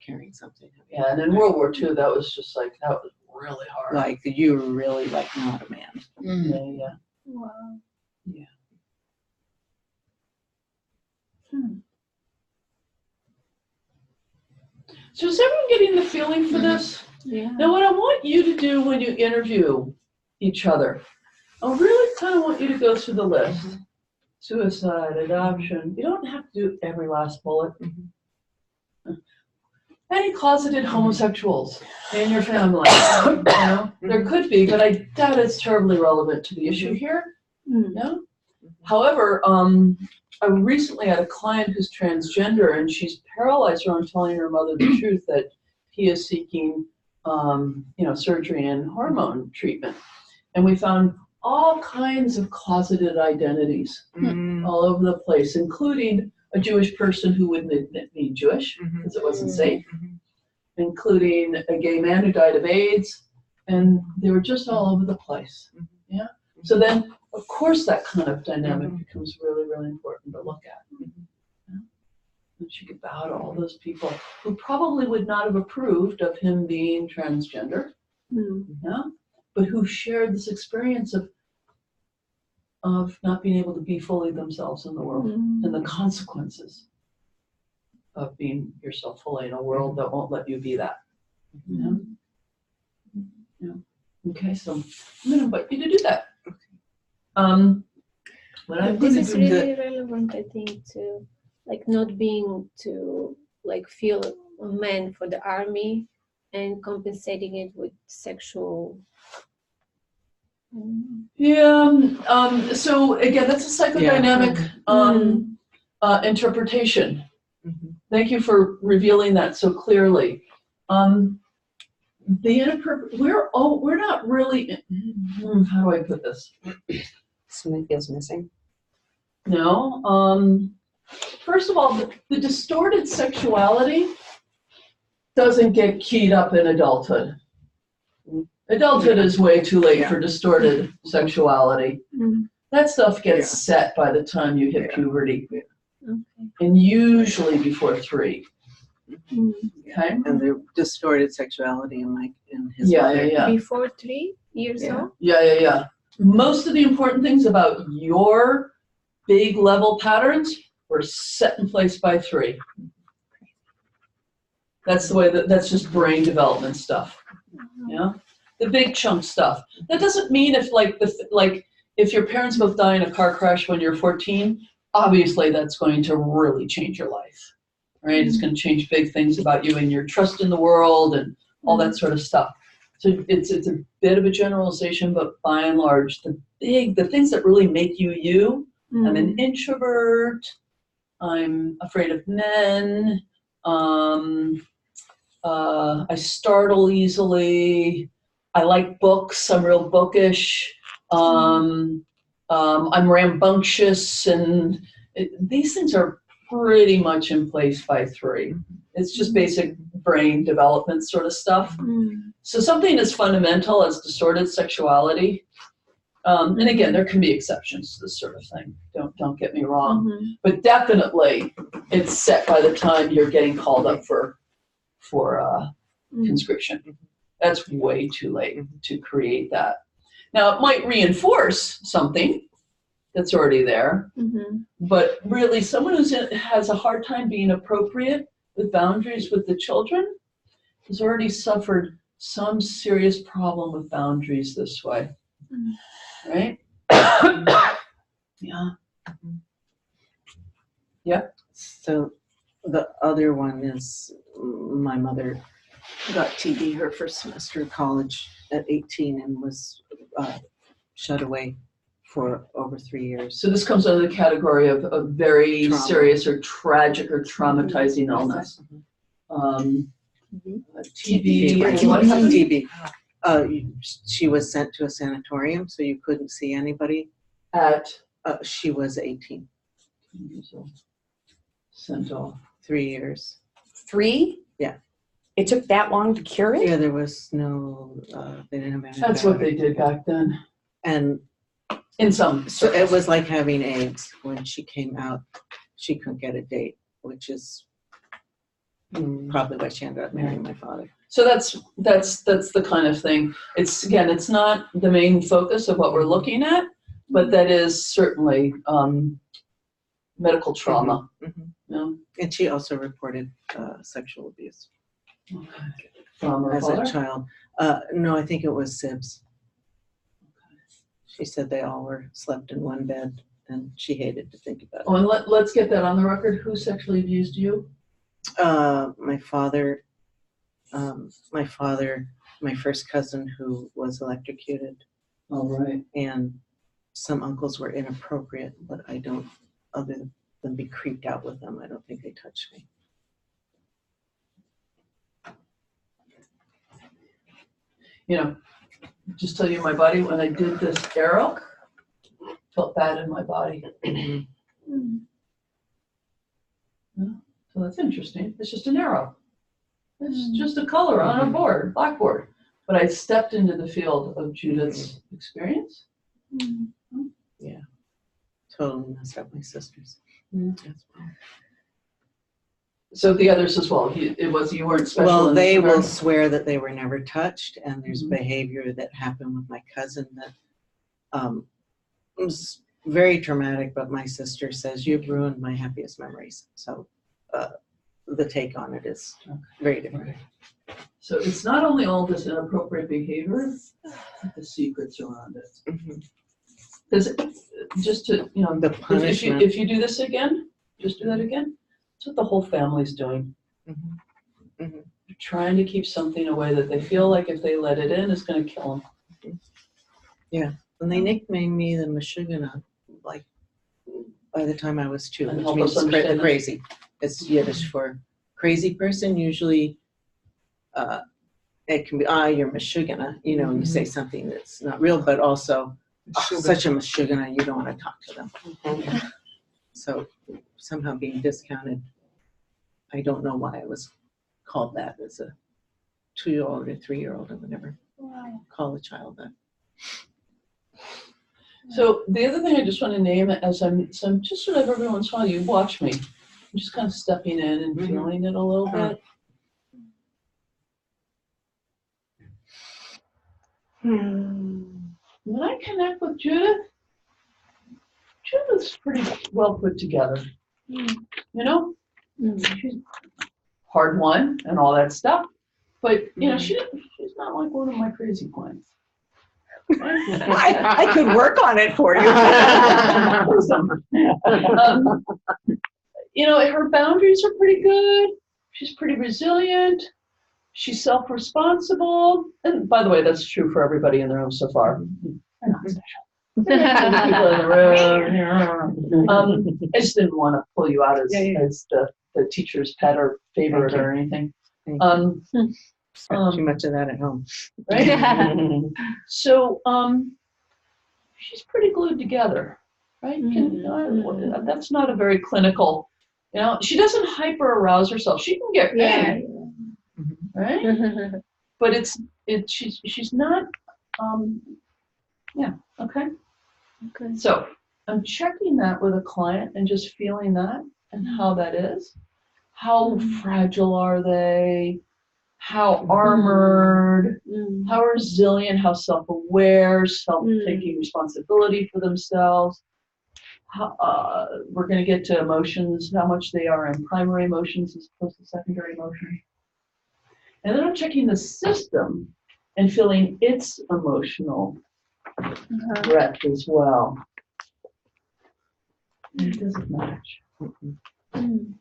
carrying something heavy. Yeah, and in World War II, that was just like, that was really hard. Like, you were really, like, not a man. Yeah. Wow. Yeah. So is everyone getting the feeling for this? Yeah. Now, what I want you to do when you interview each other, I really kind of want you to go through the list. Suicide, adoption. You don't have to do every last bullet. Any closeted homosexuals in your family? You know, there could be, but I doubt it's terribly relevant to the issue here. No. However, I recently had a client who's transgender, and she's paralyzed from telling her mother the truth that he is seeking, surgery and hormone treatment. And we found all kinds of closeted identities all over the place, including a Jewish person who wouldn't admit being Jewish because it wasn't safe, including a gay man who died of AIDS, and they were just all over the place. Yeah. So then, of course, that kind of dynamic becomes really, really important to look at. Yeah? And she could bow to all those people who probably would not have approved of him being transgender, yeah? But who shared this experience of not being able to be fully themselves in the world and the consequences of being yourself fully in a world that won't let you be that. Yeah. Okay, so I'm going to invite you to do that. This is really relevant, I think, to like not being to like feel a man for the army and compensating it with sexual. So again, that's a psychodynamic interpretation. Thank you for revealing that so clearly. We're not really. How do I put this? Something feels missing. No. First of all, the distorted sexuality doesn't get keyed up in adulthood. Adulthood is way too late for distorted sexuality. That stuff gets set by the time you hit puberty. And usually before 3. Okay. And the distorted sexuality in his mother. Before 3 years old? Yeah. Most of the important things about your big level patterns We're set in place by 3. That's the way that's just brain development stuff. Yeah, the big chunk stuff. That doesn't mean if if your parents both die in a car crash when you're 14, obviously that's going to really change your life, right? It's going to change big things about you and your trust in the world and all that sort of stuff. So it's a bit of a generalization, but by and large, the things that really make you you. I'm an introvert. I'm afraid of men. I startle easily. I like books. I'm real bookish. I'm rambunctious, and these things are pretty much in place by 3. It's just basic brain development sort of stuff. So something as fundamental as distorted sexuality, and again, there can be exceptions to this sort of thing. Don't get me wrong, but definitely it's set by the time you're getting called up for conscription. That's way too late to create that. Now, it might reinforce something that's already there, but really someone who has a hard time being appropriate with boundaries with the children has already suffered some serious problem with boundaries this way, right? Yeah. Yep. So the other one is my mother got TB her first semester of college at 18 and was shut away for over 3 years. So this comes under the category of a very Trauma. Serious or tragic or traumatizing illness. TB. TB. She was sent to a sanatorium, so you couldn't see anybody. She was 18. Sent off. 3 years. 3? Yeah. It took that long to cure it? Yeah, there was no, they didn't have antibiotics. That's what they did back then. And in some so it was like having AIDS. When she came out, she couldn't get a date, which is probably why she ended up marrying my father. So that's the kind of thing. It's not the main focus of what we're looking at, but that is certainly medical trauma. Yeah. And she also reported sexual abuse From her as father? a child. No, I think it was Sibs. She said they all slept in one bed, and she hated to think about it. Oh, and let's get that on the record. Who sexually abused you? My father, my first cousin who was electrocuted. Oh, right. And some uncles were inappropriate, but I don't, other than be creeped out with them, I don't think they touched me. Just tell you, my body, when I did this arrow, felt bad in my body. Yeah, so that's interesting. It's just an arrow. It's just a color on a board, blackboard. But I stepped into the field of Judith's experience. Yeah, totally messed up my sisters. So the others as well. You weren't special. Well, in they regard? will swear that they were never touched, and there's behavior that happened with my cousin that was very traumatic. But my sister says you've ruined my happiest memories. So the take on it is very different. Right. So it's not only all this inappropriate behavior, but the secrets around it. Because just to The punishment. if you do this again, just do that again. That's what the whole family's doing. They're trying to keep something away that they feel like if they let it in, it's going to kill them. Yeah, and they nicknamed me the Meshuggah, like by the time I was 2, And which help means us understand crazy. It's Yiddish for crazy person. Usually, it can be you're Meshuggah. You say something that's not real, but also such a Meshuggah, you don't want to talk to them. So somehow being discounted, I don't know why I was called that as a 2-year-old or 3-year-old. I would never call a child that. So the other thing I just want to name it as I'm just sort of every once in a while you watch me. I'm just kind of stepping in and feeling it a little bit. When I connect with Judith's pretty well put together. You know, Mm. she's hard won and all that stuff. But you know, she's not like one of my crazy clients. I could work on it for you. You know, her boundaries are pretty good. She's pretty resilient. She's self-responsible. And by the way, that's true for everybody in the room so far. They're not special. The people in the room. I just didn't want to pull you out as the teacher's pet or favorite or anything. Too much of that at home. Right? So she's pretty glued together, right? That's not a very clinical, you know, she doesn't hyper arouse herself. She can get angry, right? But she's not, yeah, okay. Okay. So I'm checking that with a client and just feeling that and how that is. How fragile are they? How armored? How resilient? How self-aware? Self-taking responsibility for themselves? How, we're going to get to emotions, how much they are in primary emotions as opposed to secondary emotions. And then I'm checking the system and feeling its emotional breadth as well. And it doesn't match. And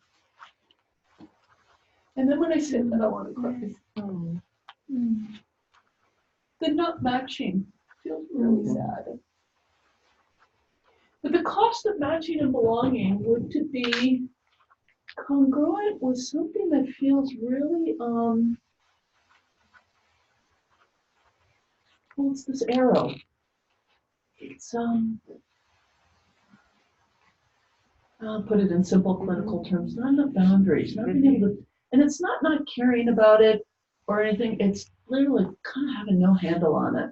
then when I say that, I want to cry. The not matching feels really sad. But the cost of matching and belonging would to be congruent with something that feels really, well, it's this arrow. It's, I'll put it in simple clinical terms, not enough boundaries, not being able to, and it's not caring about it or anything, it's literally kind of having no handle on it.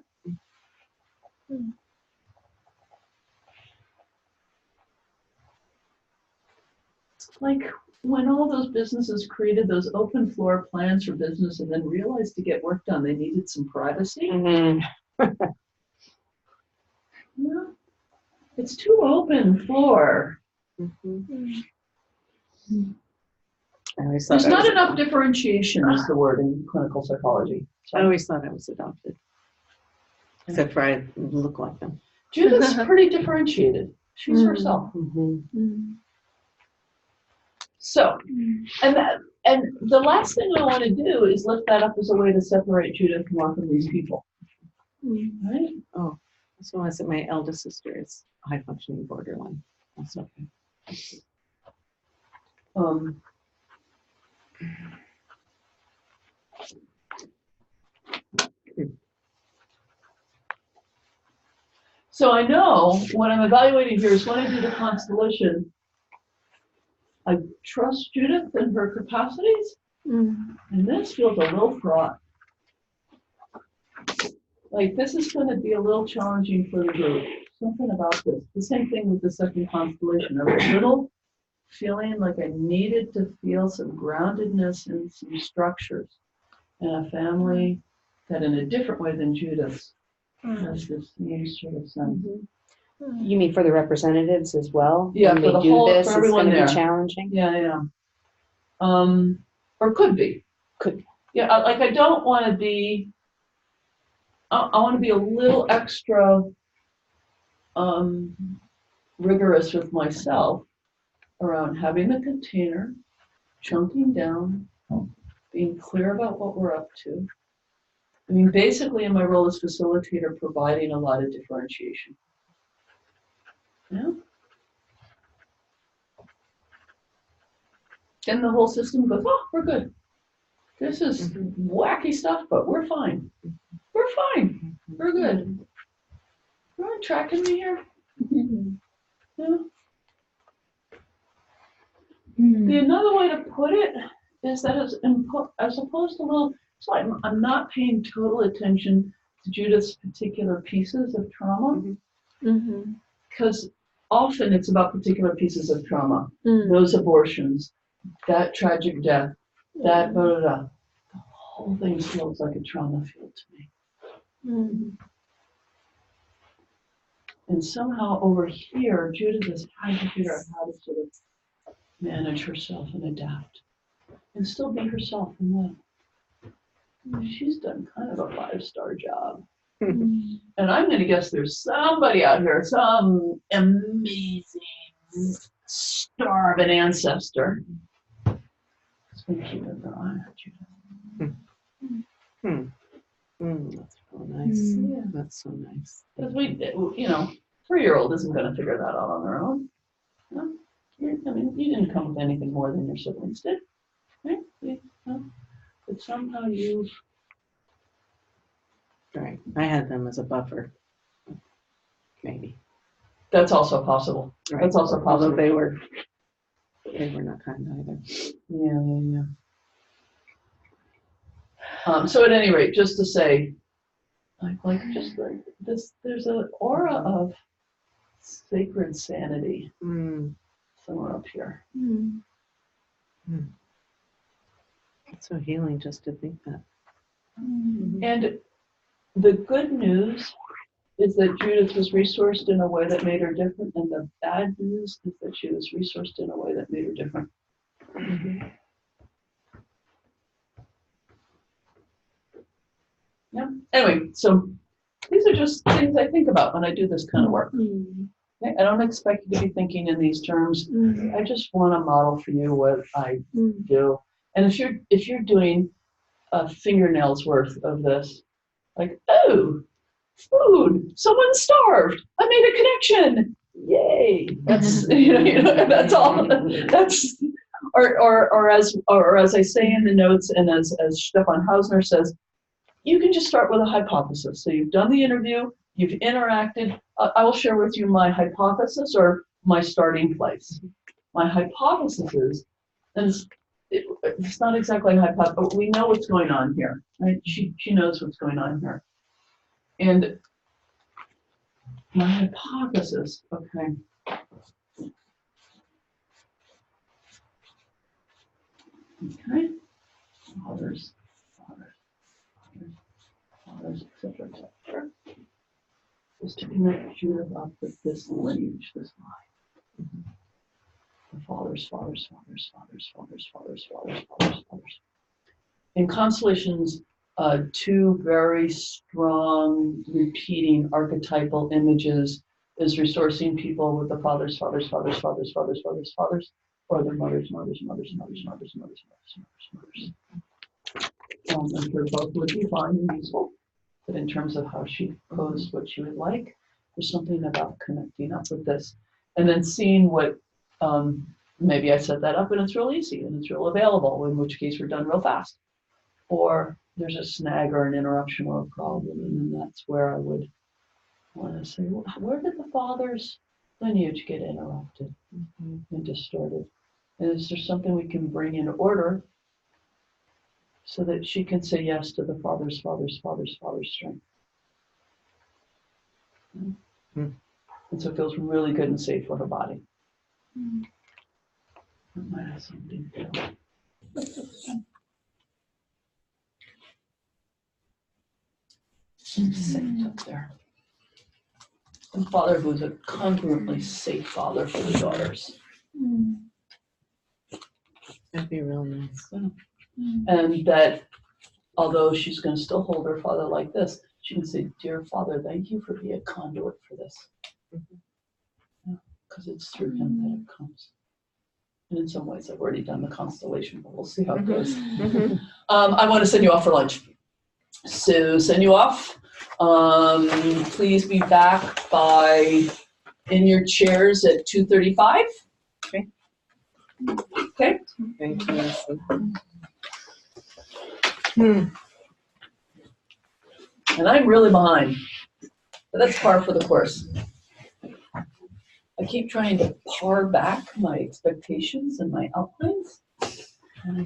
It's like when all those businesses created those open floor plans for business and then realized to get work done, they needed some privacy. Yeah. It's too open floor. There's not enough differentiation is the word in clinical psychology. I always thought I was adopted. Except for I look like them. Judith's pretty differentiated. She's herself. So, and the last thing I want to do is lift that up as a way to separate Judith more from these people. Right? Oh, so I said my eldest sister is high functioning borderline. That's okay. So I know when I'm evaluating here is when I do the constellation, I trust Judith and her capacities, and this feels a little fraught. Like this is going to be a little challenging for the group. Something about this. The same thing with the second constellation. I was a little feeling like I needed to feel some groundedness and some structures in a family that in a different way than Judith's has this same sort of sense. You mean for the representatives as well? Yeah, when for they the do whole, this, for it's everyone going to there. be challenging. Yeah. Or could be. Could be. Yeah, like I don't want to be, I want to be a little extra rigorous with myself around having the container, chunking down, being clear about what we're up to. I mean, basically in my role as facilitator, providing a lot of differentiation. Yeah. And the whole system goes, oh, we're good. This is wacky stuff, but we're fine. We're fine. We're good. You're tracking me here? Yeah. Another way to put it is that as opposed to little, so I'm not paying total attention to Judith's particular pieces of trauma, because often it's about particular pieces of trauma. Those abortions, that tragic death, that blah, blah, blah. The whole thing feels like a trauma field to me. And somehow over here, Judith is trying to figure out how to sort of manage herself and adapt and still be herself and live. She's done kind of a 5-star job. And I'm going to guess there's somebody out here, some amazing star of an ancestor. It's been keeping an eye on you. That's real nice. Yeah. That's so nice. Because we, 3-year-old isn't going to figure that out on their own. No? I mean, you didn't come with anything more than your siblings did, right? But somehow you've. Right. I had them as a buffer. Maybe. That's also possible. Right. That's also possible. Although they were not kind either. Yeah. So at any rate, just to say, just like this, there's an aura of sacred sanity somewhere up here. It's so healing just to think that. And the good news is that Judith was resourced in a way that made her different, and the bad news is that she was resourced in a way that made her different. Yeah. Anyway, so these are just things I think about when I do this kind of work. Okay? I don't expect you to be thinking in these terms. I just want to model for you what I do. And if you're doing a fingernail's worth of this, like, oh, food, someone starved, I made a connection, yay! That's that's all. That's or as I say in the notes, and as Stefan Hausner says, you can just start with a hypothesis. So you've done the interview, you've interacted. I will share with you my hypothesis or my starting place. My hypothesis is, and it's not exactly a hypothesis, but we know what's going on here, right? She knows what's going on here. And my hypothesis, okay. Okay. Fathers, etc., etc. Is to connect Judith up with this lineage, this line. The fathers. In constellations, 2 very strong repeating archetypal images is resourcing people with the fathers, or their mothers. I'm sure both would be fine and useful, but in terms of how she posed what she would like, there's something about connecting up with this, and then seeing what, maybe I set that up and it's real easy and it's real available, in which case we're done real fast. Or there's a snag or an interruption or a problem, and then that's where I would want to say, well, where did the father's lineage get interrupted and distorted? And is there something we can bring in order so that she can say yes to the father's strength? And so it feels really good and safe for her body. That might have something to do. Safe up there. And father who's a congruently safe father for the daughters. That'd be real nice. And that although she's going to still hold her father like this, she can say, dear father, thank you for being a conduit for this. Because it's through him that it comes. And in some ways, I've already done the constellation, but we'll see how it goes. I want to send you off for lunch. So send you off. Please be back in your chairs at 2:35. Okay. Okay. Thank you. And I'm really behind, but that's par for the course. I keep trying to par back my expectations and my outlines. And I